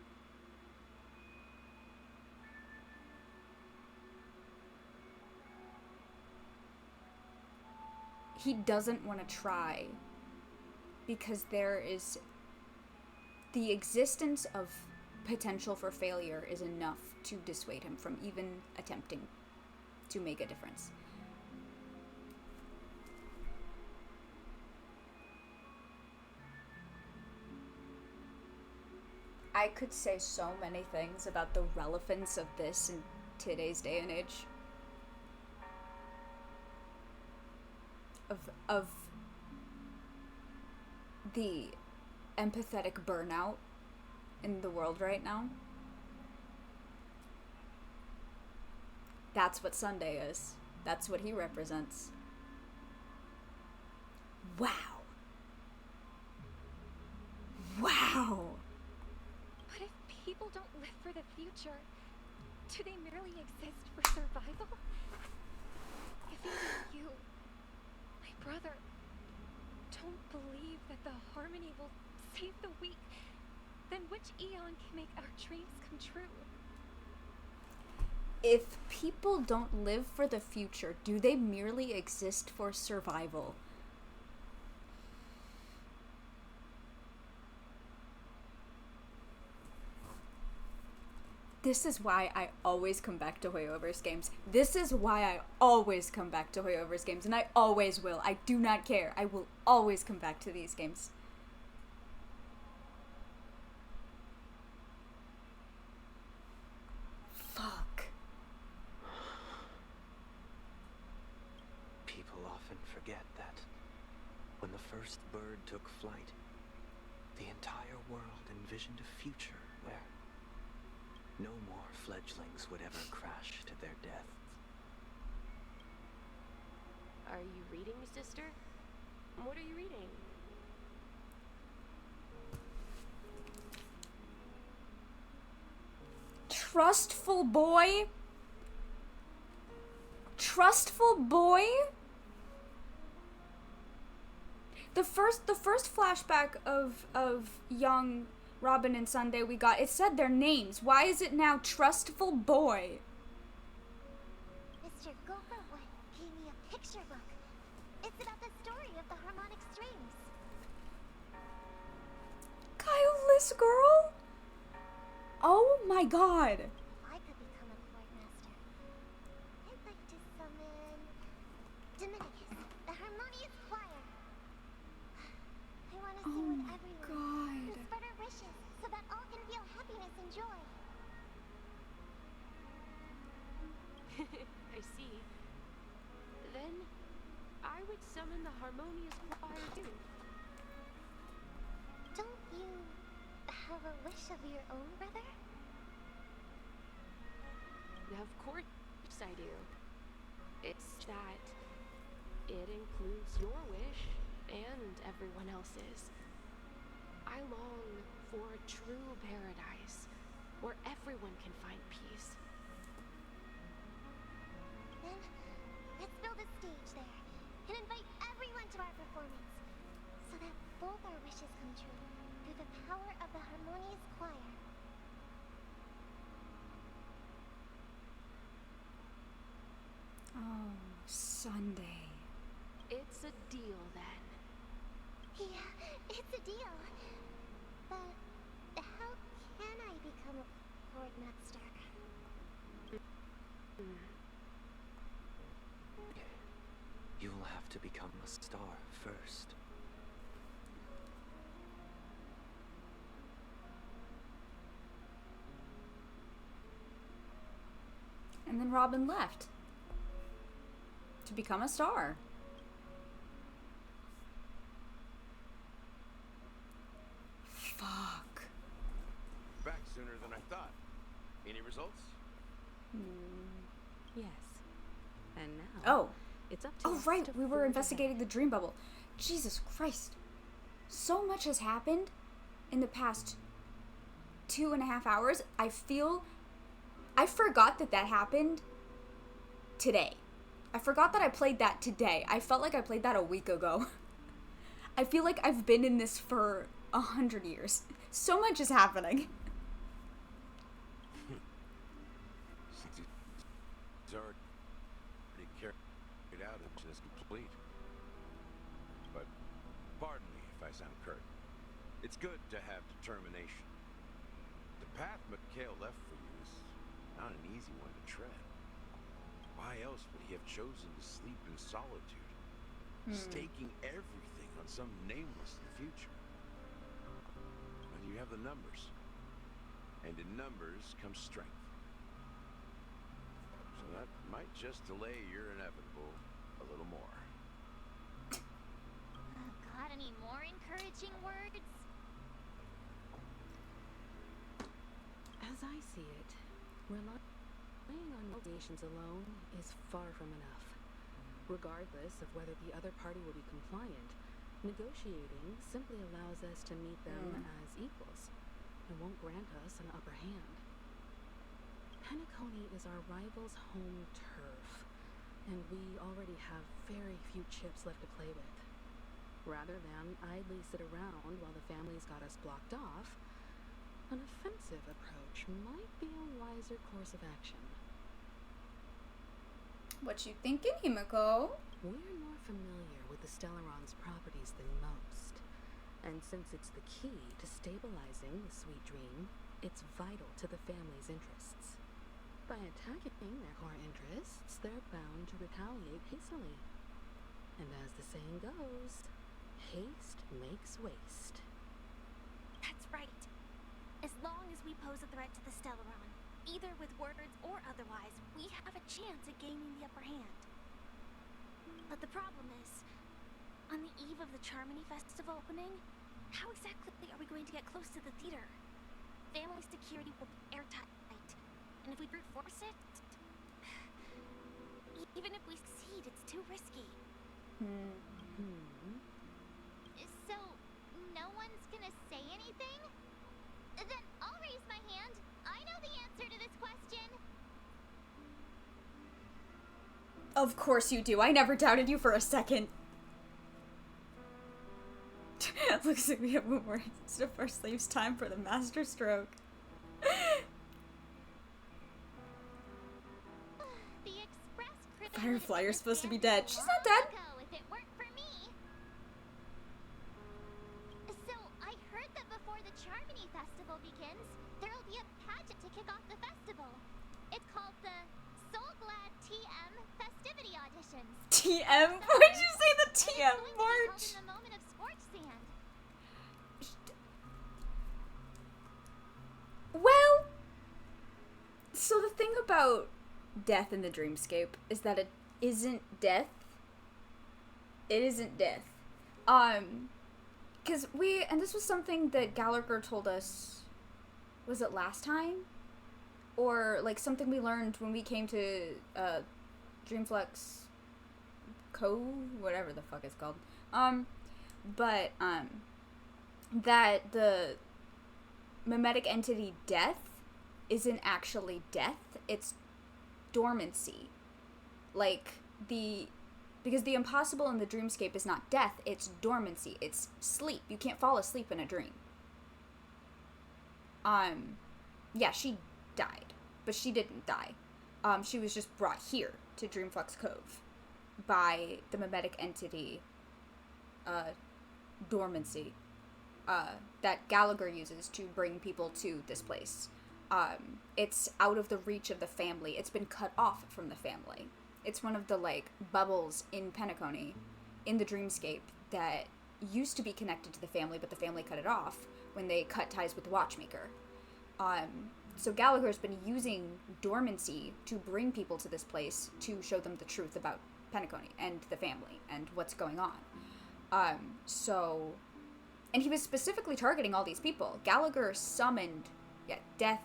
He doesn't want to try because there is the existence of potential for failure is enough to dissuade him from even attempting to make a difference. I could say so many things about the relevance of this in today's day and age. Of the empathetic burnout in the world right now. That's what Sunday is. That's what he represents. Wow. Wow. But if people don't live for the future, do they merely exist for survival? If even you, my brother, don't believe that the Harmony will save the weak, then which eon can make our dreams come true? If people don't live for the future, do they merely exist for survival? This is why I always come back to Hoyoverse games. This is why I always come back to Hoyoverse games, and I always will. I do not care. I will always come back to these games. Fuck. first bird took flight, the entire world envisioned a future where no more fledglings would ever crash to their death. Are you reading, sister? What are you reading? Trustful boy? Trustful boy? The first flashback of young Robin and Sunday we got, it said their names. Why is it now Trustful Boy? Mr. Gopherwood gave me a picture book. It's about the story of the harmonic strings. Guileless girl? Oh my god. If I could become a chord master, I'd like to summon Dominicus, the harmonious choir. I want to sing with everyone. To spread our wishes so that all can feel happiness and joy. I see. Then I would summon the harmonious choir too. Don't you have a wish of your own, brother? Of course I do. It's that it includes your wish and everyone else's. I long for a true paradise where everyone can find peace. Then, let's build a stage there and invite everyone to our performance so that both our wishes come true through the power of the harmonious choir. Oh, Sunday. It's a deal then. Yeah, it's a deal. But how can I become a chord master? You'll have to become a star first. And then Robin left to become a star. Fuck. Back sooner than I thought. Any results? Yes. And now, Oh. it's up to Oh, us right. to We were forge investigating the dream bubble. Jesus Christ. So much has happened in the past 2.5 hours. I forgot that happened today. I forgot that I played that today. I felt like I played that a week ago. I feel like I've been in this for 100 years. So much is happening. It's already carried out and is complete. But pardon me if I sound curt. It's good to have determination. The path Mikhail left for you is not an easy one to tread. Why else would he have chosen to sleep in solitude, staking everything on some nameless future? But you have the numbers, and in numbers comes strength. So that might just delay your inevitable a little more. Got any more encouraging words? As I see it, relying on negotiations alone is far from enough. Regardless of whether the other party will be compliant, negotiating simply allows us to meet them as equals and won't grant us an upper hand. Penacony is our rival's home turf, and we already have very few chips left to play with. Rather than idly sit around while the family's got us blocked off, an offensive approach might be a wiser course of action. What you thinking, Himiko? We're more familiar with the Stellaron's properties than most, and since it's the key to stabilizing the sweet dream, it's vital to the family's interests. By attacking their core interests, they're bound to retaliate hastily. And as the saying goes, haste makes waste. That's right. As long as we pose a threat to the Stellaron, either with words or otherwise, we have a chance at gaining the upper hand. But the problem is, On the eve of the Charmony Festival opening, how exactly are we going to get close to the theater? Family security will be airtight, and if we brute force it, even if we succeed, it's too risky. So, no one's gonna say anything? Then I'll raise my hand. I know the answer to this question. Of course you do. I never doubted you for a second. Looks like we have one more instead of our slaves. Time for the master stroke. Firefly, you're supposed to be dead. She's not dead. If it weren't for me. So I heard that before the Charmony Festival begins, there'll be a pageant to kick off the festival. It's called the Soul Glad TM Festivity Auditions. TM? Why did you say the TM march? In the moment of scorched sand. Well, so the thing about death in the dreamscape is that it isn't death. It isn't death. Because and this was something that Gallagher told us, was it last time? Or, like, something we learned when we came to, Dreamflux Cove? Whatever the fuck it's called. That the mimetic entity death isn't actually death, it's dormancy. Like, because the impossible in the dreamscape is not death, it's dormancy, it's sleep. You can't fall asleep in a dream. Yeah, she died, but she didn't die. She was just brought here to Dreamflux Cove by the mimetic entity, dormancy, that Gallagher uses to bring people to this place. It's out of the reach of the family. It's been cut off from the family. It's one of the, like, bubbles in Penacony, in the dreamscape, that used to be connected to the family, but the family cut it off when they cut ties with the Watchmaker. So Gallagher's been using dormancy to bring people to this place to show them the truth about Penacony and the family and what's going on. And he was specifically targeting all these people. Gallagher summoned, death,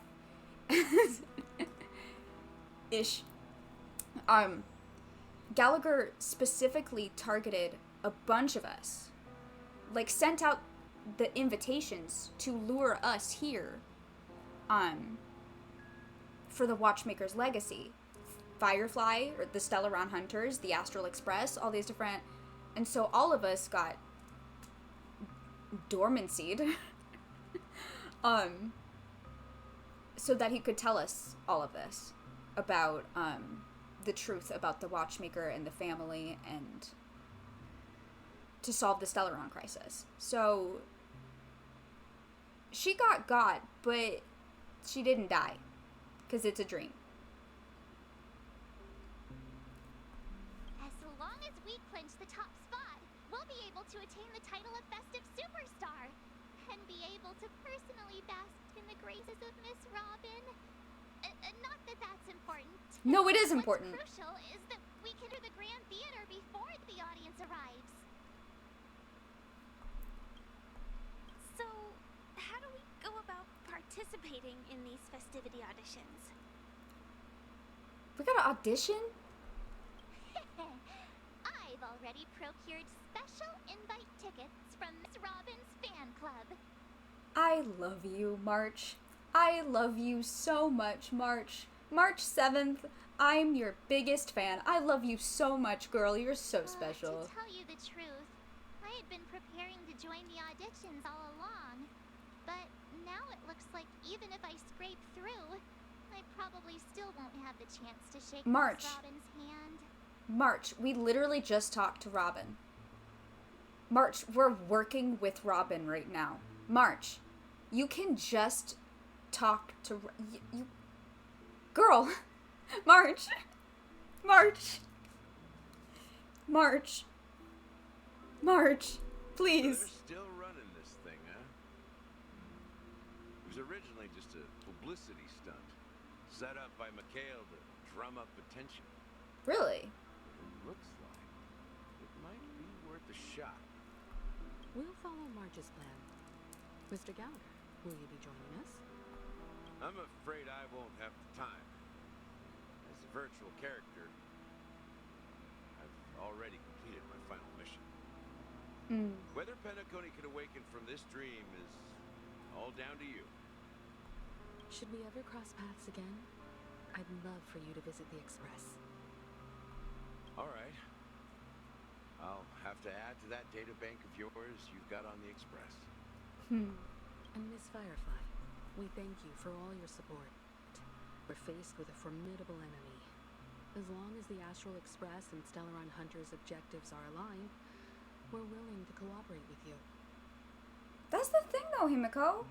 ish. Gallagher specifically targeted a bunch of us. Like, sent out the invitations to lure us here, for the Watchmaker's legacy. Firefly, or the Stellaron Hunters, the Astral Express, all these different... And so all of us got dormancied. So that he could tell us all of this about, the truth about the Watchmaker and the family, and to solve the Stellaron crisis. So she got, but she didn't die, because it's a dream. As long as we clinch the top spot, we'll be able to attain the title of Festive Superstar, and be able to personally bask in the graces of Miss Robin. Not that that's important. No, it is important. What's crucial is that we can enter the Grand Theater before the audience arrives. So, how do we go about participating in these festivity auditions? We gotta audition? I've already procured special invite tickets from Miss Robin's fan club. I love you, March. I love you so much, March. March 7th, I'm your biggest fan. I love you so much, girl. You're so special. To tell you the truth, I had been preparing to join the auditions all along. But now it looks like even if I scrape through, I probably still won't have the chance to shake March. Miss Robin's hand. March, we literally just talked to Robin. March, we're working with Robin right now. March, you can just talk to... you girl! March! March! March! March! Please! They're still running this thing, huh? It was originally just a publicity stunt, set up by Mikhail to drum up attention. Really? It looks like it might be worth a shot. We'll follow Marge's plan. Mr. Gallagher, will you be joining us? I'm afraid I won't have the time. As a virtual character, I've already completed my final mission. Whether Penacony can awaken from this dream is all down to you. Should we ever cross paths again? I'd love for you to visit the Express. All right. I'll have to add to that data bank of yours you've got on the Express. And Miss Firefly, we thank you for all your support. We're faced with a formidable enemy. As long as the Astral Express and Stellaron Hunters' objectives are aligned, we're willing to cooperate with you. That's the thing, though, Himiko.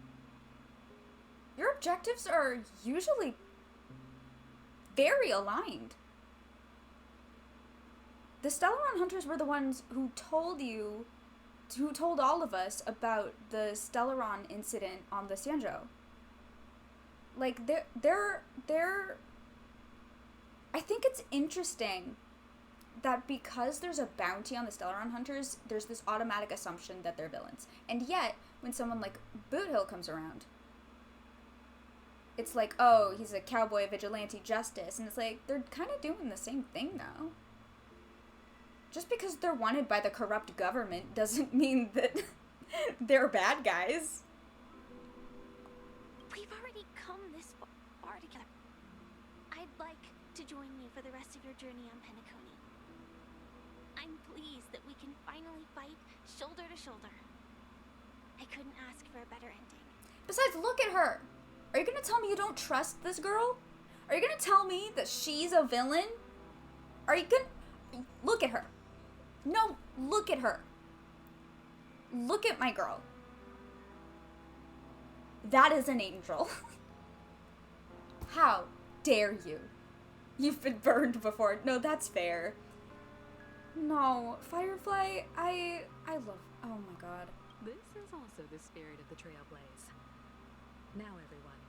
Your objectives are usually very aligned. The Stellaron Hunters were the ones who told all of us about the Stellaron incident on the Sanjo. Like, they're I think it's interesting that because there's a bounty on the Stellaron Hunters, there's this automatic assumption that they're villains. And yet, when someone like Boothill comes around, it's like, oh, he's a cowboy vigilante justice. And it's like, they're kind of doing the same thing now. Just because they're wanted by the corrupt government doesn't mean that they're bad guys. We've already come this far together. I'd like to join you for the rest of your journey on Penacony. I'm pleased that we can finally fight shoulder to shoulder. I couldn't ask for a better ending. Besides, look at her. Are you gonna tell me you don't trust this girl? Are you gonna tell me that she's a villain? Are you gonna... Look at her. No, look at her. Look at my girl. That is an angel. How dare you? You've been burned before. No, that's fair. No, Firefly, I love... Oh my god. This is also the spirit of the Trailblaze. Now, everyone,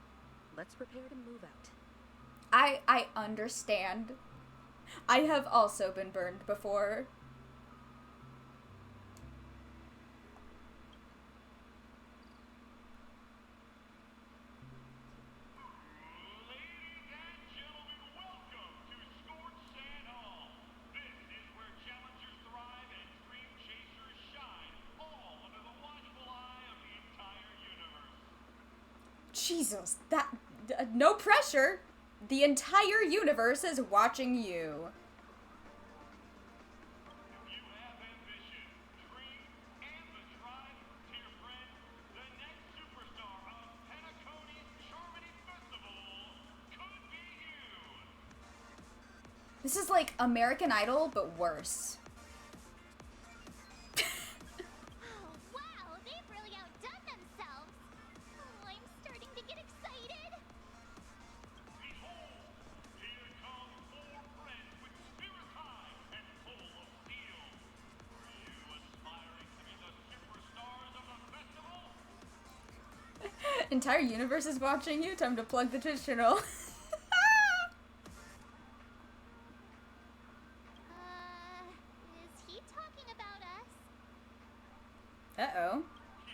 let's prepare to move out. I understand. I have also been burned before. Jesus, that... no pressure. The entire universe is watching you. This is like American Idol, but worse. Wow, they've really outdone themselves. Oh, I'm starting to get excited. Behold, here come 4 friends with spirits high and full of steel. Are you aspiring to be the superstars of the festival? Entire universe is watching you. Time to plug the Twitch channel. Is he talking about us? Uh-oh.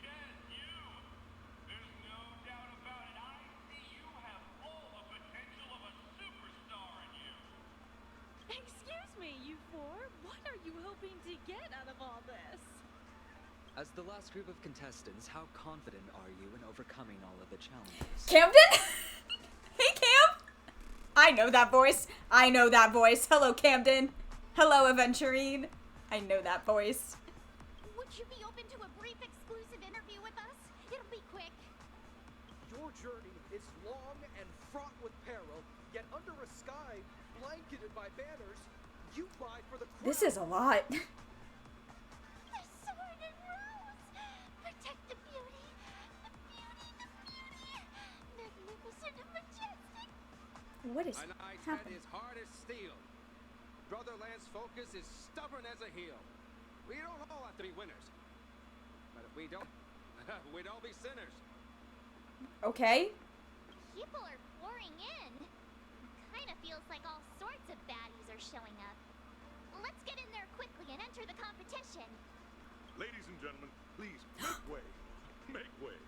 Yes, you. There's no doubt about it. I see you have all the potential of a superstar in you. Excuse me, you 4. What are you hoping to get out of all this? As the last group of contestants, how confident are you in overcoming all of the challenges? Camden? Hey, Cam? I know that voice. I know that voice. Hello, Camden. Hello, Aventurine. I know that voice. Would you be open to a brief exclusive interview with us? It'll be quick. Your journey is long and fraught with peril, yet under a sky blanketed by banners, you vie for the crown. This is a lot. The sword and rose. Protect the beauty. The beauty, the beauty. Magnificent and majestic. What is An eye happening? is hard as steel. Brotherland's focus is stubborn as a heel. We don't all have to be winners. But if we don't, we'd all be sinners. Okay. People are pouring in. Kind of feels like all sorts of baddies are showing up. Let's get in there quickly and enter the competition. Ladies and gentlemen, please make way. Make way.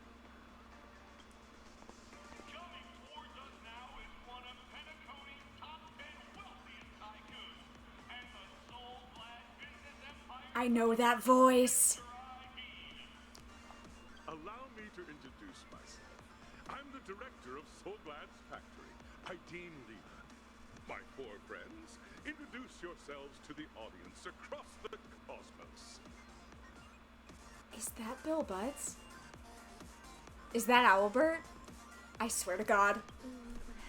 Coming towards us now is one of Penacony's top 10 wealthiest tycoons and the sole black business empire. I know that voice. Allow me to introduce myself. I'm the director of Solglad's factory, Dean Leland. My four friends, introduce yourselves to the audience across the cosmos. Is that Bill Butts? Is that Owlbert? I swear to God.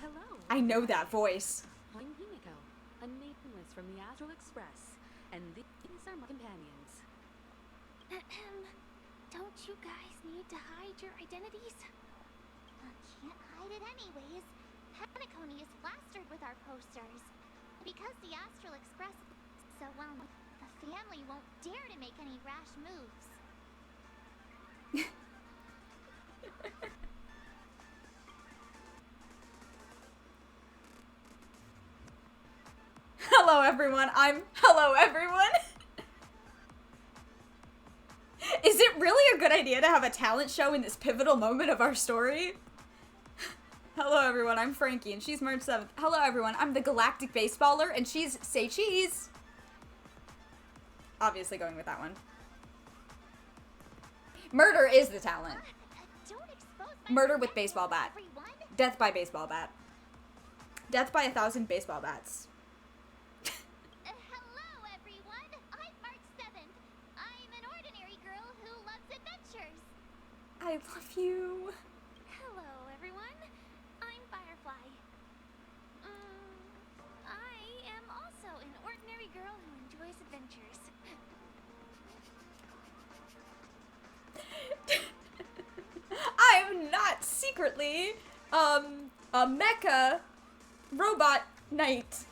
Hello. I know that voice. I'm Himiko, a nameless from the Astral Express, and these are my companions. Don't you guys need to hide your identities? Can't hide it anyways. Penacony is plastered with our posters. Because the Astral Express is so well known, the family won't dare to make any rash moves. Hello everyone, hello everyone! Is it really a good idea to have a talent show in this pivotal moment of our story? Hello everyone, I'm Frankie and she's March 7th. Hello everyone, I'm the Galactic Baseballer and she's Say Cheese! Obviously going with that one. Murder is the talent. Murder with baseball bat. Death by baseball bat. Death by 1,000 baseball bats. Hello, everyone. I'm March 7th. I'm an ordinary girl who loves adventures. I love you. Hello, everyone. I'm Firefly. I am also an ordinary girl who enjoys adventures. I'm not secretly, a mecha robot knight.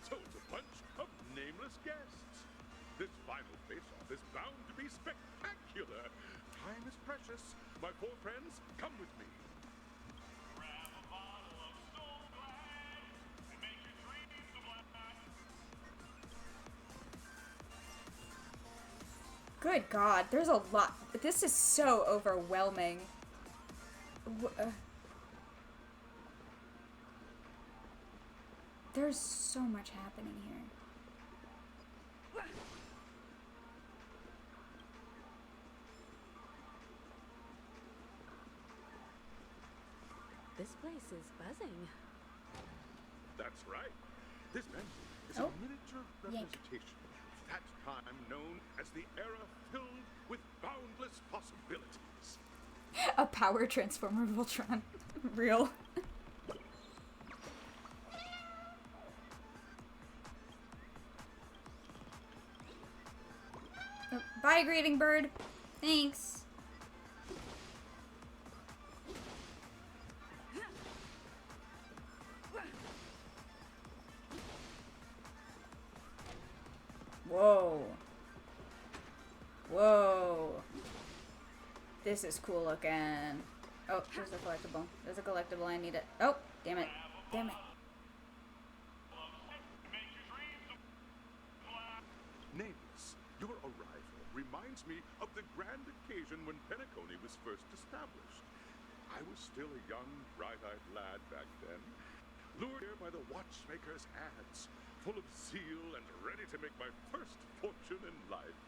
So it's a bunch of nameless guests. This final face-off is bound to be spectacular. Time is precious. My four friends, come with me. Grab a bottle of Soul Glad and make your dreams a black. Good God, there's a lot. This is so overwhelming. There's so much happening here. This place is buzzing. That's right. This venue is a miniature representation of that time known as the era filled with boundless possibilities. A power transformer Voltron. Real. Oh, bye, greeting bird. Thanks. Whoa. Whoa. This is cool looking. Oh, there's a collectible. There's a collectible. I need it. Oh, damn it. Damn it. Nameless, your arrival reminds me of the grand occasion when Penacony was first established. I was still a young, bright-eyed lad back then, lured here by the watchmaker's ads, full of zeal and ready to make my first fortune in life.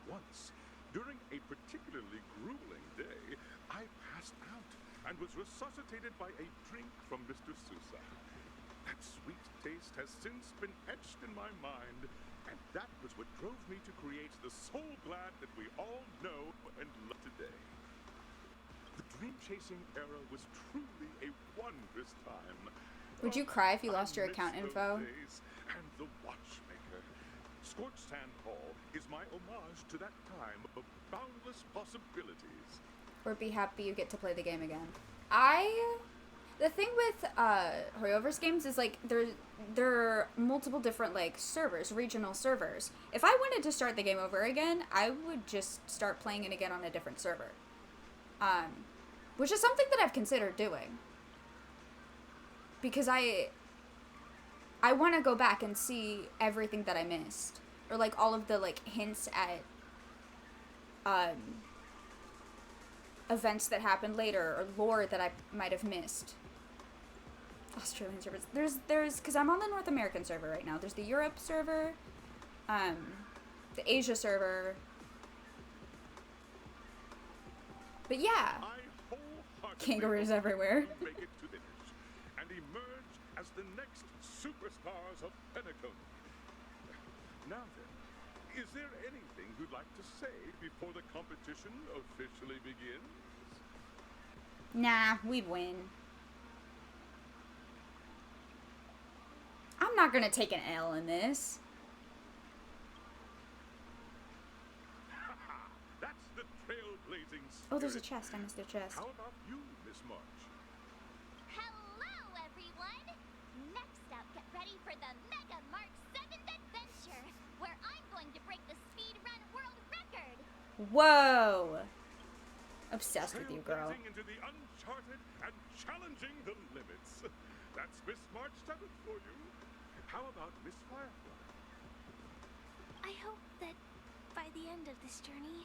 Once, during a particularly grueling day, I passed out and was resuscitated by a drink from Mr. Sousa. That sweet taste has since been etched in my mind, and that was what drove me to create the Soul Glad that we all know and love today. The dream-chasing era was truly a wondrous time. Would you cry if you lost your account info? And the watchmaker. Scorched Sand Hall is my homage to that time of boundless possibilities. Or be happy you get to play the game again. The thing with Hoyoverse games is like there are multiple different like servers, regional servers. If I wanted to start the game over again, I would just start playing it again on a different server. Which is something that I've considered doing. Because I want to go back and see everything that I missed. Or, like, all of the, like, hints at, events that happened later, or lore that I might have missed. Australian servers. There's, because I'm on the North American server right now. There's the Europe server, the Asia server. But yeah, kangaroos everywhere. Make it to the finish and emerge as the next superstars of Penacony. Now then, is there anything you'd like to say before the competition officially begins? Nah, we win. I'm not gonna take an L in this. That's the trailblazing spirit. Oh, there's a chest. I missed a chest. How about you, Miss March? Hello, everyone! Next up, get ready for the Mega Mark 7th adventure, where I'm going to break the speedrun world record! Whoa! Obsessed with you, girl. Trailblazing into the uncharted and challenging the limits. That's Miss March 7th for you. How about Miss Firefly? I hope that by the end of this journey,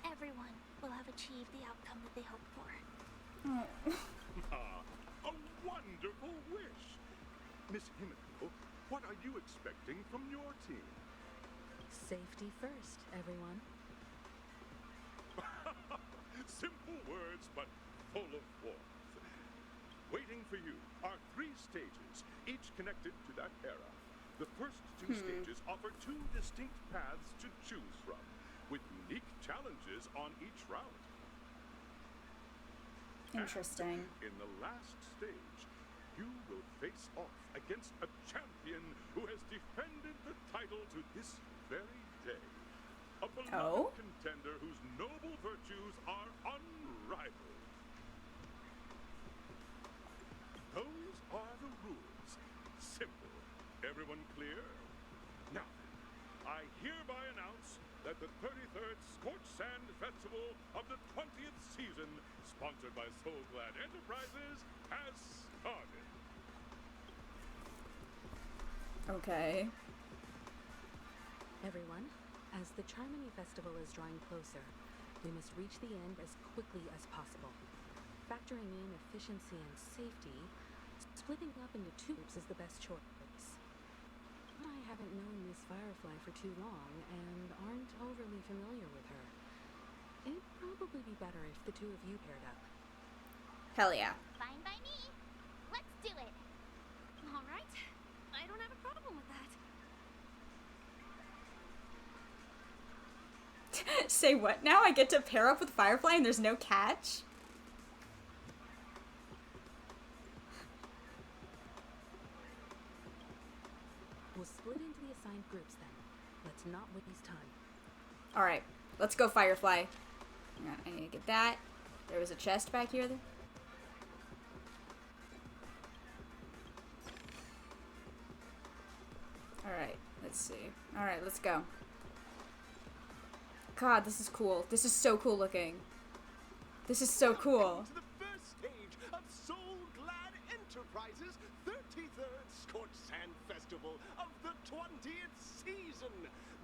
everyone will have achieved the outcome that they hoped for. A wonderful wish. Miss Himiko, what are you expecting from your team? Safety first, everyone. Simple words, but full of warmth. Waiting for you are 3 stages, each connected to that era. The first 2 stages offer 2 distinct paths to choose from, with unique challenges on each route. Interesting. And in the last stage, you will face off against a champion who has defended the title to this very day. A beloved contender whose noble virtues are unrivaled. Those are the rules. Simple. Everyone clear? Now, I hereby announce that the 33rd Scorched Sand Festival of the 20th season, sponsored by Soulglad Enterprises, has started. Okay. Everyone, as the Charmony Festival is drawing closer, we must reach the end as quickly as possible. Factoring in efficiency and safety, splitting up into 2 groups is the best choice. I haven't known Miss Firefly for too long and aren't overly familiar with her. It'd probably be better if the 2 of you paired up. Hell yeah. Fine by me. Let's do it. All right. I don't have a problem with that. Say what now? I get to pair up with Firefly and there's no catch? We'll split into the assigned groups then. Let's not waste time. Alright, let's go Firefly. I need to get that. There was a chest back here. Alright, let's see. Alright, let's go. God, this is cool. This is so cool looking. This is so cool. To the first stage of Soulglad Enterprises' 33rd Scorched Sand Festival of the 20th season,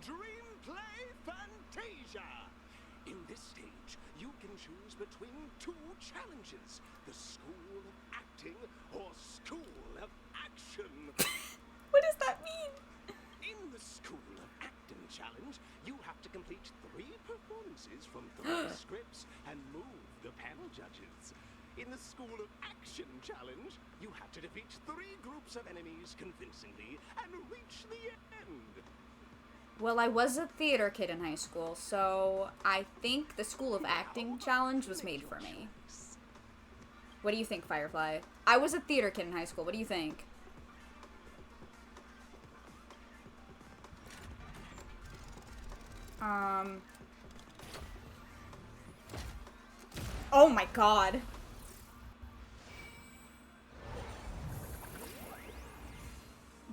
Dream Play Fantasia. In this stage, you can choose between 2 challenges: the School of Acting or School of Action. What does that mean? In the School of Acting challenge, you have to complete 3 performances from 3 scripts and move the panel judges. In the School of Action challenge, you have to defeat 3 groups of enemies convincingly and reach the end. Well, I was a theater kid in high school, so I think the School of Acting challenge was made for me. What do you think, Firefly? I was a theater kid in high school. What do you think? Oh my god.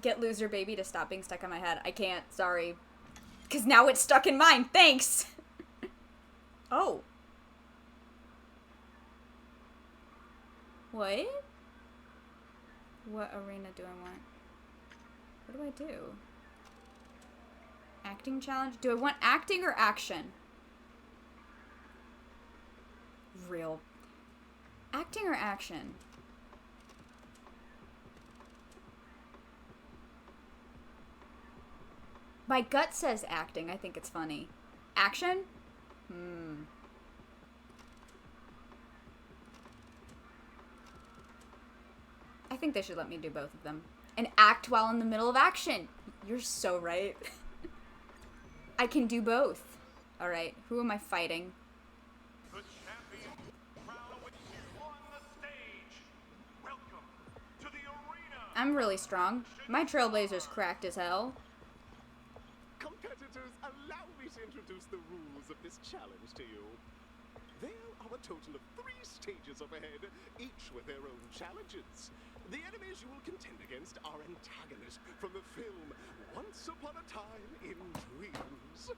Get loser baby to stop being stuck on my head. I can't, sorry. Because now it's stuck in mine. Thanks. Oh. What? What arena do I want? What do I do? Acting challenge? Do I want acting or action? Real. Acting or action? My gut says acting. I think it's funny. Action? I think they should let me do both of them. And act while in the middle of action. You're so right. I can do both. Alright, who am I fighting? The champion crowned on the stage. Welcome to the arena. I'm really strong. My Trailblazer's cracked as hell. Competitors, allow me to introduce the rules of this challenge to you. There are a total of 3 stages up ahead, each with their own challenges. The enemies you will contend against are antagonists from the film Once Upon a Time in Dreams.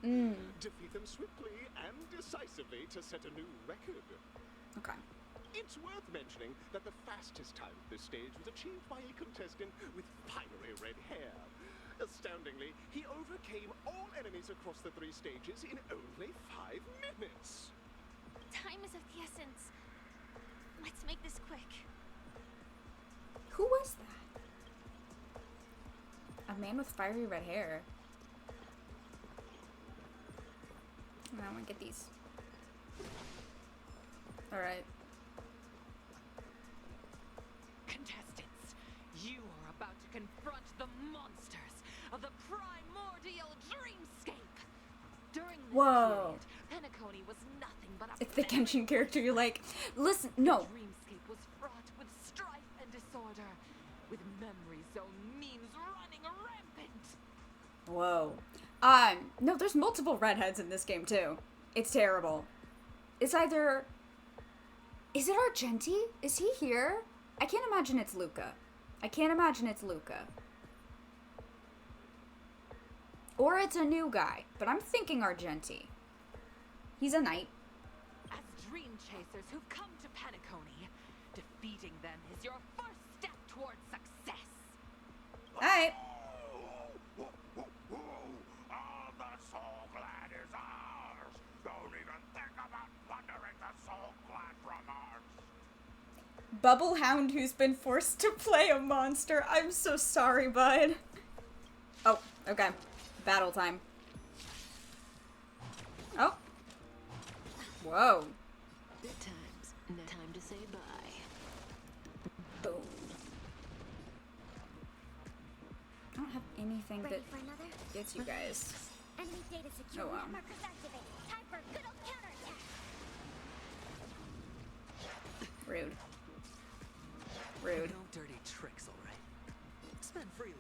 Defeat them swiftly and decisively to set a new record. Okay. It's worth mentioning that the fastest time at this stage was achieved by a contestant with fiery red hair. Astoundingly, he overcame all enemies across the 3 stages in only 5 minutes. Time is of the essence. Let's make this quick. Who was that? A man with fiery red hair. I want to get these. Alright. Contestants, you are about to confront the monsters of the primordial dreamscape. During this Whoa. period, penacony was nothing but a It's the Genshin character. You're like, listen, no. dreamscape was fraught with strife and disorder, with memory zone memes running rampant. Whoa. No, there's multiple redheads in this game too. It's terrible. It's either... Is it Argenti? Is he here? I can't imagine it's Luca. I can't imagine it's Luca. Or it's a new guy, but I'm thinking Argenti. He's a knight. As dream chasers who've come to penacony, defeating them is your first step towards success. Alright. The soul glad is ours. Don't even think about plundering the soul glad from ours. Bubble Hound who's been forced to play a monster. I'm so sorry, bud. Oh, okay. Battle time. Oh. Whoa. Good times. No time to say bye. Boom. I don't have anything Ready that for another? gets you guys. Enemy data secure. Oh, wow. Markers activated. Time for a good old counterattack. Rude. Rude. No dirty tricks, all right? Spend freely.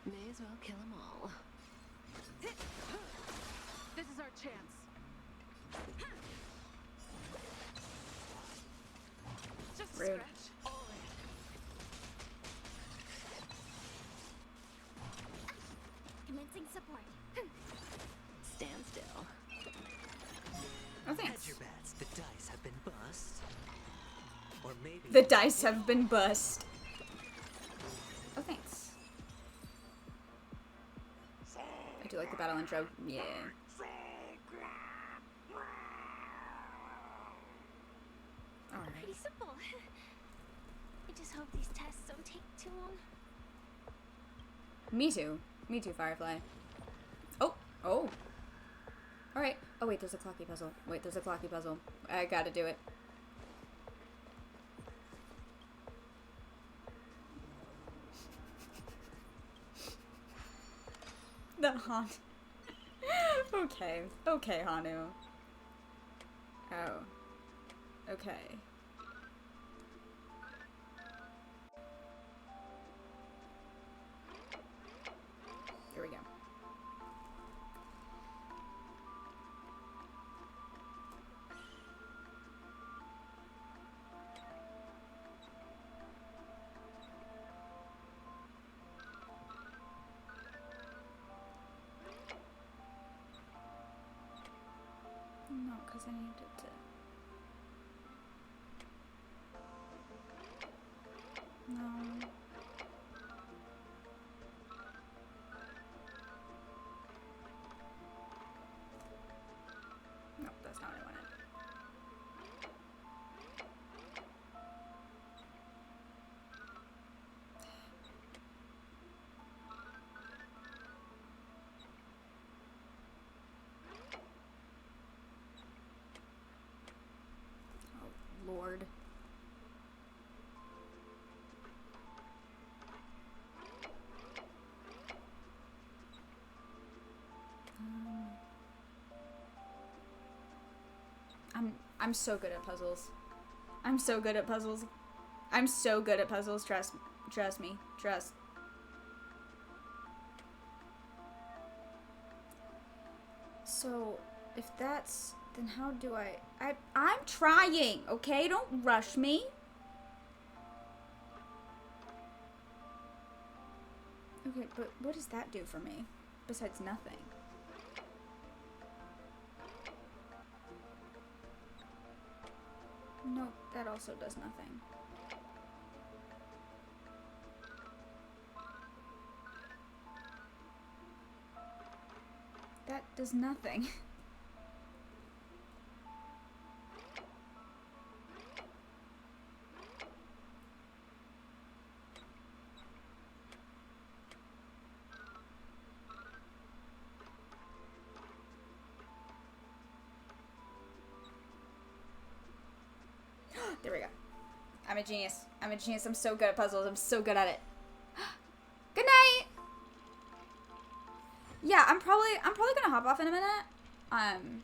May as well kill them all. This is our chance. Just a Rude. stretch. All in. Commencing support. Stand still. Oh, thanks. Hedge your bets. The dice have been bust. Or maybe The dice have been bust. Oh, thanks. I do like the battle intro. Yeah. Alright. Pretty simple. I just hope these tests don't take too long. Me too. Me too, Firefly. Oh. Oh. Alright. Oh, wait, there's a clocky puzzle. Wait, there's a clocky puzzle. I gotta do it. The Han. Okay. Okay, Hanu. Oh. Okay. Here we go. No, because I needed to... No. I'm so good at puzzles. I'm so good at puzzles. I'm so good at puzzles. Trust me. Trust. So, if that's, then how do I'm trying, okay? Don't rush me. Okay, but what does that do for me? Besides nothing. No, that also does nothing. That does nothing. There we go. I'm a genius. I'm a genius. I'm so good at puzzles. I'm so good at it. Good night. Yeah, I'm probably gonna hop off in a minute. I'm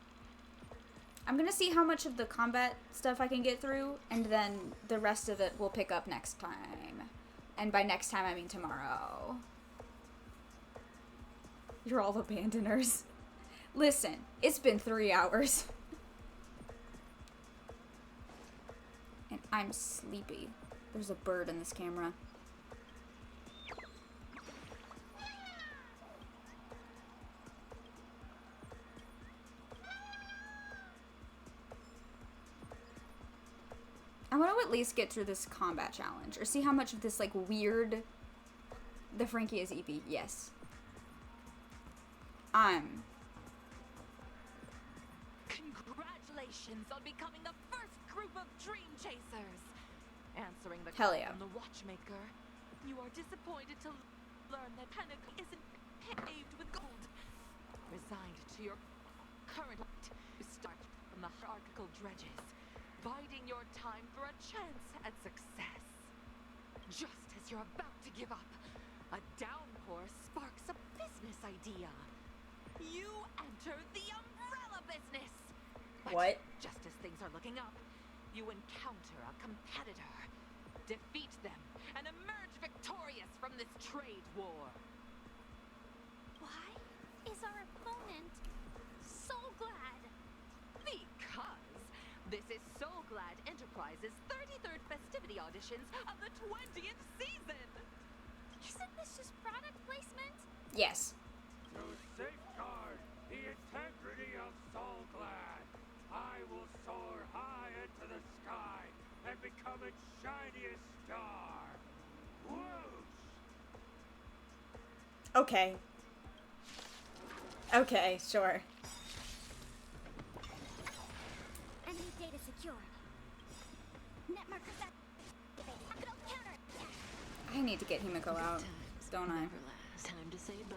gonna see how much of the combat stuff I can get through, and then the rest of it we'll pick up next time. And by next time, I mean tomorrow. You're all abandoners. Listen, it's been 3 hours. And I'm sleepy. There's a bird in this camera. I want to at least get through this combat challenge, or see how much of this, like, weird... The Frankie is EP, yes. Congratulations on becoming the first group of dream chasers. Answering the Hell call yeah. from the watchmaker, you are disappointed to learn that penacony isn't paved with gold. Resigned to your current life, you start from the hierarchical dredges, biding your time for a chance at success. Just as you're about to give up, a downpour sparks a business idea. You enter the umbrella business. But what? Just as things are looking up, you encounter a competitor, defeat them, and emerge victorious from this trade war. Why is our opponent so glad? Because this is So Glad Enterprises' 33rd festivity auditions of the 20th season. Isn't this just product placement? Yes. To safeguard the integrity of Soul Glad, I will soar high into the sky and become its shiniest star. Whoosh! Okay. Okay, sure. Enemy data secured. Net markers activated. Capital counter. I need to get Himiko out, don't I? Time to say bye.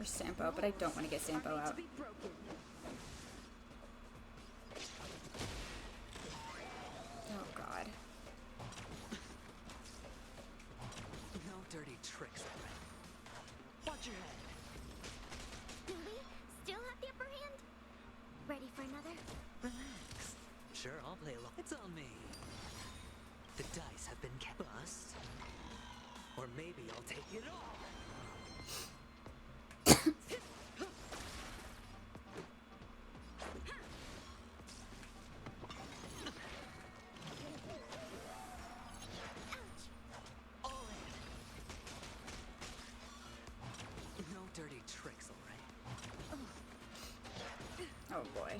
Or Sampo, but I don't want to get Sampo out. Oh god. No dirty tricks. Watch your head. Do we still have the upper hand? Ready for another? Relax. Sure, I'll play along. It's on me. The dice have been bust. Or maybe I'll take it all. No dirty tricks, all right? Oh boy.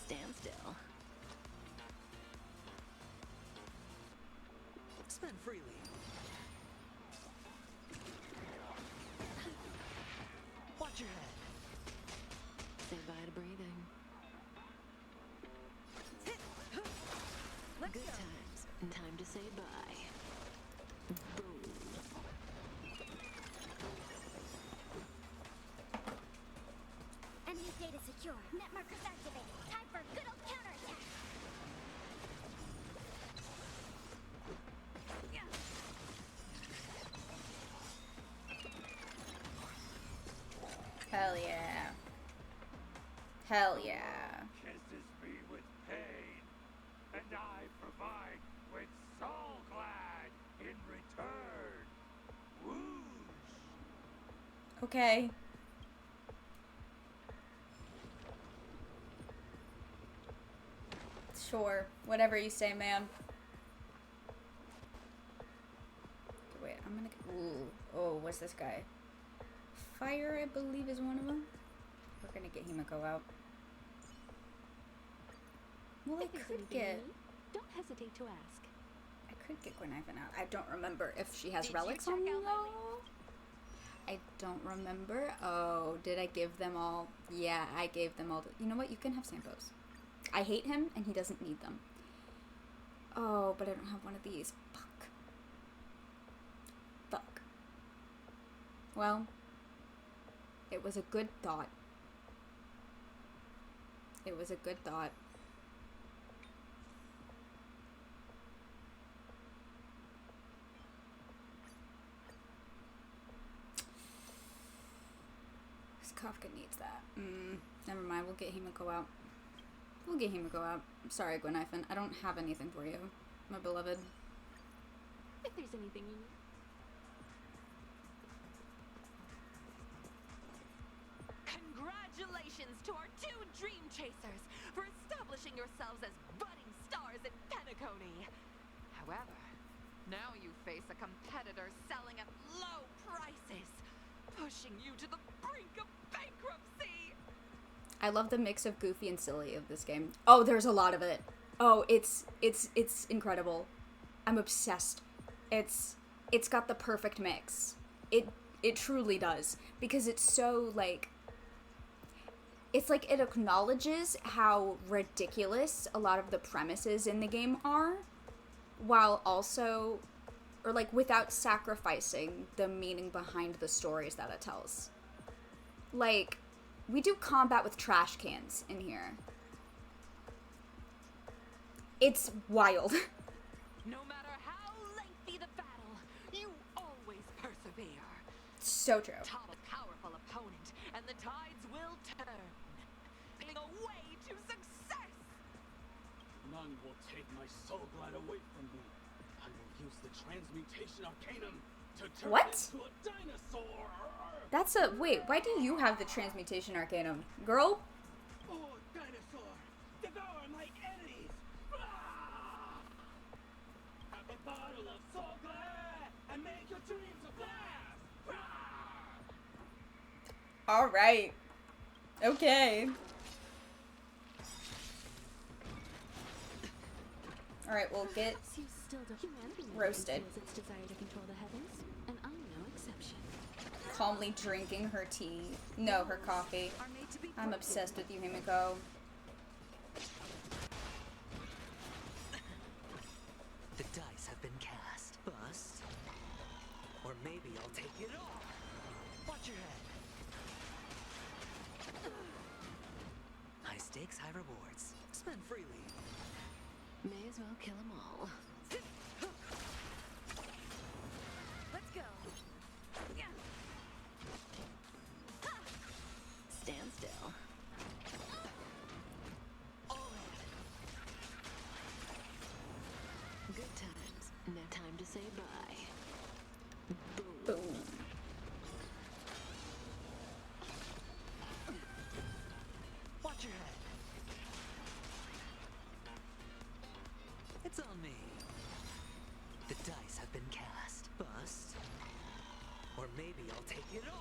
Stand still. Spend freely. Watch your head. Say bye to breathing. Good times. Time to say bye. Boom. Enemy data secure. Net markers activated. Time for good old counterattack. Hell yeah. Hell yeah. Kisses me with pain, and I provide with soul glad in return. Whoosh. Okay. Sure. Whatever you say, man. Wait, I'm gonna... Ooh. Oh, what's this guy? Fire, I believe, is one of them. We're gonna get Himiko out. Well, I could get... Don't hesitate to ask. I could get Gwenhyven out. I don't remember if she has relics on though. I don't remember. Oh, did I give them all? Yeah, I gave them all. You know what? You can have Sampos. I hate him, and he doesn't need them. Oh, but I don't have one of these. Fuck. Fuck. Well, it was a good thought. It was a good thought. Kafka needs that. Never mind, we'll get Himiko out. We'll get Himiko out. I'm sorry, Gwenhyven. I don't have anything for you, my beloved. If there's anything you need. Congratulations to our two dream chasers for establishing yourselves as budding stars in penacony. However, now you face a competitor selling at low prices, pushing you to the brink of bankruptcy. I love the mix of goofy and silly of this game. Oh, there's a lot of it. Oh, it's incredible. I'm obsessed. It's got the perfect mix. It truly does, because it's so like, it's like it acknowledges how ridiculous a lot of the premises in the game are, while also, or like without sacrificing the meaning behind the stories that it tells. Like, we do combat with trash cans in here. It's wild. No matter how lengthy the battle, you always persevere. So true. Top a powerful opponent, and the tides will turn, leading a way to success. None will take my soul glide away from me. I will use the transmutation arcanum to turn What? into a dinosaur. That's a... Wait, why do you have the transmutation arcanum? Girl? Oh, dinosaur! Devour my enemies! Have a bottle of soul glad and make your dreams a blast! Alright. Okay. Alright, we'll get roasted. Its desire to control the heavens, and I'm no exception. Calmly drinking her tea. No, her coffee. I'm obsessed with you, Himiko. The dice have been cast. Bust. Or maybe I'll take it all. Watch your head. High stakes, high rewards. Spend freely. May as well kill 'em all. Let's go. Stand still. Good times. No time to say bye. Boom. Boom. Watch your head. It's on me. The dice have been cast. Bust. Or maybe I'll take it all.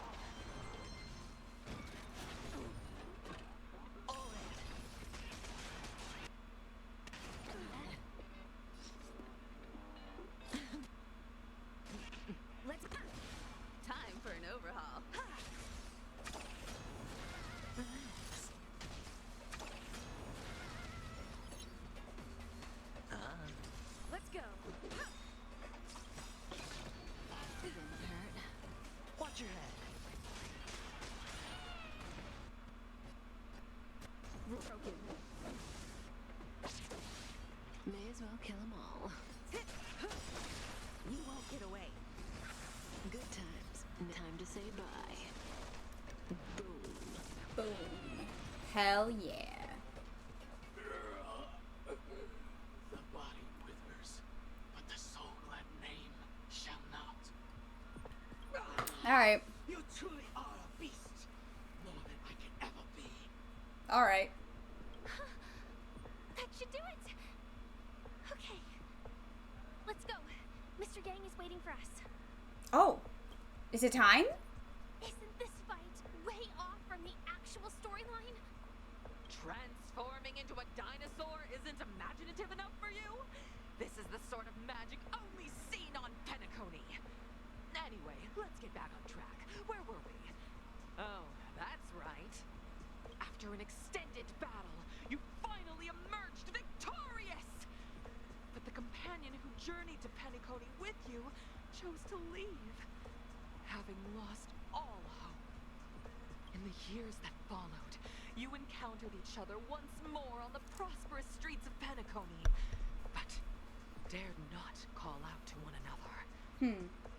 Let's go. Time for an overhaul. Let's go. Didn't hurt. Watch your head. Broken. May as well kill 'em all. You won't get away. Good times. Time to say bye. Boom. Hell yeah. The body withers, but the soul and name shall not. Alright. You truly are a beast, more than I can ever be. Alright. That should do it. Okay. Let's go. Mr. Yang is waiting for us. Oh. Is it time? Isn't this fight way off from the actual storyline? Transforming into a dinosaur isn't imaginative enough for you? This is the sort of magic only seen on Penacony. Anyway, let's get back on track. Where were we? Oh, that's right. After an extended battle, you finally emerged victorious! But the companion who journeyed to Penacony with you chose to leave, having lost all hope. In the years that followed, you encountered each other once more on the prosperous streets of Penacony, but dared not call out to one another.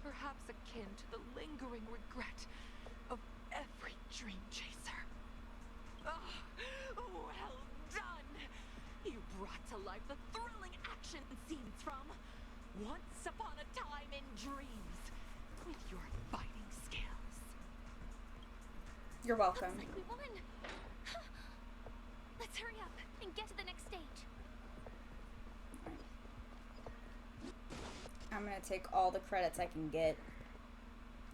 Perhaps akin to the lingering regret of every dream chaser. Oh, well done! You brought to life the thrilling action scenes from Once Upon a Time in Dreams with your fighting skills. You're welcome. Looks like we won. Let's hurry up and get to the next stage. I'm gonna take all the credits I can get.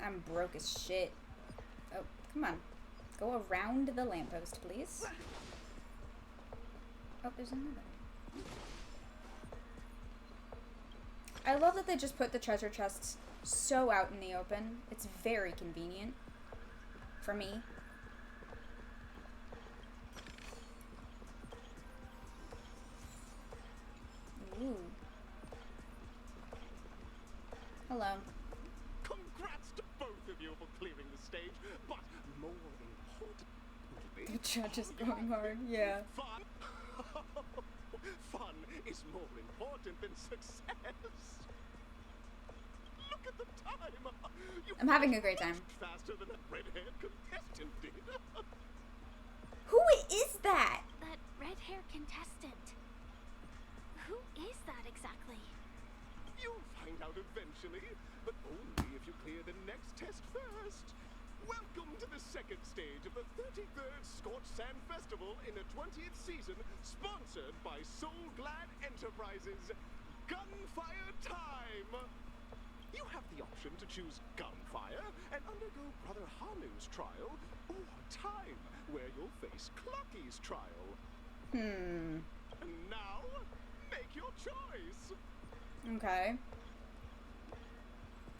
I'm broke as shit. Oh, come on. Go around the lamppost, please. Oh, there's another. I love that they just put the treasure chests so out in the open. It's very convenient for me. Ooh. Hello. Congrats to both of you for clearing the stage, but more importantly... The judge is going hard, yeah. Fun! Fun is more important than success. Look at the time! You I'm having a great time. faster than that red-haired contestant did. Who is that? That red-haired contestant. Who is that exactly? You'll find out eventually, but only if you clear the next test first. Welcome to the second stage of the 33rd Scorched Sand Festival in the 20th season, sponsored by Soul Glad Enterprises. Gunfire time! You have the option to choose Gunfire and undergo Brother Hanu's trial, or Time, where you'll face Clucky's trial. And now, make your choice! Okay.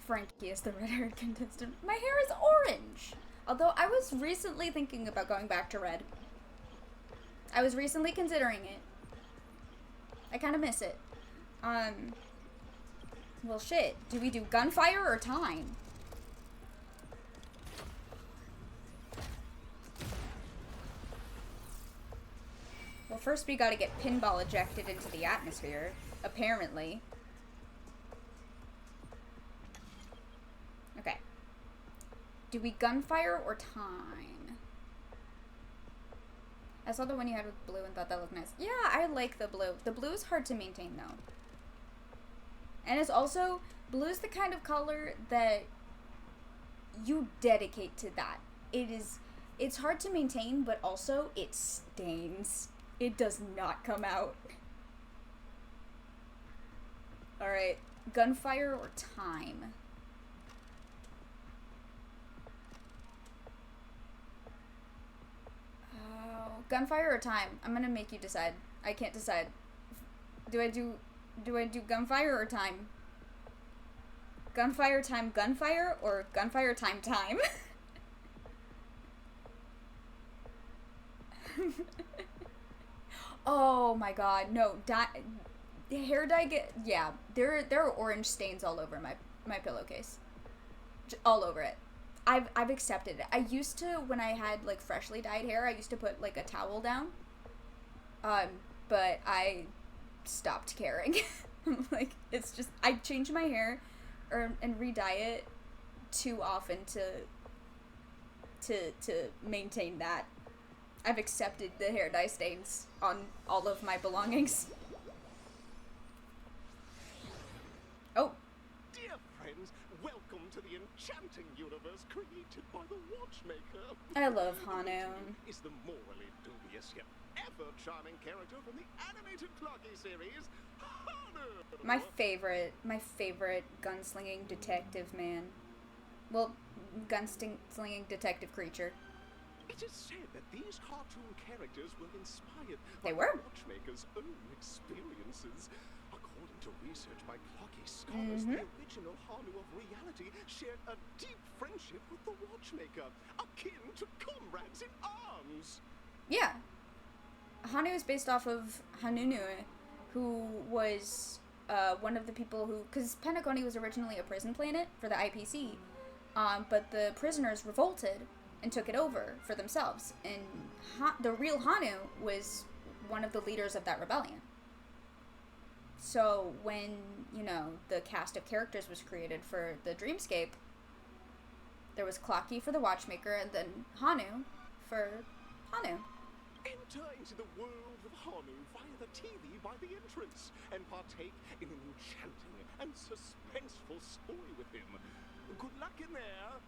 Frankie is the red-haired contestant. My hair is orange! Although I was recently thinking about going back to red. I was recently considering it. I kind of miss it. Well, shit. Do we do Gunfire or Time? Well, first we gotta get Pinball ejected into the atmosphere. Apparently. Okay. Do we Gunfire or Time? I saw the one you had with blue and thought that looked nice. Yeah, I like the blue. The blue is hard to maintain, though. And it's also, blue's the kind of color that you dedicate to that. It's hard to maintain, but also it stains. It does not come out. Alright, Gunfire or Time? Oh, Gunfire or Time? I'm gonna make you decide. I can't decide. Do I do Gunfire or Time? Gunfire, Time, Gunfire, or Gunfire, Time, Time? Oh my god, no, hair dye yeah, there are orange stains all over my pillowcase. All over it. I've accepted it. I used to, when I had like freshly dyed hair, I used to put like a towel down. But I stopped caring. Like, it's just, I change my hair and re-dye it too often to to maintain that. I've accepted the hair dye stains on all of my belongings. Oh. Dear friends, welcome to the enchanting universe created by the Watchmaker. I love Hanu. Is the morally dubious yet ever charming character from the animated Clocky series, Hanu. My favorite gunslinging detective man. Well, gunslinging detective creature. It is said that these cartoon characters were inspired They by were. the Watchmaker's own experiences. According to research by Clocky scholars, the original Hanu of reality shared a deep friendship with the Watchmaker, akin to comrades in arms. Yeah. Hanu is based off of Hanunu, who was one of the people who... Because Penacony was originally a prison planet for the IPC, but the prisoners revolted and took it over for themselves. And the real Hanu was one of the leaders of that rebellion. So when, you know, the cast of characters was created for the Dreamscape, there was Clocky for the Watchmaker, and then Hanu for Hanu. Enter into the world of Hanu via the TV by the entrance and partake in an enchanting and suspenseful story with him. Good luck in there.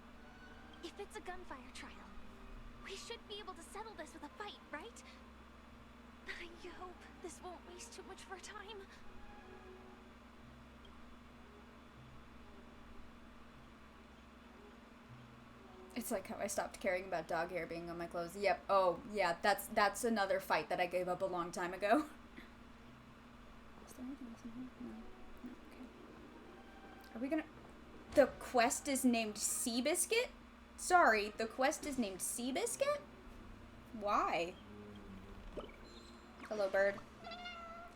If it's a gunfire trial, we should be able to settle this with a fight, right? I hope this won't waste too much of our time. It's like how I stopped caring about dog hair being on my clothes. Yep. Oh, yeah. That's another fight that I gave up a long time ago. Is there anything else in here? No. No. Okay. Are we gonna... The quest is named Seabiscuit? Sorry, the quest is named Seabiscuit? Why? Hello, bird.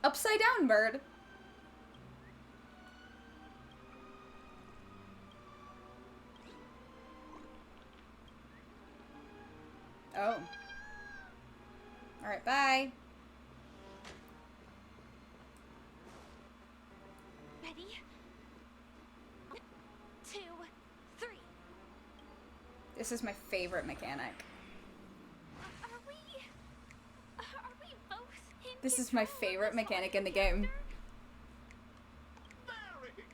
Upside down, bird. Oh. Alright, bye. Ready? 1, 2, 3. This is my favorite mechanic. Are we both in This is my favorite mechanic in the game. Very good.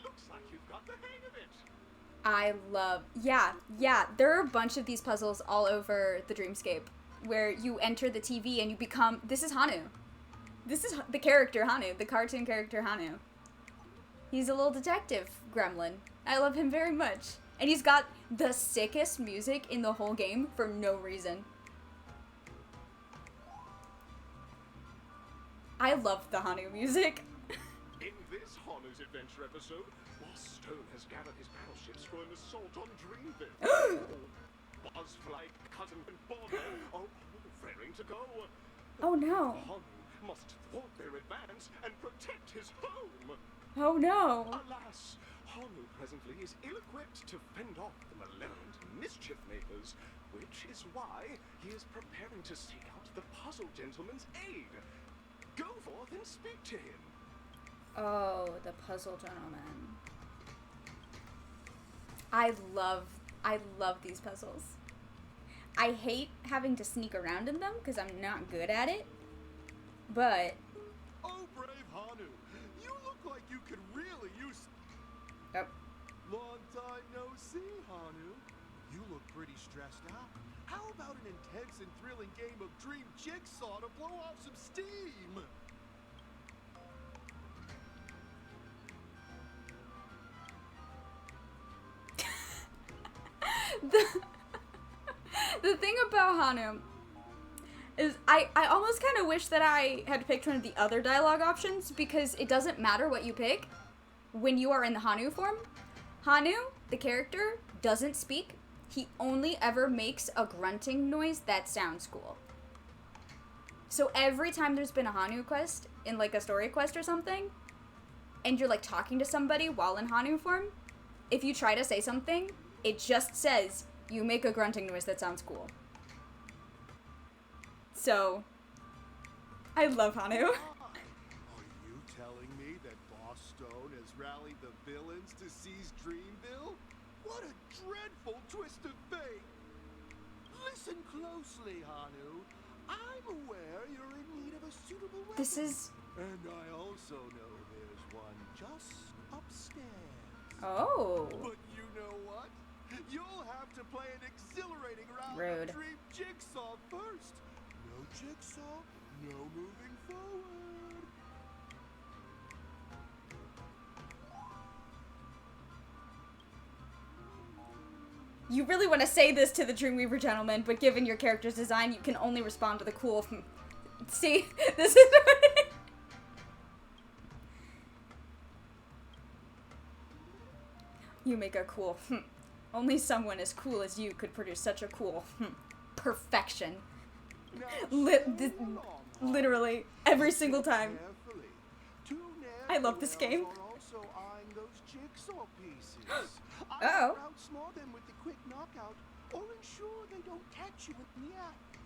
Looks like you've got the hang of it. I love... Yeah, there are a bunch of these puzzles all over the Dreamscape where you enter the TV and you become... This is Hanu. This is the character Hanu, the cartoon character Hanu. He's a little detective gremlin. I love him very much. And he's got the sickest music in the whole game for no reason. I love the Hanu music. In this Hanu's Adventure episode, Boss Stone has gathered his battleships for an assault on Dreamville. Buzzfly, Cousin, and Bomber are all raring to go. Oh no. Hanu must thwart their advance and protect his home. Oh no. Alas, Hanu presently is ill-equipped to fend off the malevolent mischief makers, which is why he is preparing to seek out the Puzzle Gentleman's aid. Go forth and speak to him. Oh, the Puzzle Gentleman. I love these puzzles. I hate having to sneak around in them because I'm not good at it. But... Oh, brave Hanu. You look like you could really use... Oh. Long time no see, Hanu. You look pretty stressed out. How about an intense and thrilling game of Dream Jigsaw to blow off some steam? The thing about Hanu is I almost kind of wish that I had picked one of the other dialogue options because it doesn't matter what you pick when you are in the Hanu form. Hanu, the character, doesn't speak. He only ever makes a grunting noise that sounds cool. So every time there's been a Hanu quest, in like a story quest or something, and you're like talking to somebody while in Hanu form, if you try to say something, it just says, you make a grunting noise that sounds cool. So, I love Hanu. Are you telling me that Boss Stone has rallied the villains to seize Dreamville? What a dreadful wonderful twist of fate. Listen closely, Hanu. I'm aware you're in need of a suitable weapon. This is... And I also know there's one just upstairs. Oh. But you know what? You'll have to play an exhilarating round Rude. of Dream Jigsaw first. No Jigsaw, no moving forward. You really want to say this to the Dreamweaver gentleman, but given your character's design, you can only respond to the cool. See, this is. You make a cool. Only someone as cool as you could produce such a cool perfection. Literally every single time. I love this game. Uh-oh. Outsmart them with the quick knockout, or ensure they don't catch you in the act.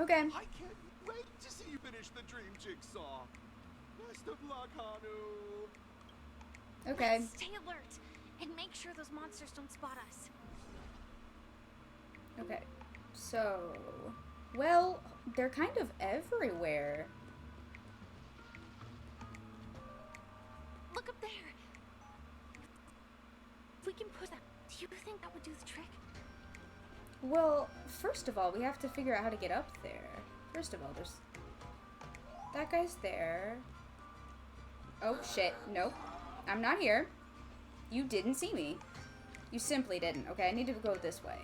Okay. I can't wait to see you finish the Dream Jigsaw. Best of luck, Hanu. Okay. Stay alert and make sure those monsters don't spot us. Okay. So, well, they're kind of everywhere. Look up there. If we can put that, do you think that would do the trick? Well, first of all, we have to figure out how to get up there. First of all, there's... That guy's there. Oh, shit. Nope. I'm not here. You didn't see me. You simply didn't. Okay, I need to go this way.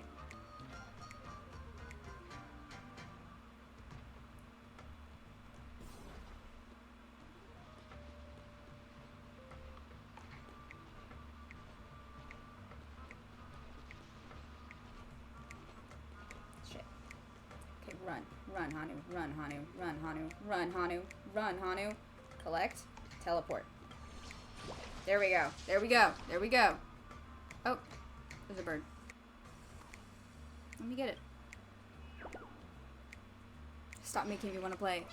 Run, Hanu. Run, Hanu. Run, Hanu. Run, Hanu. Run, Hanu. Collect. Teleport. There we go. There we go. There we go. Oh. There's a bird. Let me get it. Stop making me want to play.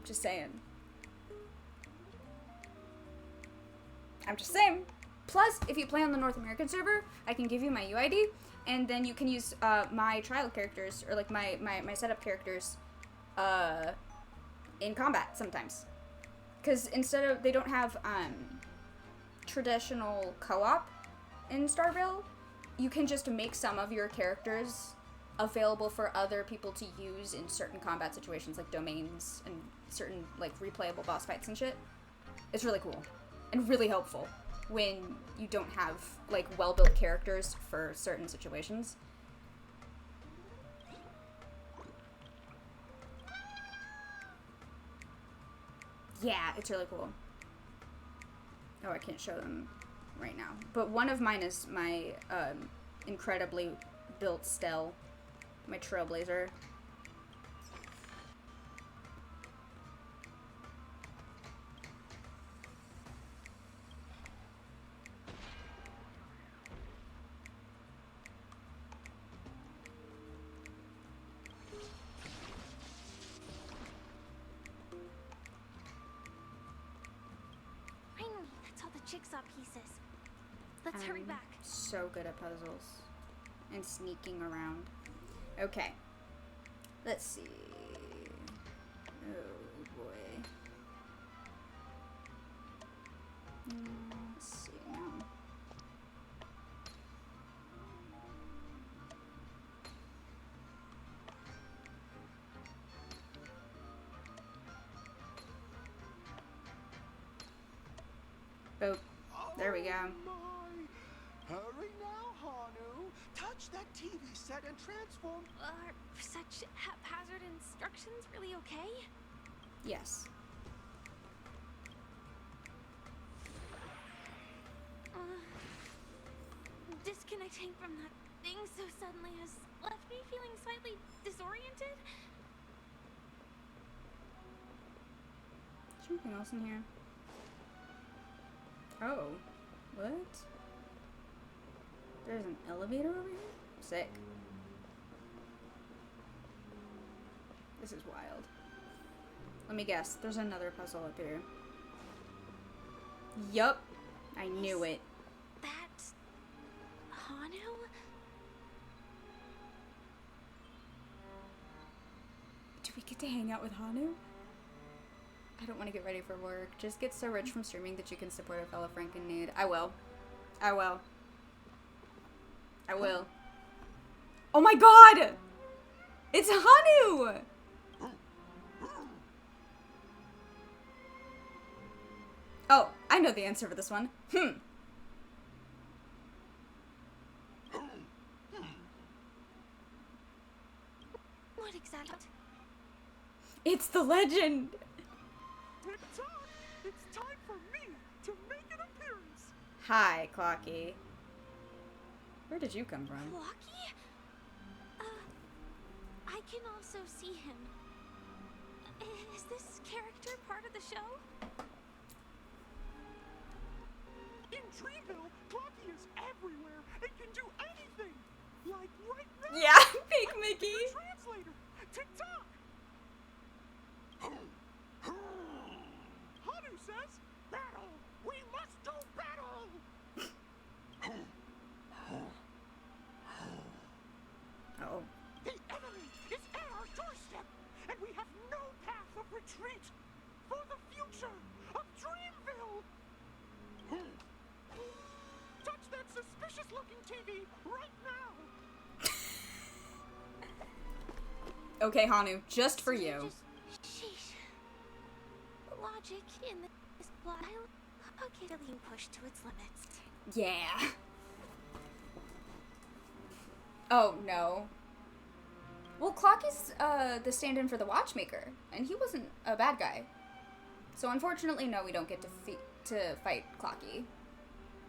Just saying. I'm just saying. Plus, if you play on the North American server, I can give you my UID. And then you can use my trial characters, or like my setup characters, in combat sometimes. Because instead of, they don't have traditional co-op in Starville, you can just make some of your characters available for other people to use in certain combat situations, like domains and certain like replayable boss fights and shit. It's really cool and really helpful when you don't have like well-built characters for certain situations. Yeah, it's really cool. Oh, I can't show them right now. But one of mine is my incredibly built Stell, my Trailblazer. Jigsaw pieces. Let's hurry back. So good at puzzles and sneaking around. Okay. Let's see. Oh boy. Let's see now. Oh, there we go. Hurry now, Hanu. Touch that TV set and transform. Are such haphazard instructions really okay? Yes. Disconnecting from that thing so suddenly has left me feeling slightly disoriented. Is there anything else in here? Oh, what? There's an elevator over here? Sick. This is wild. Let me guess. There's another puzzle up here. Yup. I knew it. That... Hanu? We get to hang out with Hanu? I don't want to get ready for work. Just get so rich from streaming that you can support a fellow Frank in need. I will. I will. I will. Oh my god! It's Hanu! Oh, I know the answer for this one. What exactly? It's the legend! Tick-tock! It's time for me to make an appearance! Hi, Clocky. Where did you come from? Clocky? I can also see him. Is this character part of the show? In Dreamville, Clocky is everywhere and can do anything! Like right now! Yeah, Big Mickey! The translator! Tick-tock! Hanu says, battle! We must do battle! Oh. The enemy is at our doorstep, and we have no path of retreat for the future of Dreamville! Touch that suspicious-looking TV right now! Okay, Hanu, just for you. Sheesh. Logic in this plot. Okay, being pushed to its limits. Yeah. Oh, no. Well, Clocky's the stand-in for the Watchmaker, and he wasn't a bad guy. So unfortunately, no, we don't get to fight Clocky.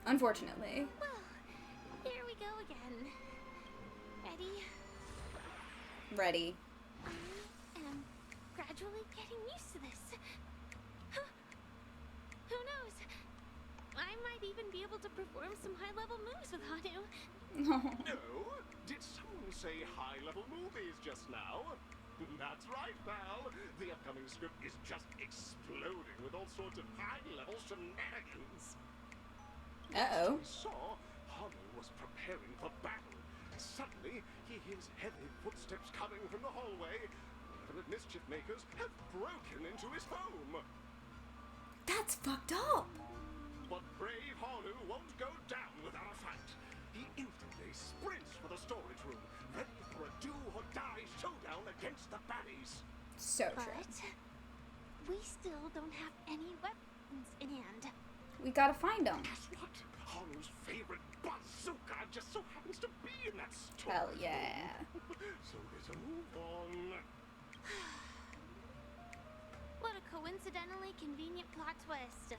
Unfortunately. Well, here we go again. Ready? Ready. I am gradually getting used to this. Who knows? I might even be able to perform some high-level moves with Hanu. No? Did someone say high-level movies just now? That's right, pal. The upcoming script is just exploding with all sorts of high-level shenanigans. Uh-oh. We saw Hanu was preparing for battle. Suddenly, he hears heavy footsteps coming from the hallway. Malevolent mischief makers have broken into his home. That's fucked up. But brave Hanu won't go down without a fight. He instantly sprints for the storage room, ready for a do-or-die showdown against the baddies. So true. But we still don't have any weapons in hand. We gotta find them. Guess what? Hanu's favorite bazooka just so happens to be in that storage Hell yeah. room. So there's a move on. What a coincidentally convenient plot twist.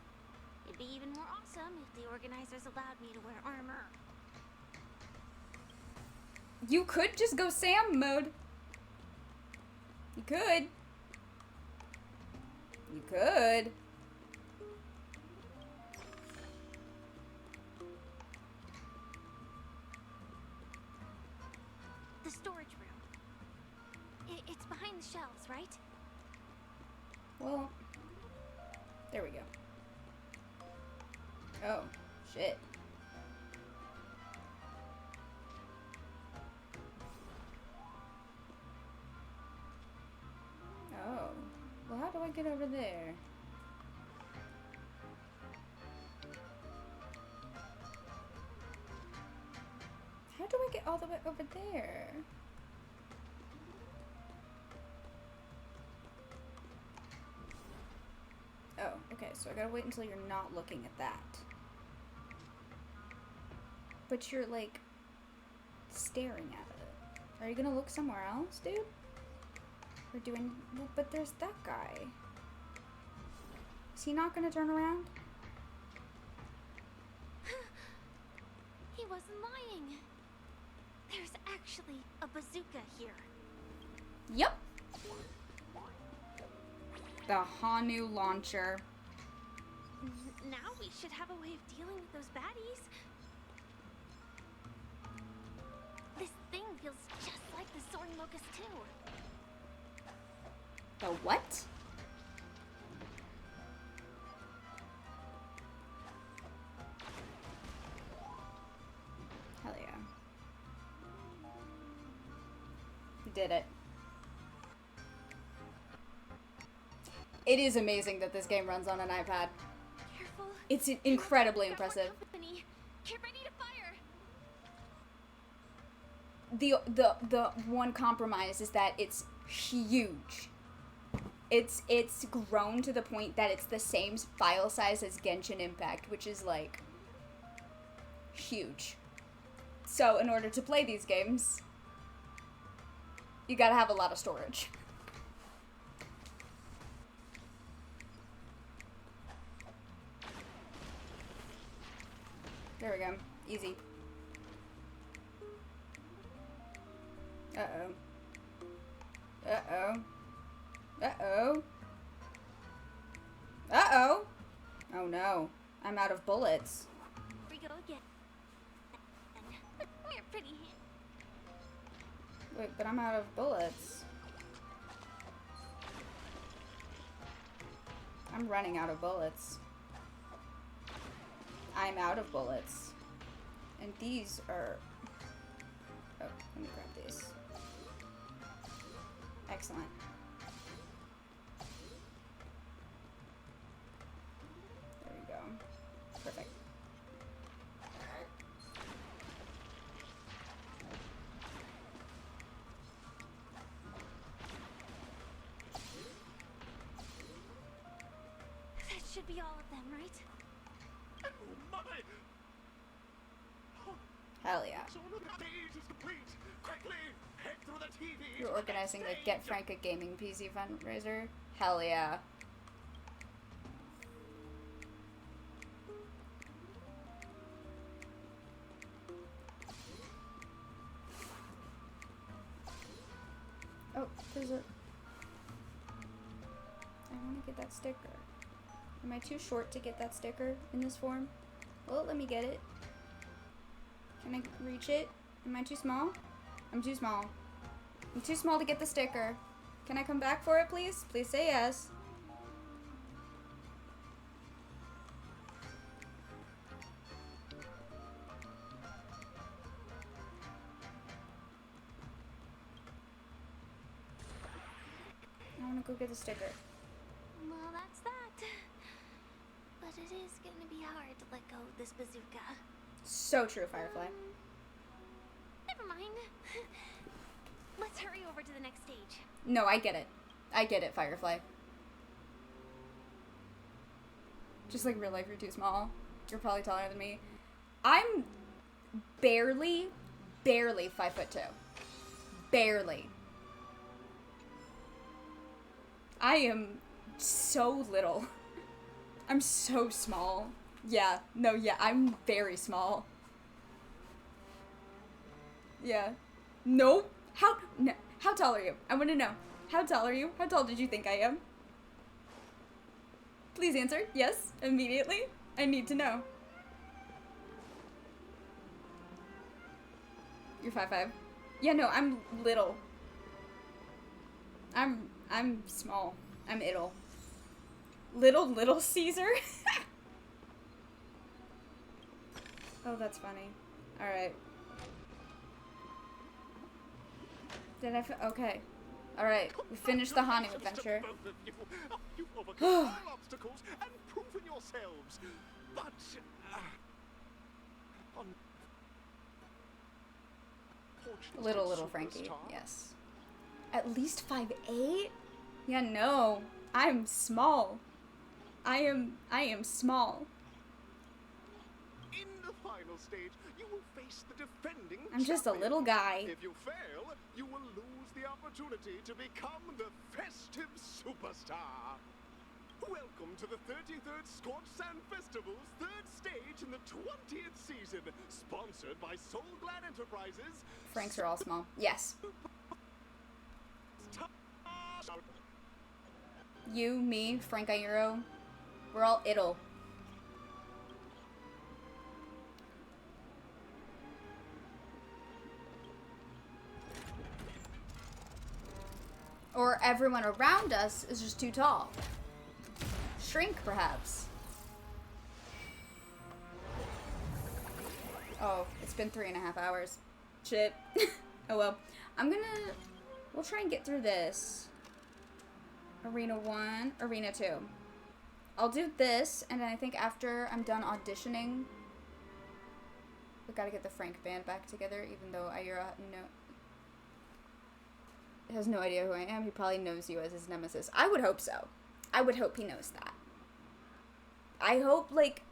It'd be even more awesome if the organizers allowed me to wear armor. You could just go Sam mode. You could. You could. The storage room. It's behind the shelves, right? Well, there we go. Oh, shit. Oh. Well, how do I get over there? How do I get all the way over there? Oh, okay, so I gotta wait until you're not looking at that. But you're, like, staring at it. Are you gonna look somewhere else, dude? We're doing... Well, but there's that guy. Is he not gonna turn around? He wasn't lying. There's actually a bazooka here. Yep. The Hanu launcher. Now we should have a way of dealing with those baddies. This thing feels just like the Soaring Locust too. The what? Hell yeah. You did it. It is amazing that this game runs on an iPad. Careful. It's incredibly impressive. Company. Get ready to fire. The one compromise is that it's huge. It's grown to the point that it's the same file size as Genshin Impact, which is like huge. So in order to play these games, you gotta have a lot of storage. There we go. Easy. Uh-oh. Uh-oh. Uh-oh. Uh-oh. Oh no. I'm out of bullets. We go again. We're pretty. Wait, but I'm out of bullets. I'm running out of bullets. I'm out of bullets. And these are... Oh, let me grab these. Excellent. There we go. Perfect. That should be all of them, right? Oh my! Hell yeah. So the stage is complete. Quickly, head through the TV. You're organizing the Get Frank a Gaming PC fundraiser? Hell yeah. Oh, there's a... I want to get that sticker. Am I too short to get that sticker in this form? Well, let me get it. Can I reach it? Am I too small? I'm too small. I'm too small to get the sticker. Can I come back for it, please? Please say yes. I want to go get the sticker. Well, that's that. But it is gonna be hard to let go of this bazooka. So true, Firefly. Never mind. Let's hurry over to the next stage. No, I get it. I get it, Firefly. Just like real life, you're too small. You're probably taller than me. I'm barely 5'2". Barely. I am so little. I'm so small. Yeah, no, yeah, I'm very small. Yeah. Nope. How tall are you? I want to know. How tall are you? How tall did you think I am? Please answer. Yes, immediately. I need to know. You're 5'5". Yeah, no, I'm little. I'm small. I'm ittle. Little Caesar? Oh, that's funny. Alright. Did I okay. Alright, we finished the Hanu adventure. You've overcome all obstacles and proven yourselves. But Little Frankie, yes. At least 5'8"? Yeah, no. I'm small. I am small. In the final stage, you will face the defending I'm just a little guy. If you fail, you will lose the opportunity to become the festive superstar. Welcome to the 33rd Scorch Sand Festival's third stage in the 20th season, sponsored by Soul Glad Enterprises. Franks are all small. Yes. You, me, Frank Iero, we're all ittle. Or everyone around us is just too tall. Shrink, perhaps. Oh, it's been 3.5 hours. Shit. Oh well. We'll try and get through this. Arena 1, Arena 2. I'll do this, and then I think after I'm done auditioning, we gotta get the Frank band back together, even though Ayura has no idea who I am. He probably knows you as his nemesis. I would hope so. I would hope he knows that. I hope, like,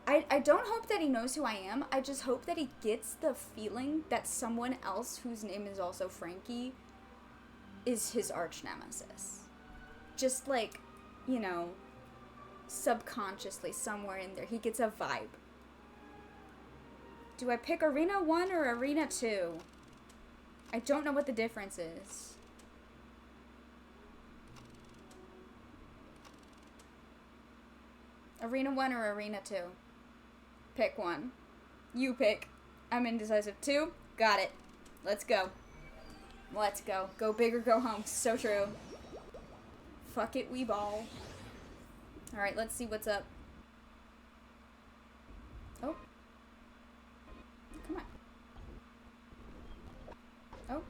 I don't hope that he knows who I am. I just hope that he gets the feeling that someone else whose name is also Frankie is his arch nemesis. Just like, you know, subconsciously somewhere in there. He gets a vibe. Do I pick Arena 1 or Arena 2? I don't know what the difference is. Arena 1 or Arena 2? Pick one. You pick. I'm indecisive. 2? Got it. Let's go. Let's go. Go big or go home. So true. Fuck it, we ball. Alright, let's see what's up. Oh. Come on. Oh.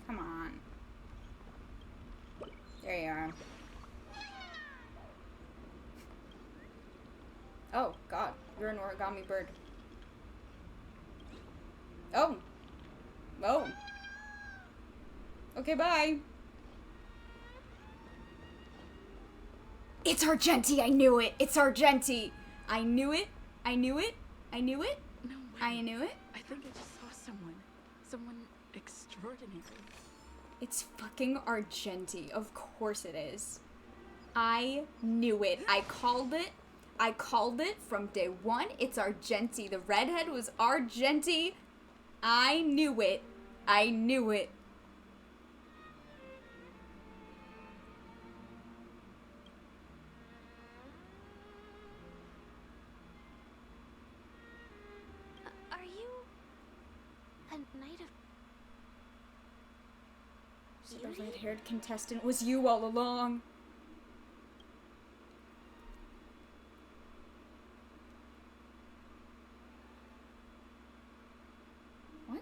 Come on. There you are. Oh, God. You're an origami bird. Oh. Oh. Okay, bye. It's Argenti! I knew it! It's Argenti! I knew it! I knew it! I knew it! No way. I knew it! I think I just saw someone. Someone extraordinary. It's fucking Argenti. Of course it is. I knew it. I called it. I called it from day one. It's Argenti. The redhead was Argenti. I knew it. I knew it. Are you a knight of... So the red-haired contestant was you all along. What?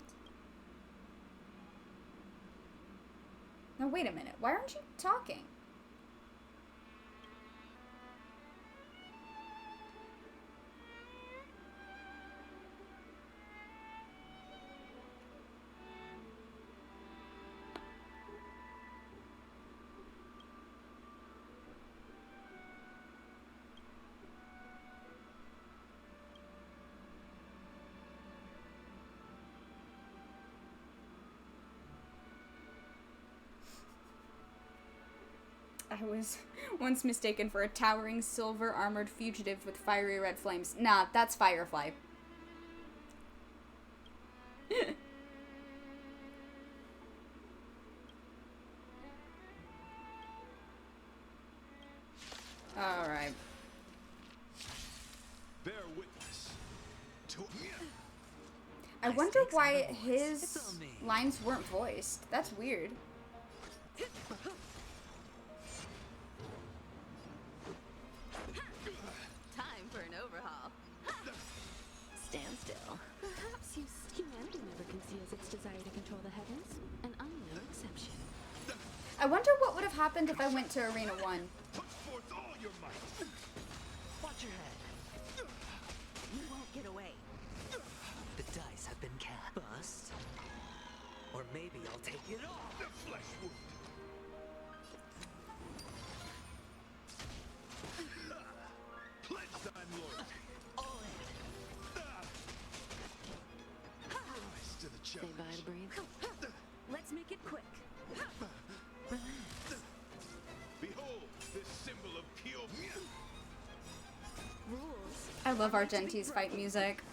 Now wait a minute. Why aren't you talking? I was once mistaken for a towering silver armored fugitive with fiery red flames. Nah, that's Firefly. Alright. Bear witness to I wonder why his lines weren't voiced. That's weird. Time for an overhaul. Stand still. Perhaps humanity never conceals its desire to control the heavens, and I'm no exception. I wonder what would have happened if I went to Arena 1. put forth all your might. Watch your head. You won't get away. The dice have been cast. Bust. Or maybe I'll take it all. The flesh wound. Pledge thine loyalty. All in. Rise to the Say challenge. bye to breathe. Let's make it quick. Behold, this symbol of pure Rules. I love Argenti's fight music.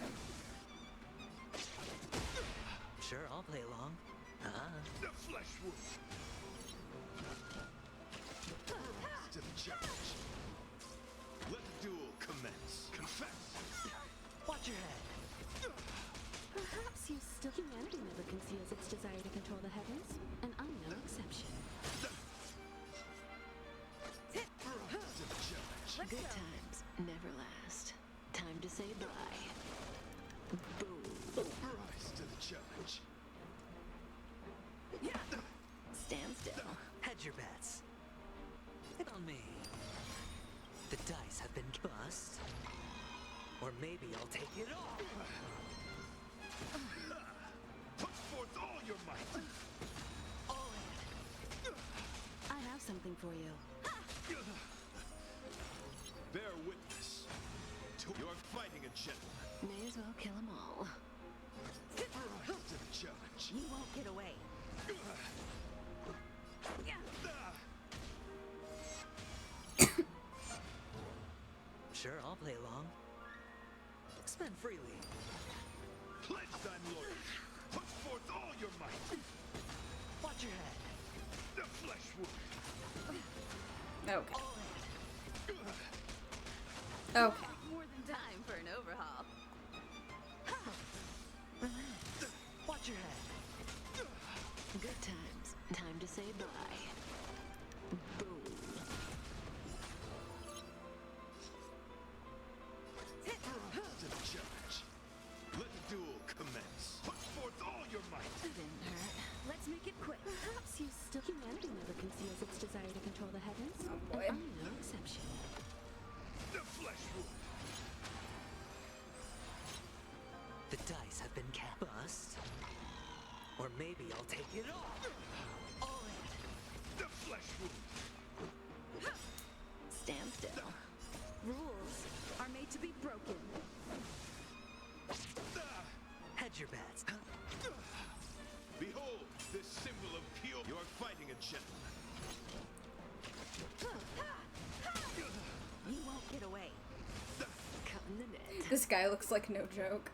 Sure, I'll play along. the flesh wound. Rise to the challenge. Let the duel commence. Confess. Watch your head. Perhaps humanity never conceals its desire to control the heavens, and I'm no exception. Rise to the challenge. Good times never last. Time to say bye. Rise to the challenge. Stand still. Hedge your bets. Hit on me. The dice have been bust. Or maybe I'll take it all. Put forth all your might. I have something for you. Bear witness. You're fighting a gentleman. May as well kill them all. Rise to the challenge. You won't get away. Sure, I'll play along. Spend freely. Pledge thine loyalty. Put forth all your might. Watch your head. The flesh wound. Okay. Okay. More than time for an overhaul. Relax. Watch your head. Good times. Time to say bye. Boom. To the challenge. Let the duel commence. Put forth all your might. Didn't hurt. Let's make it quick. Perhaps you still... Humanity never conceals its desire to control the heavens. Oh boy. And I'm no exception. The flesh wound. The dice have been cast. Bust. Or maybe I'll take it all. All in. The flesh wound. Stand still. Rules are made to be broken. Hedge your bets. Behold, this symbol of pure. You're fighting a gentleman. You won't get away. Cut in the net. This guy looks like no joke.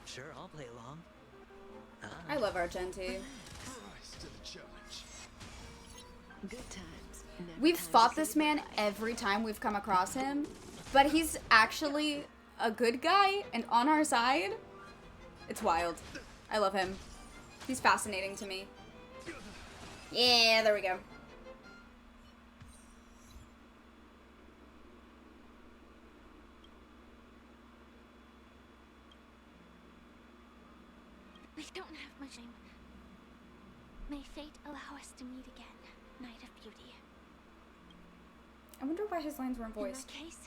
Sure, I'll play along. I love Argenti. Rise to the challenge. Good times. Never We've time to fought say this man bye. every time we've come across him, but he's actually a good guy and on our side. It's wild. I love him. He's fascinating to me. Yeah, there we go. We don't have much time. May fate allow us to meet again, Night of Beauty. I wonder why his lines weren't In voiced. that case,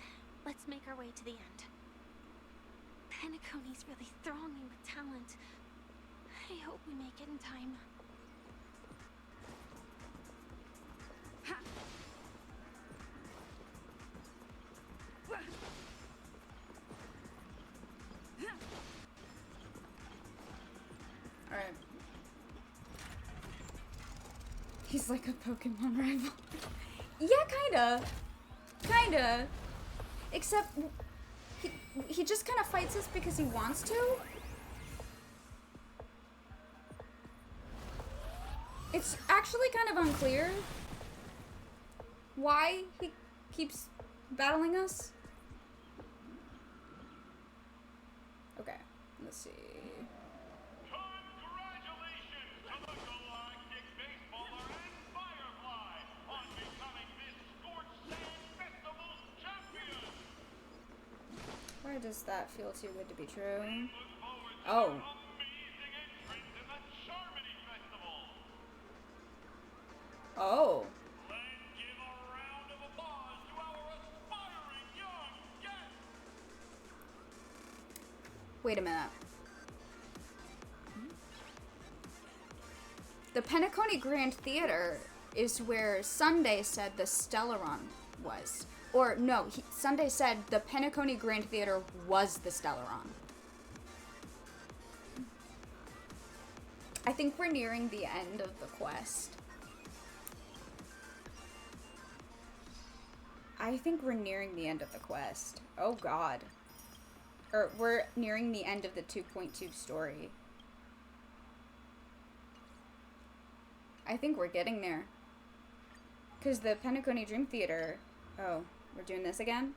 let's make our way to the end. Penacony's really thronging with talent. I hope we make it in time. Ha! Alright. He's like a Pokemon rival. Yeah, kinda. Kinda. Except, he just kind of fights us because he wants to. It's actually kind of unclear why he keeps battling us. Okay, let's see. Why does that feel too good to be true? Oh. Oh. Wait a minute. The Penacony Grand Theater is where Sunday said the Stellaron was. Or, no, Sunday said the Penacony Grand Theater was the Stellaron. I think we're nearing the end of the quest. I think we're nearing the end of the quest. Oh, God. Or, we're nearing the end of the 2.2 story. I think we're getting there. Because the Penacony Dream Theater... Oh, we're doing this again?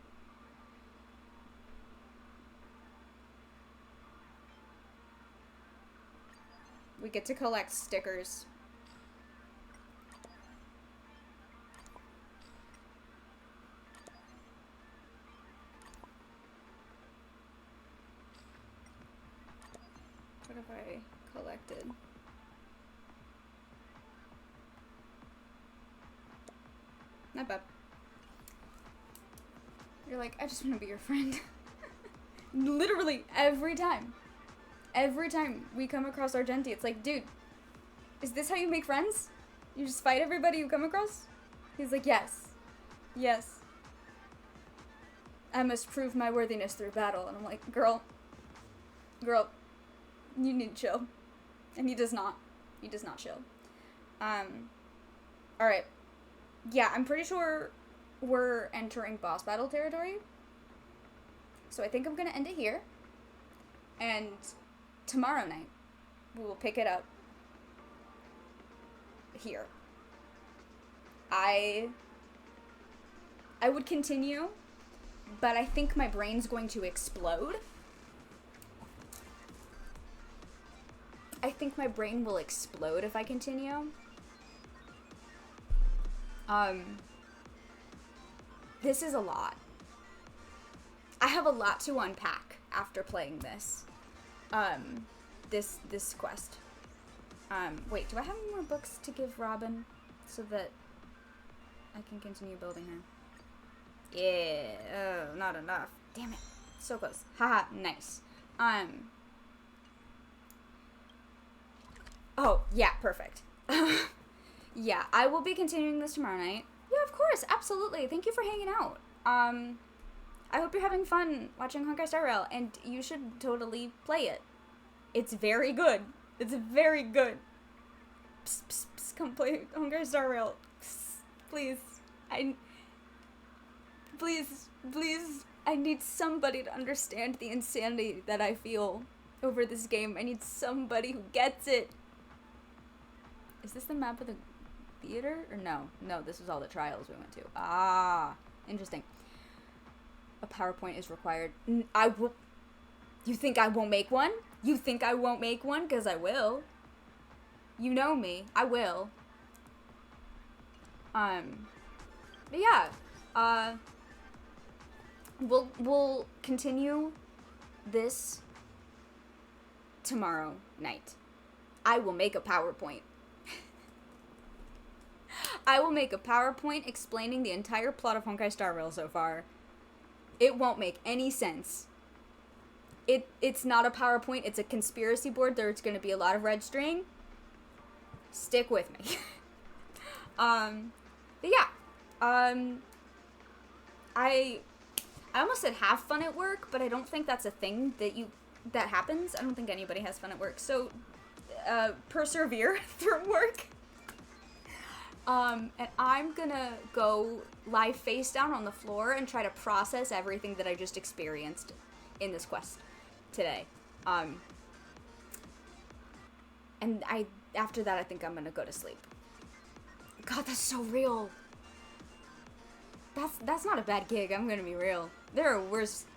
We get to collect stickers. have I collected? Not bad. You're like, I just want to be your friend. Literally every time. Every time we come across Argenti, it's like, dude, is this how you make friends? You just fight everybody you come across? He's like, yes. Yes. I must prove my worthiness through battle. And I'm like, girl, you need to chill. And he does not. He does not chill. Alright. Yeah, I'm pretty sure we're entering boss battle territory. So I think I'm gonna end it here. And tomorrow night, we will pick it up here. I would continue, but I think my brain's going to explode. I think my brain will explode if I continue. This is a lot. I have a lot to unpack after playing this. This quest. Wait, do I have any more books to give Robin so that I can continue building her? Yeah, oh, not enough. Damn it. So close. Haha, nice. Oh, yeah, perfect. Yeah, I will be continuing this tomorrow night. Yeah, of course, absolutely. Thank you for hanging out. I hope you're having fun watching Honkai Star Rail, and you should totally play it. It's very good. It's very good. Psst, psst, psst, come play Honkai Star Rail. Psst, please. Please, I need somebody to understand the insanity that I feel over this game. I need somebody who gets it. Is this the map of the theater? Or no? No, this was all the trials we went to. Ah, interesting. A PowerPoint is required. I will. You think I won't make one? You think I won't make one? Because I will. You know me. I will. But yeah. We'll continue this tomorrow night. I will make a PowerPoint. I will make a PowerPoint explaining the entire plot of Honkai Star Rail so far. It won't make any sense. It's not a PowerPoint, it's a conspiracy board. There's gonna be a lot of red string. Stick with me. But yeah. I almost said have fun at work, but I don't think that's a thing that happens. I don't think anybody has fun at work. So, persevere through work. And I'm gonna go lie face down on the floor and try to process everything that I just experienced in this quest today. And after that, I think I'm gonna go to sleep. God, that's so real. That's not a bad gig, I'm gonna be real. There are worse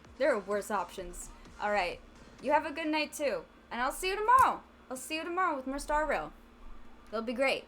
options. Alright, you have a good night too. And I'll see you tomorrow. I'll see you tomorrow with more Star Rail. It'll be great.